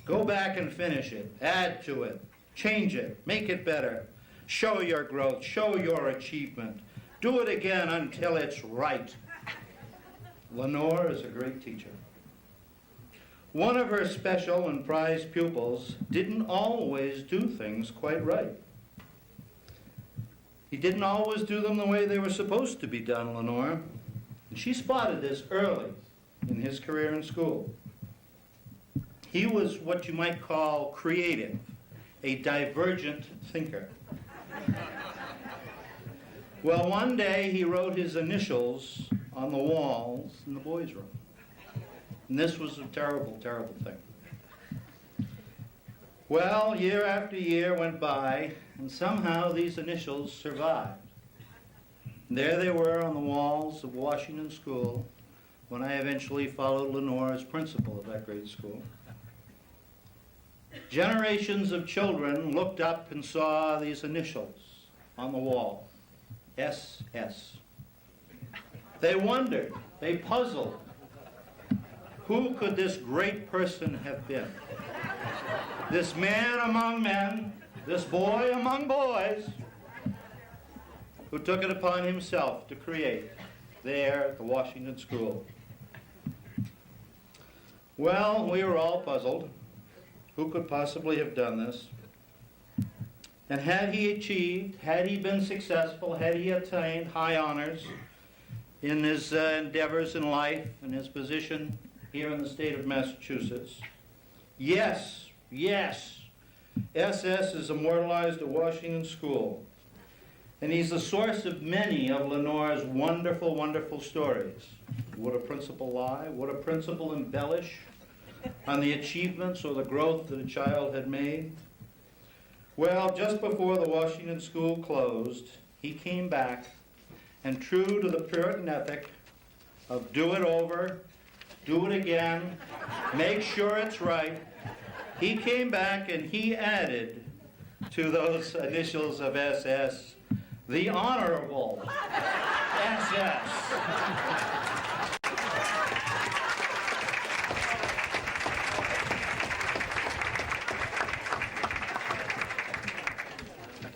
Go back and finish it, add to it, change it, make it better. Show your growth, show your achievement. Do it again until it's right. Lenore is a great teacher. One of her special and prized pupils didn't always do things quite right. He didn't always do them the way they were supposed to be done, Lenore. And she spotted this early in his career in school. He was what you might call creative, a divergent thinker. Well, one day he wrote his initials on the walls in the boys' room. And this was a terrible, terrible thing. Well, year after year went by, and somehow these initials survived. And there they were on the walls of Washington School when I eventually followed Lenore as principal of that great school. Generations of children looked up and saw these initials on the wall, SS. They wondered, they puzzled, who could this great person have been? This man among men, this boy among boys, who took it upon himself to create there at the Washington School. Well, we were all puzzled. Who could possibly have done this? And had he achieved, had he been successful, had he attained high honors in his endeavors in life and his position here in the state of Massachusetts? Yes, yes. SS is immortalized at Washington School. And he's the source of many of Lenore's wonderful, wonderful stories. Would a principal lie? Would a principal embellish on the achievements or the growth that a child had made? Well, just before the Washington School closed, he came back, and true to the Puritan ethic of do it over, do it again, make sure it's right, he came back and he added to those initials of SS, the Honorable SS.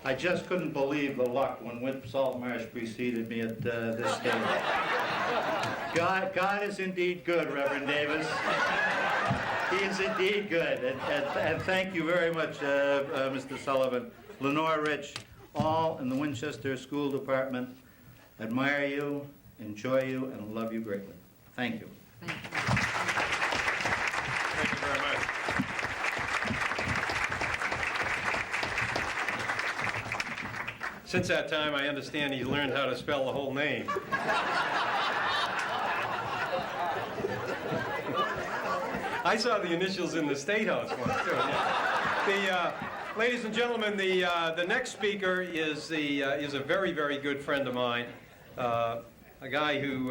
I just couldn't believe the luck when Whip Saltmarsh preceded me at this stage. God is indeed good, Reverend Davis. He is indeed good. And thank you very much, Mr. Sullivan. Lenore Rich, all in the Winchester School Department admire you, enjoy you, and love you greatly. Thank you. Thank you very much. Since that time, I understand he learned how to spell the whole name. I saw the initials in the State House once, too. Ladies and gentlemen, the next speaker is a very, very good friend of mine, a guy who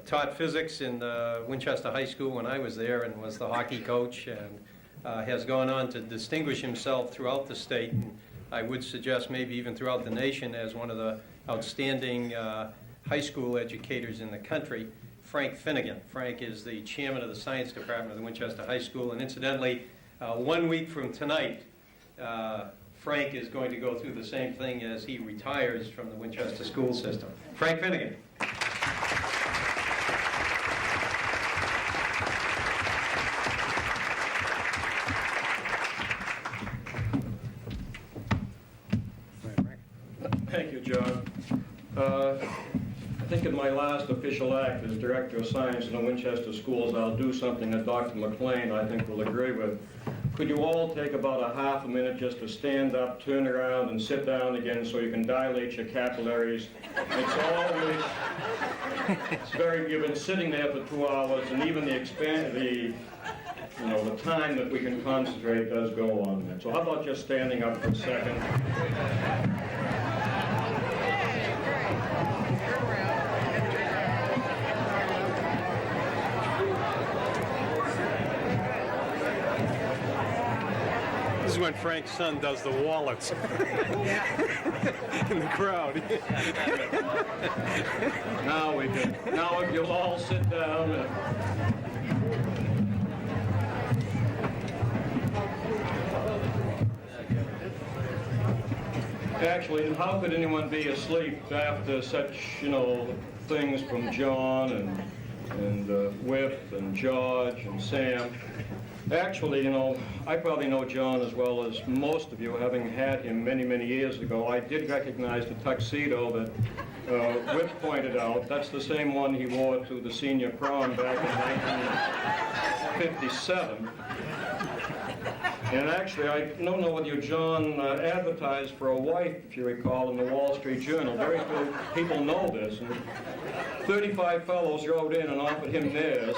taught physics in Winchester High School when I was there and was the hockey coach, and has gone on to distinguish himself throughout the state, and I would suggest maybe even throughout the nation as one of the outstanding high school educators in the country. Frank Finnegan. Frank is the chairman of the science department of the Winchester High School, and incidentally, 1 week from tonight, Frank is going to go through the same thing as he retires from the Winchester school system. Frank Finnegan. Thank you, John. I think in my last official act as Director of Science in the Winchester schools, I'll do something that Dr. McLean, I think, will agree with. Could you all take about a half a minute just to stand up, turn around, and sit down again so you can dilate your capillaries? It's always, you've been sitting there for 2 hours, and even the time that we can concentrate does go on that. So how about just standing up for a second? This is when Frank's son does the wallets in the crowd. Now if you'll all sit down. Actually, how could anyone be asleep after such, things from John and Whip and George and Sam? Actually, I probably know John as well as most of you, having had him many, many years ago. I did recognize the tuxedo that Whip pointed out. That's the same one he wore to the senior prom back in 1957. And actually, I don't know whether you, John, advertised for a wife, if you recall, in the Wall Street Journal. Very few people know this. And 35 fellows wrote in and offered him theirs.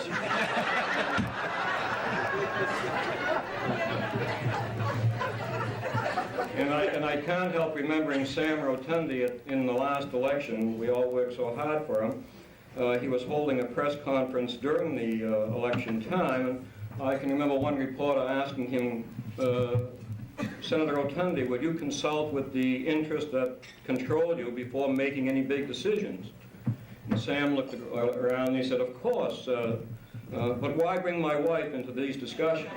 And I can't help remembering Sam Rotundi in the last election. We all worked so hard for him. He was holding a press conference during the election time, and I can remember one reporter asking him, Senator Rotundi, would you consult with the interest that controlled you before making any big decisions? And Sam looked around and he said, of course, but why bring my wife into these discussions?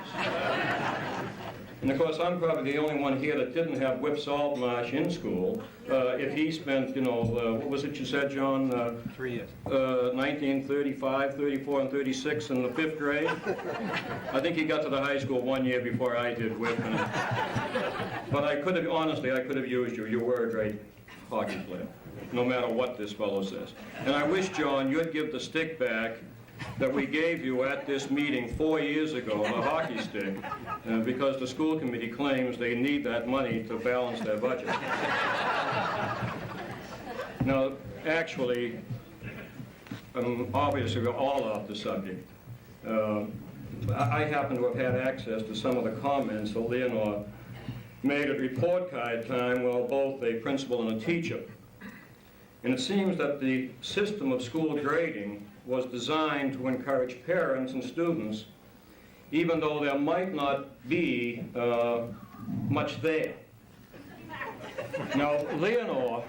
And of course, I'm probably the only one here that didn't have Whip Saltmarsh in school. If he spent, what was it you said, John? 3 years. 1935, 34, and 36 in the 5th grade. I think he got to the high school 1 year before I did, Whip. But I could have, honestly, I could have used you. You were a great hockey player, no matter what this fellow says. And I wish, John, you'd give the stick back that we gave you at this meeting 4 years ago, the hockey stick, because the school committee claims they need that money to balance their budget. Now, actually, obviously we're all off the subject. I happen to have had access to some of the comments that Leonore made at report card time while both a principal and a teacher. And it seems that the system of school grading was designed to encourage parents and students, even though there might not be much there. Now, Leonore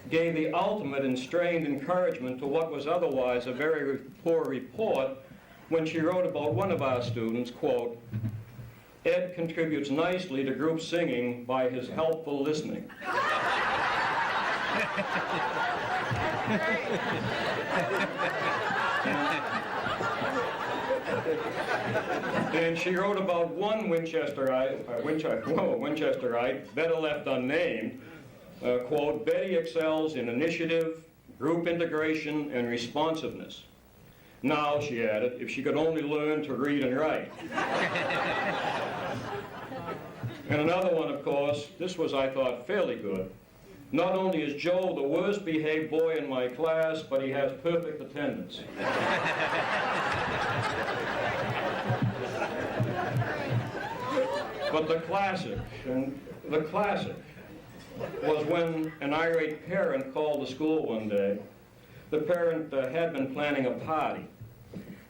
gave the ultimate and strained encouragement to what was otherwise a very poor report when she wrote about one of our students, quote, Ed contributes nicely to group singing by his helpful listening. And she wrote about one Winchesterite, better left unnamed, quote, Betty excels in initiative, group integration, and responsiveness. Now, she added, if she could only learn to read and write. And another one, of course, this was, I thought, fairly good. Not only is Joe the worst behaved boy in my class, but he has perfect attendance. But the classic was when an irate parent called the school one day. The parent had been planning a party,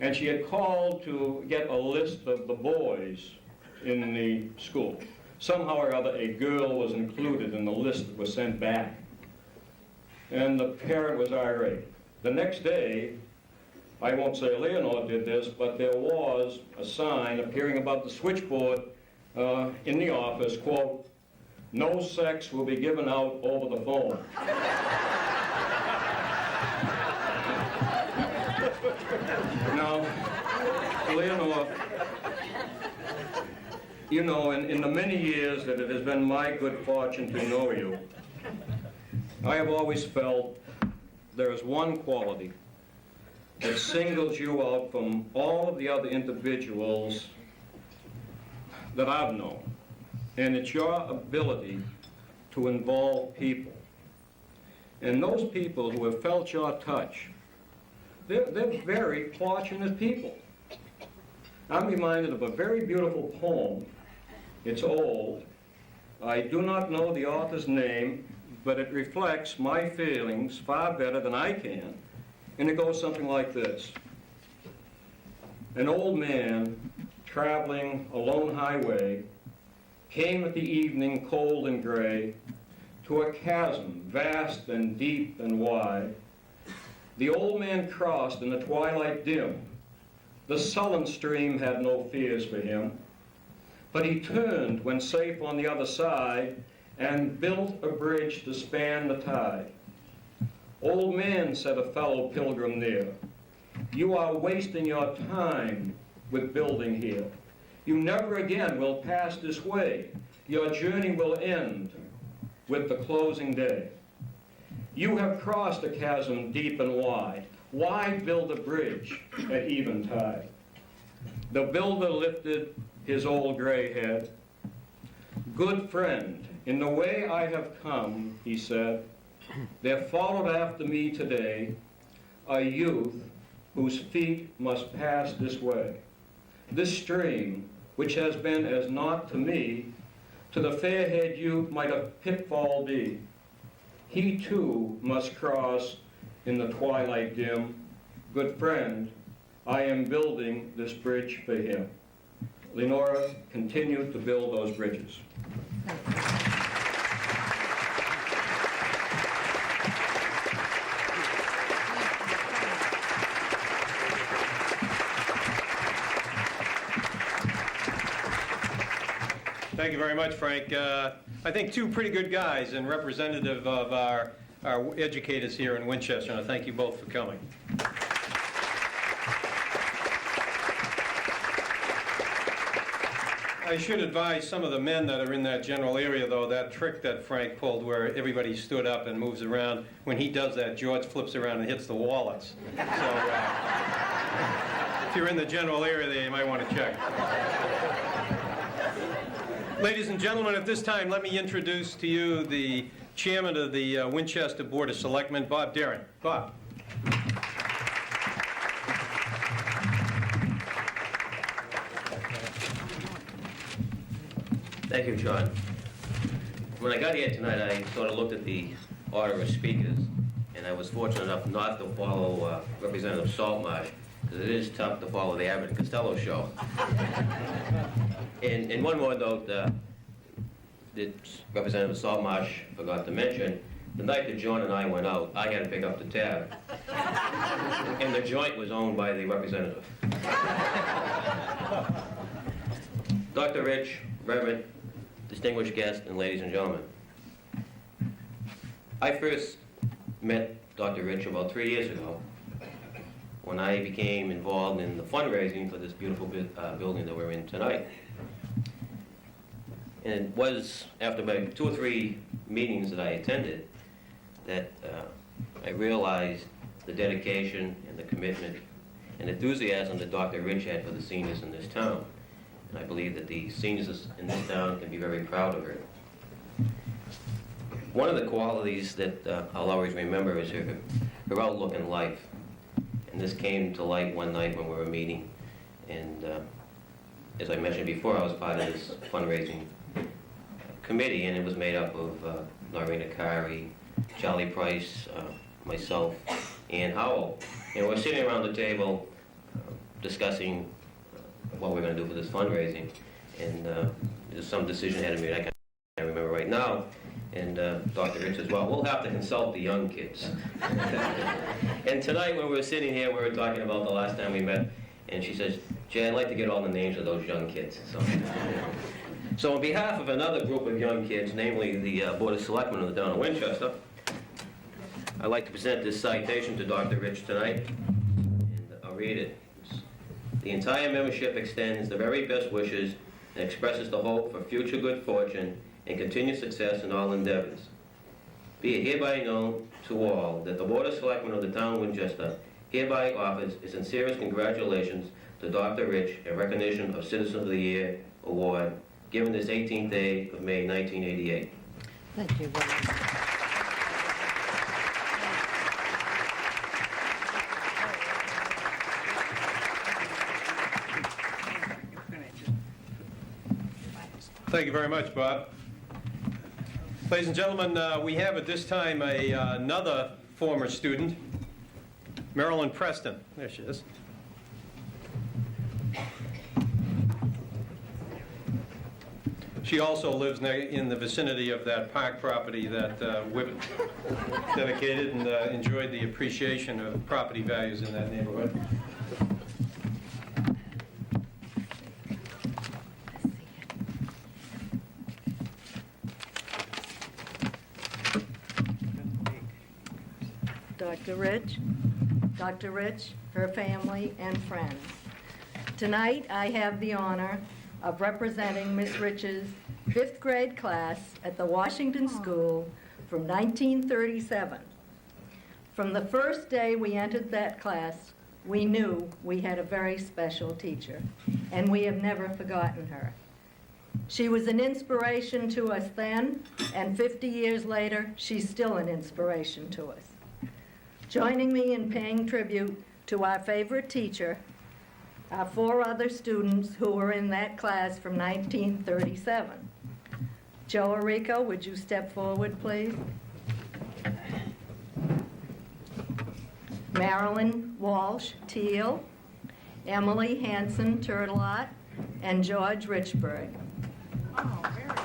and she had called to get a list of the boys in the school. Somehow or other, a girl was included in the list that was sent back. And the parent was irate. The next day, I won't say Leonore did this, but there was a sign appearing above the switchboard in the office, quote, "No sex will be given out over the phone." Now, Leonore, you know, in the many years that it has been my good fortune to know you, I have always felt there is one quality that singles you out from all of the other individuals that I've known, and it's your ability to involve people. And those people who have felt your touch, they're very fortunate people. I'm reminded of a very beautiful poem. It's old. I do not know the author's name, but it reflects my feelings far better than I can. And it goes something like this. An old man traveling a lone highway came at the evening cold and gray to a chasm vast and deep and wide. The old man crossed in the twilight dim. The sullen stream had no fears for him, but he turned when safe on the other side and built a bridge to span the tide. "Old man," said a fellow pilgrim near, "you are wasting your time with building here. You never again will pass this way. Your journey will end with the closing day. You have crossed a chasm deep and wide. Why build a bridge at eventide?" The builder lifted his old gray head. "Good friend, in the way I have come," he said, "there followed after me today a youth whose feet must pass this way. This stream, which has been as naught to me, to the fair-haired youth might a pitfall be. He too must cross in the twilight dim. Good friend, I am building this bridge for him." Lenora continued to build those bridges. Thank you very much, Frank. I think two pretty good guys and representative of our educators here in Winchester, and I thank you both for coming. I should advise some of the men that are in that general area, though, that trick that Frank pulled where everybody stood up and moves around, when he does that, George flips around and hits the wallets. So if you're in the general area there, you might want to check. Ladies and gentlemen, at this time, let me introduce to you the chairman of the Winchester Board of Selectmen, Bob Darren. Bob. Thank you, John. When I got here tonight, I sort of looked at the order of speakers, and I was fortunate enough not to follow Representative Saltmarsh, because it is tough to follow the Abbott and Costello show. And one more note that Representative Saltmarsh forgot to mention, the night that John and I went out, I had to pick up the tab. And the joint was owned by the representative. Dr. Rich, Reverend, distinguished guests, and ladies and gentlemen. I first met Dr. Rich about 3 years ago when I became involved in the fundraising for this beautiful building that we're in tonight. And it was after about 2 or 3 meetings that I attended that I realized the dedication and the commitment and enthusiasm that Dr. Rich had for the seniors in this town. And I believe that the seniors in this town can be very proud of her. One of the qualities that I'll always remember is her outlook in life. And this came to light one night when we were meeting. And as I mentioned before, I was part of this fundraising committee, and it was made up of Noreen Akari, Charlie Price, myself, and Howell. And we're sitting around the table discussing what we're going to do for this fundraising. And there's some decision had to be made, I can't remember right now. and Dr. Rich as well. We'll have to consult the young kids. And tonight when we were sitting here, we were talking about the last time we met, and she says, Jay, I'd like to get all the names of those young kids. So on behalf of another group of young kids, namely the Board of Selectmen of the town of Winchester, I'd like to present this citation to Dr. Rich tonight, and I'll read it. The entire membership extends the very best wishes and expresses the hope for future good fortune and continued success in all endeavors. Be it hereby known to all that the Board of Selectmen of the town of Winchester hereby offers its sincerest congratulations to Dr. Rich in recognition of Citizen of the Year Award given this 18th day of May 1988. Thank you very much. Thank you very much, Bob. Ladies and gentlemen, we have at this time another former student, Marilyn Preston. There she is. She also lives in the vicinity of that park property that Whip dedicated and enjoyed the appreciation of property values in that neighborhood. Dr. Rich, her family, and friends. Tonight, I have the honor of representing Miss Rich's 5th grade class at the Washington School from 1937. From the first day we entered that class, we knew we had a very special teacher, and we have never forgotten her. She was an inspiration to us then, and 50 years later, she's still an inspiration to us. Joining me in paying tribute to our favorite teacher are 4 other students who were in that class from 1937. Joe Arico, would you step forward, please? Marilyn Walsh Teal, Emily Hanson Turtelot, and George Richburg. Oh, very nice.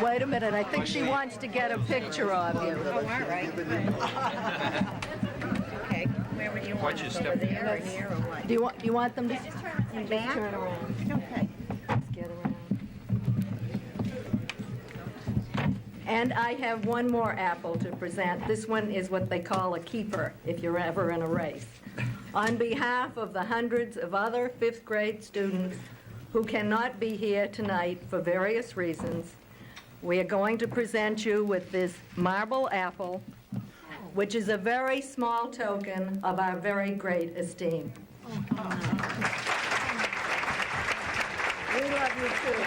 Wait a minute, I think she wants to get a picture of you. Oh, all right. Okay, where would you want it? Over there or here or what? Do you want them to Just just turn around? Okay. Let's get around. And I have one more apple to present. This one is what they call a keeper if you're ever in a race. On behalf of the hundreds of other 5th grade students who cannot be here tonight for various reasons, we are going to present you with this marble apple, which is a very small token of our very great esteem. We love you too.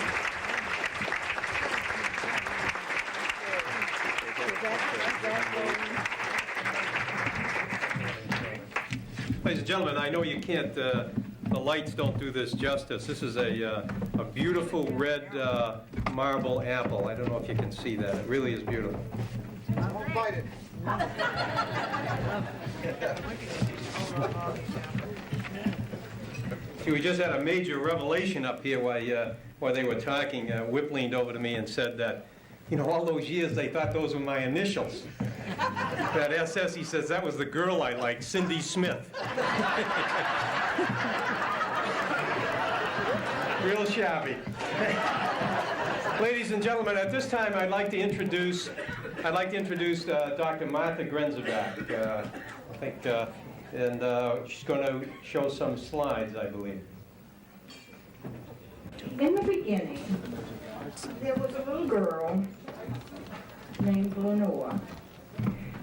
Ladies and gentlemen, I know you can't, the lights don't do this justice. This is a beautiful red marble apple. I don't know if you can see that. It really is beautiful. I won't bite it. See, we just had a major revelation up here while they were talking. Whip leaned over to me and said that, you know, all those years they thought those were my initials. That SS, he says, that was the girl I liked, Cindy Smith. Real shabby. Ladies and gentlemen, at this time I'd like to introduce Dr. Martha Grenzebach. I think, and she's going to show some slides, I believe. In the beginning, there was a little girl named Lenore,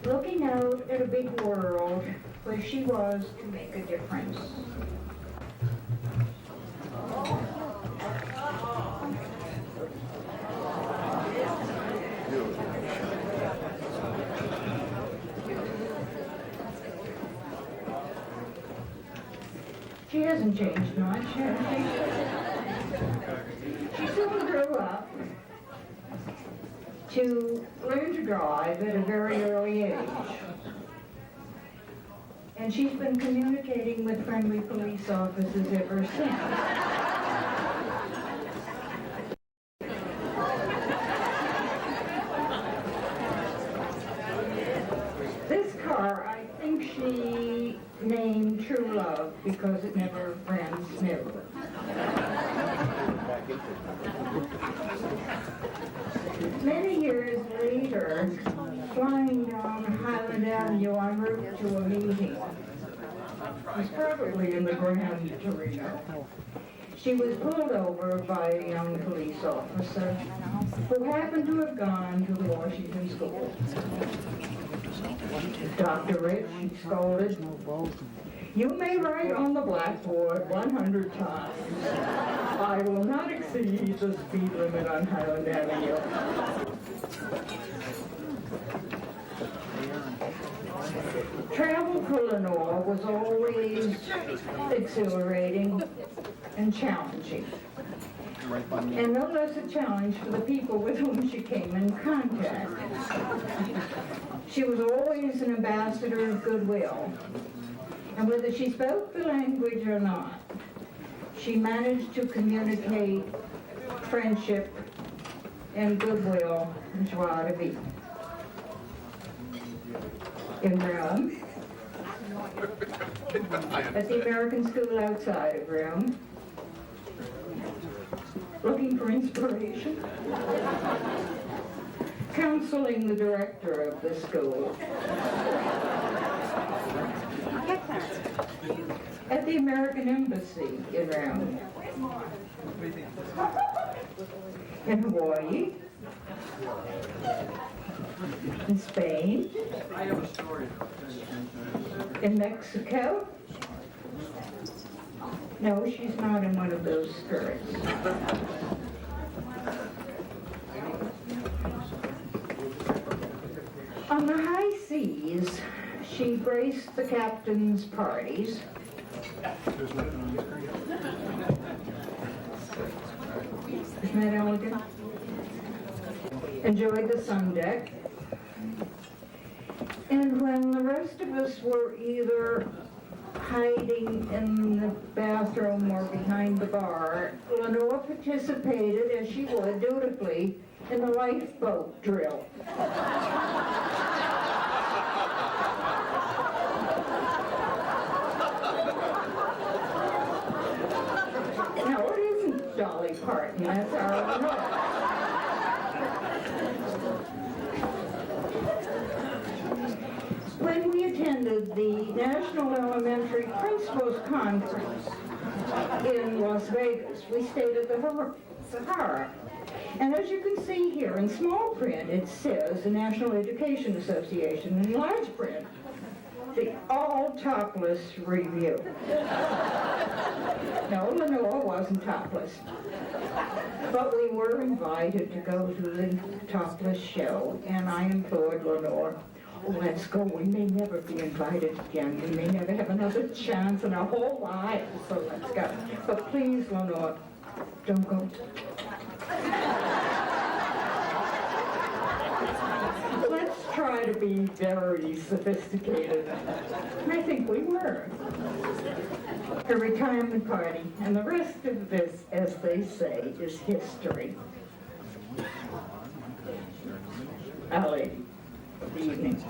looking out at a big world where she was to make a difference. She hasn't changed much, has she? up to learn to drive at a very early age. And she's been communicating with friendly police officers ever since. This car, I think she named True Love because it never ran smooth. Many years later, flying down Highland Avenue en route to a meeting, it was probably in the Grand Torino, she was pulled over by a young police officer who happened to have gone to the Washington School. Dr. Rich, he scolded, "You may write on the blackboard 100 times. I will not exceed the speed limit on Highland Avenue." Travel for Lenore was always exhilarating and challenging, and no less a challenge for the people with whom she came in contact. She was always an ambassador of goodwill, and whether she spoke the language or not, she managed to communicate friendship and goodwill and joie de vivre. In Rome, at the American school outside of Rome, looking for inspiration, counseling the director of the school, at the American Embassy in Rome, in Hawaii, in Spain, in Mexico. No, she's not in one of those skirts. On the high seas, she graced the captain's parties. Isn't that elegant? Enjoyed the sun deck. And when the rest of us were either hiding in the bathroom or behind the bar, Lenore participated, as she would dutifully, in the lifeboat drill. No, it isn't Dolly Parton, that's our Lenore. When we attended the National Elementary Principals Conference in Las Vegas, we stayed at the Sahara. And as you can see here in small print, it says the National Education Association. In large print, the All Topless Review. No, Lenore wasn't topless. But we were invited to go to the topless show, and I implored Lenore, "Let's go. We may never be invited again. We may never have another chance in our whole lives, so let's go. But please, Lenore, don't go." Let's try to be very sophisticated. I think we were. Her retirement party, and the rest of this, as they say, is history. Our Lady. The evening.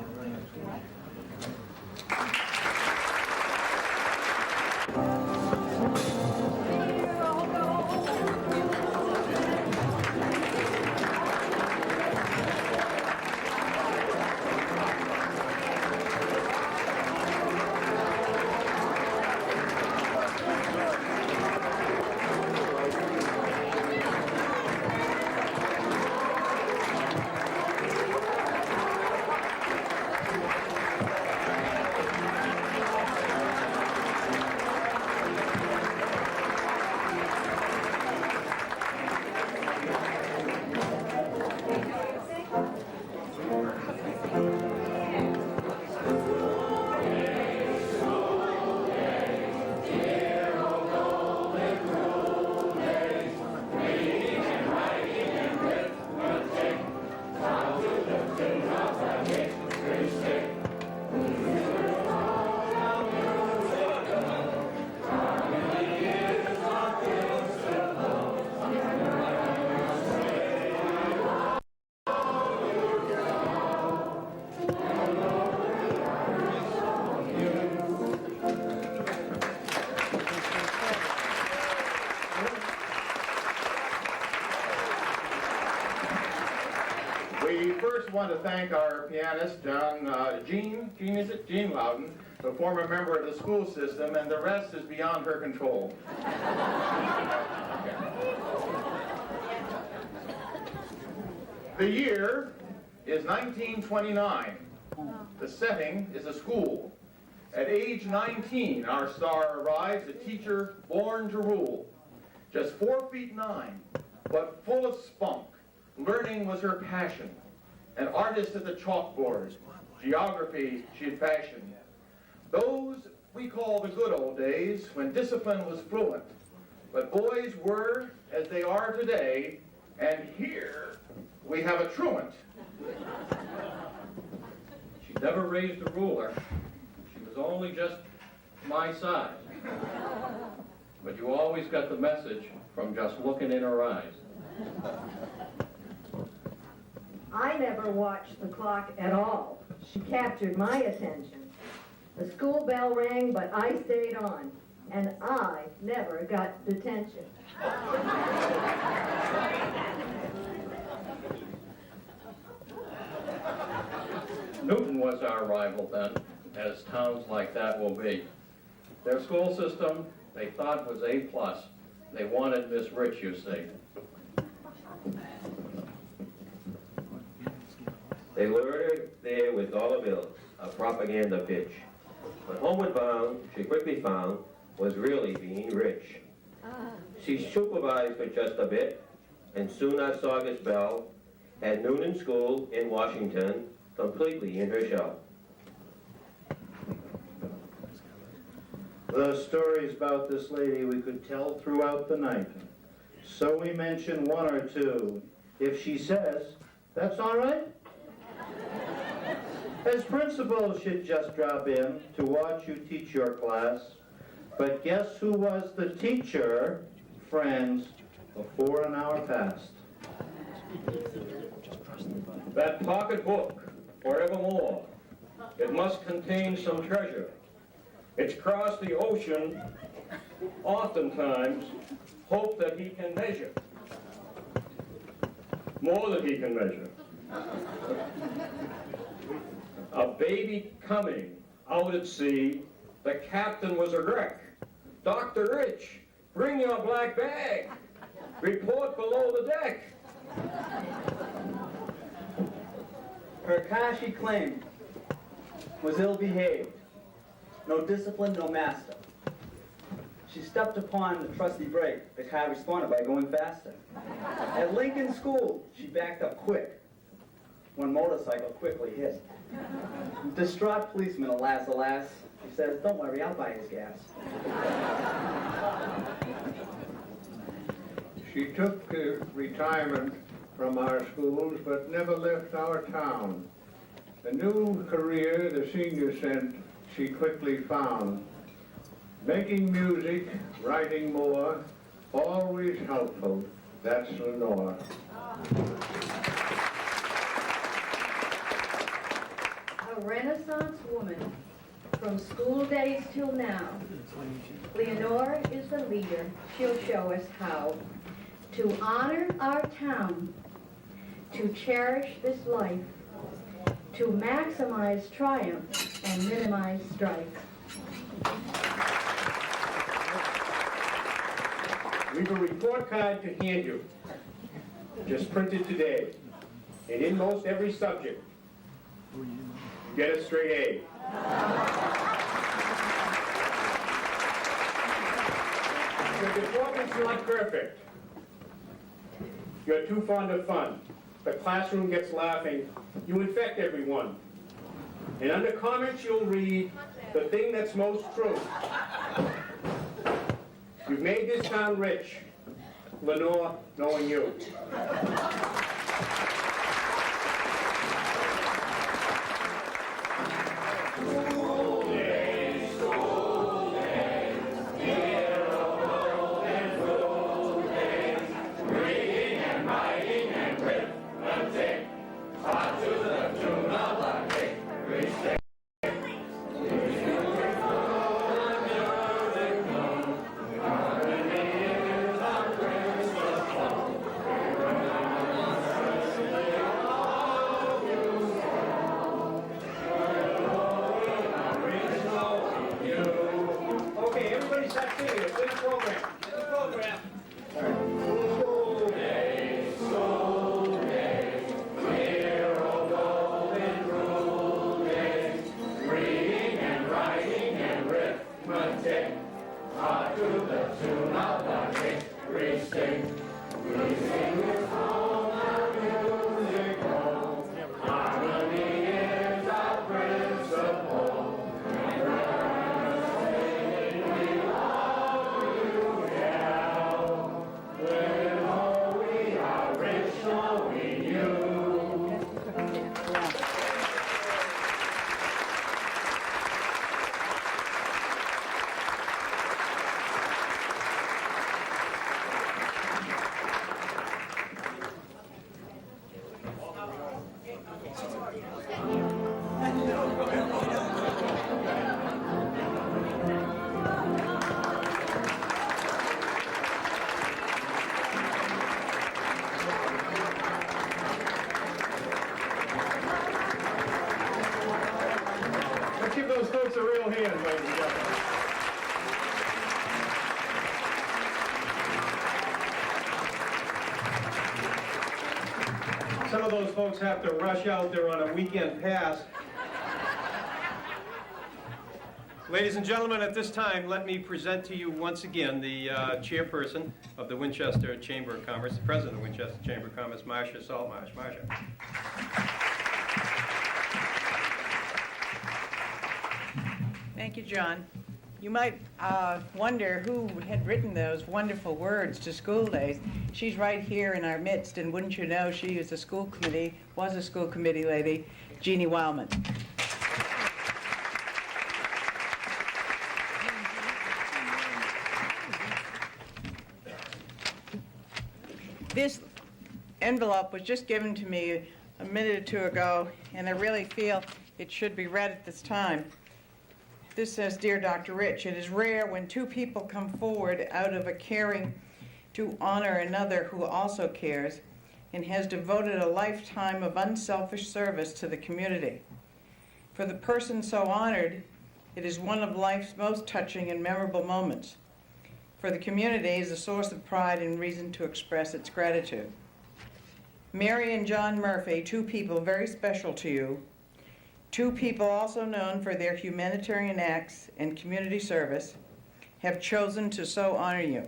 We first want to thank our pianist, Jean Loudon, a former member of the school system, and the rest is beyond her control. The year is 1929. The setting is a school. At age 19, our star arrives, a teacher born to rule. Just 4 feet 9, but full of spunk. Learning was her passion. An artist at the chalkboard. Geography she'd fashioned. Those we call the good old days when discipline was fluent. But boys were as they are today, and here we have a truant. She never raised a ruler. She was only just my size. But you always got the message from just looking in her eyes. I never watched the clock at all. She captured my attention. The school bell rang, but I stayed on, and I never got detention. Newton was our rival then, as towns like that will be. Their school system, they thought was A+. They wanted Miss Rich, you see. They lured her there with dollar bills, a propaganda pitch. But homeward bound, she quickly found, was really being rich. She supervised for just a bit, and soon our Saugus Belle had Noonan School in Washington completely in her shell. The stories about this lady we could tell throughout the night. So we mention one or two. If she says, that's all right. As principal, she'd just drop in to watch you teach your class. But guess who was the teacher, friends, before an hour passed? That pocketbook, forevermore, it must contain some treasure. It's crossed the ocean, oftentimes, hope that he can measure. More than he can measure. A baby coming out at sea, the captain was a wreck. Dr. Rich, bring your black bag. Report below the deck. Her car, she claimed, was ill-behaved. No discipline, no master. She stepped upon the trusty brake. The car responded by going faster. At Lincoln School, she backed up quick. One motorcycle quickly hit. Distraught policeman, alas, alas, she says, don't worry, I'll buy his gas. She took retirement from our schools, but never left our town. A new career the senior sent, she quickly found. Making music, writing more, always helpful, that's Lenore. A Renaissance woman, from school days till now. Leonore is the leader, she'll show us how to honor our town, to cherish this life, to maximize triumph and minimize strife. We've a report card to hand you, just printed today, and in most every subject, you get a straight A. The performance is not perfect. You're too fond of fun. The classroom gets laughing. You infect everyone. And under comments, you'll read the thing that's most true. You've made this town rich. Lenore, knowing you. Some of those folks have to rush out there on a weekend pass. Ladies and gentlemen, at this time, let me present to you once again the chairperson of the Winchester Chamber of Commerce, the president of the Winchester Chamber of Commerce, Marcia Saltmarsh. Marcia. Thank you, John. You might wonder who had written those wonderful words to school days. She's right here in our midst, and wouldn't you know, she is a school committee lady, Jeannie Wildman. This envelope was just given to me a minute or two ago, and I really feel it should be read at this time. This says, Dear Dr. Rich, it is rare when two people come forward out of a caring to honor another who also cares and has devoted a lifetime of unselfish service to the community. For the person so honored, it is one of life's most touching and memorable moments. For the community is a source of pride and reason to express its gratitude. Mary and John Murphy, two people very special to you, two people also known for their humanitarian acts and community service, have chosen to so honor you.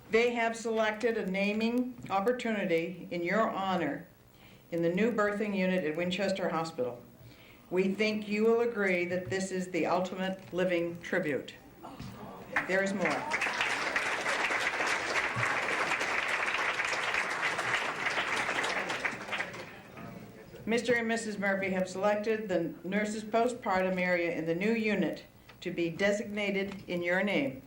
They have selected a naming opportunity in your honor in the new birthing unit at Winchester Hospital. We think you will agree that this is the ultimate living tribute. There is more. Mr. and Mrs. Murphy have selected the nurse's postpartum area in the new unit to be designated in your name.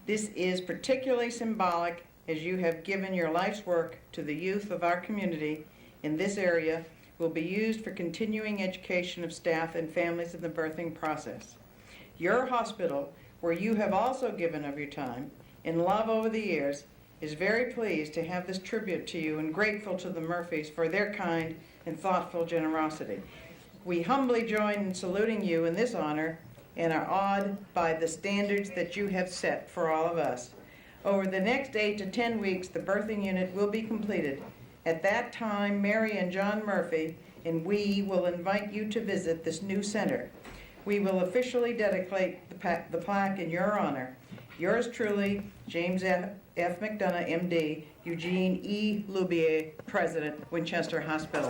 This is particularly symbolic as you have given your life's work to the youth of our community in this area will be used for continuing education of staff and families in the birthing process. Your hospital, where you have also given of your time in love over the years, is very pleased to have this tribute to you and grateful to the Murphys for their kind and thoughtful generosity. We humbly join in saluting you in this honor and are awed by the standards that you have set for all of us. Over the next 8 to 10 weeks, the birthing unit will be completed. At that time, Mary and John Murphy and we will invite you to visit this new center. We will officially dedicate the plaque in your honor. Yours truly, James F. McDonough, MD, Eugene E. Lubier, President, Winchester Hospital.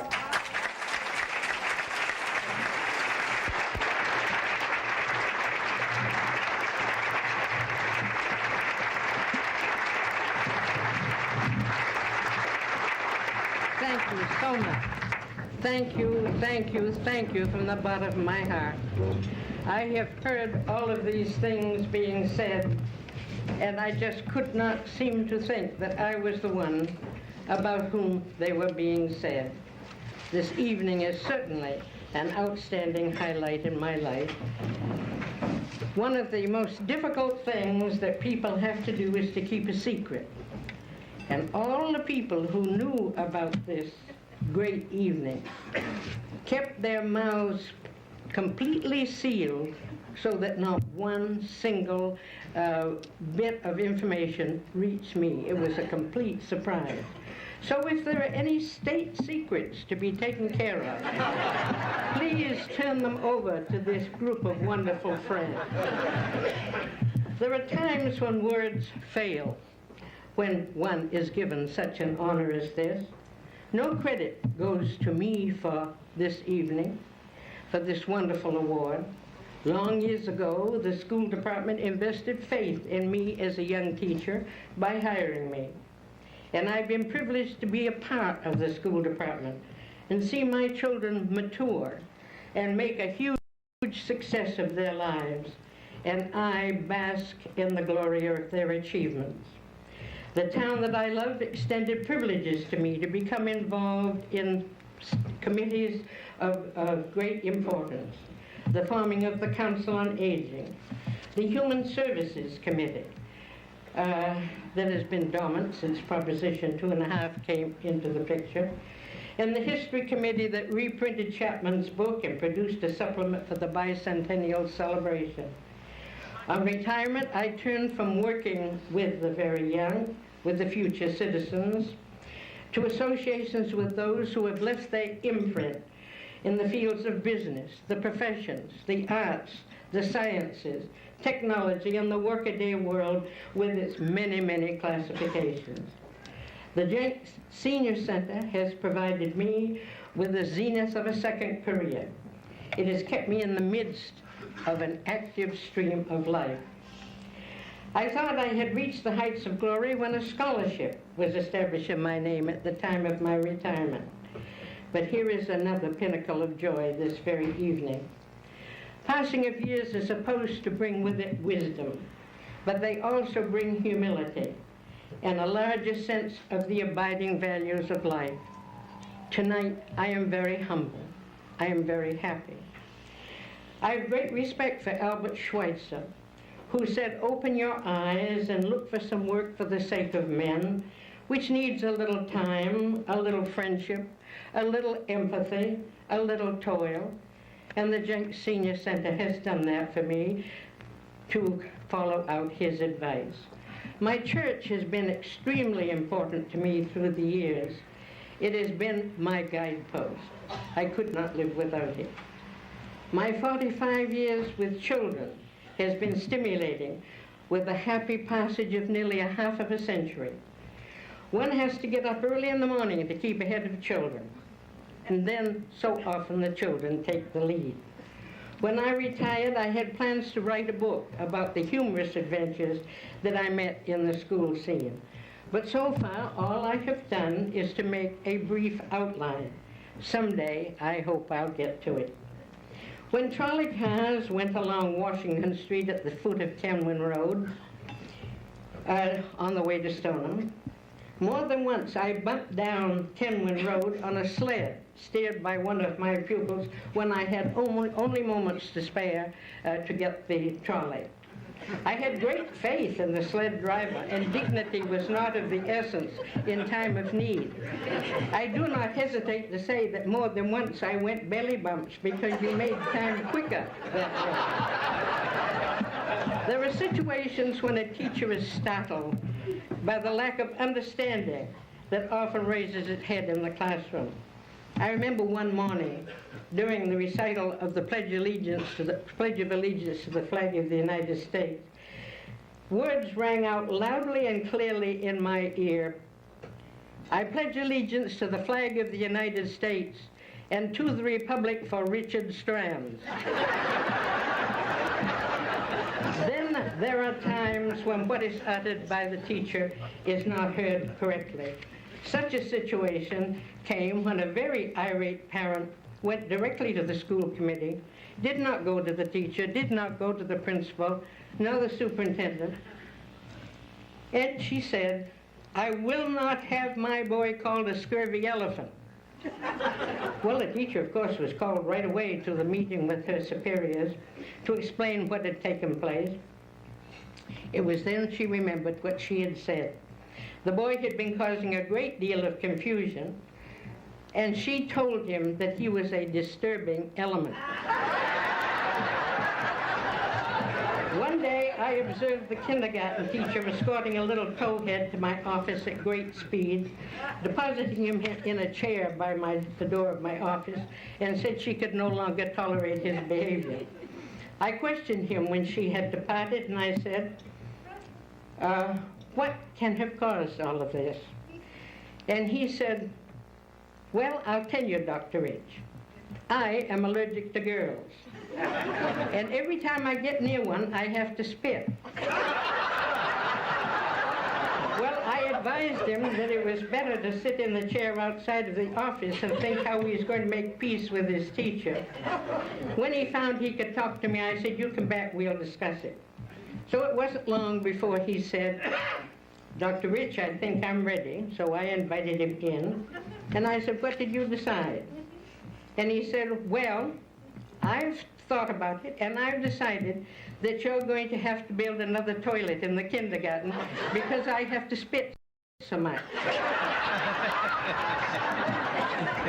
Thank you so much. Thank you, thank you, thank you from the bottom of my heart. I have heard all of these things being said, and I just could not seem to think that I was the one about whom they were being said. This evening is certainly an outstanding highlight in my life. One of the most difficult things that people have to do is to keep a secret. And all the people who knew about this great evening kept their mouths completely sealed so that not one single bit of information reached me. It was a complete surprise. So if there are any state secrets to be taken care of, please turn them over to this group of wonderful friends. There are times when words fail, when one is given such an honor as this. No credit goes to me for this evening, for this wonderful award. Long years ago, the school department invested faith in me as a young teacher by hiring me. And I've been privileged to be a part of the school department and see my children mature and make a huge success of their lives. And I bask in the glory of their achievements. The town that I love extended privileges to me to become involved in committees of great importance. The forming of the Council on Aging, the Human Services Committee, that has been dormant since Proposition 2.5 came into the picture, and the History Committee that reprinted Chapman's book and produced a supplement for the bicentennial celebration. On retirement, I turned from working with the very young, with the future citizens, to associations with those who have left their imprint in the fields of business, the professions, the arts, the sciences, technology, and the workaday world with its many, many classifications. The Jenks Senior Center has provided me with the zenith of a second career. It has kept me in the midst of an active stream of life. I thought I had reached the heights of glory when a scholarship was established in my name at the time of my retirement. But here is another pinnacle of joy this very evening. Passing of years is supposed to bring with it wisdom, but they also bring humility and a larger sense of the abiding values of life. Tonight, I am very humble. I am very happy. I have great respect for Albert Schweitzer, who said, "Open your eyes and look for some work for the sake of men, which needs a little time, a little friendship, a little empathy, a little toil." And the Jenks Senior Center has done that for me, to follow out his advice. My church has been extremely important to me through the years. It has been my guidepost. I could not live without it. My 45 years with children has been stimulating, with the happy passage of nearly a half of a century. One has to get up early in the morning to keep ahead of children, and then so often the children take the lead. When I retired, I had plans to write a book about the humorous adventures that I met in the school scene. But so far, all I have done is to make a brief outline. Someday, I hope I'll get to it. When trolley cars went along Washington Street at the foot of Kenwin Road, on the way to Stoneham, more than once I bumped down Kenwin Road on a sled steered by one of my pupils when I had only moments to spare to get the trolley. I had great faith in the sled driver, and dignity was not of the essence in time of need. I do not hesitate to say that more than once I went belly bumps because you made time quicker that way. There are situations when a teacher is startled by the lack of understanding that often raises its head in the classroom. I remember one morning during the recital of the Pledge of Allegiance to the flag of the United States, words rang out loudly and clearly in my ear. "I pledge allegiance to the flag of the United States and to the republic for which it stands." Then there are times when what is uttered by the teacher is not heard correctly. Such a situation came when a very irate parent went directly to the school committee, did not go to the teacher, did not go to the principal, nor the superintendent. And she said, "I will not have my boy called a scurvy elephant." Well, the teacher, of course, was called right away to the meeting with her superiors to explain what had taken place. It was then she remembered what she had said. The boy had been causing a great deal of confusion, and she told him that he was a disturbing element. One day, I observed the kindergarten teacher escorting a little towhead to my office at great speed, depositing him in a chair by the door of my office, and said she could no longer tolerate his behavior. I questioned him when she had departed, and I said, "What can have caused all of this?" And he said, "Well, I'll tell you, Dr. Rich. I am allergic to girls. And every time I get near one, I have to spit." Well, I advised him that it was better to sit in the chair outside of the office and think how he was going to make peace with his teacher. When he found he could talk to me, I said, "You come back, we'll discuss it." So it wasn't long before he said, "Dr. Rich, I think I'm ready." So I invited him in, and I said, "What did you decide?" And he said, "Well, I've thought about it, and I've decided that you're going to have to build another toilet in the kindergarten because I have to spit so much."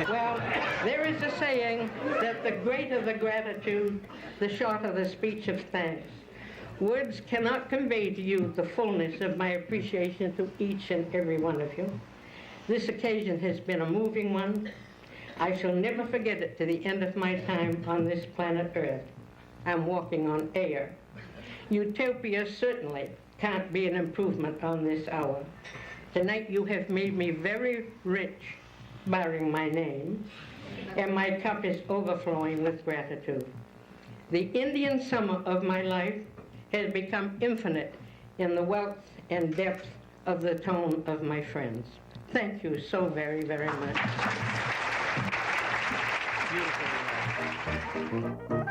Well, there is a saying that the greater the gratitude, the shorter the speech of thanks. Words cannot convey to you the fullness of my appreciation to each and every one of you. This occasion has been a moving one. I shall never forget it to the end of my time on this planet Earth. I'm walking on air. Utopia certainly can't be an improvement on this hour. Tonight you have made me very rich, barring my name, and my cup is overflowing with gratitude. The Indian summer of my life has become infinite in the wealth and depth of the tone of my friends. Thank you so very, very much. Beautiful.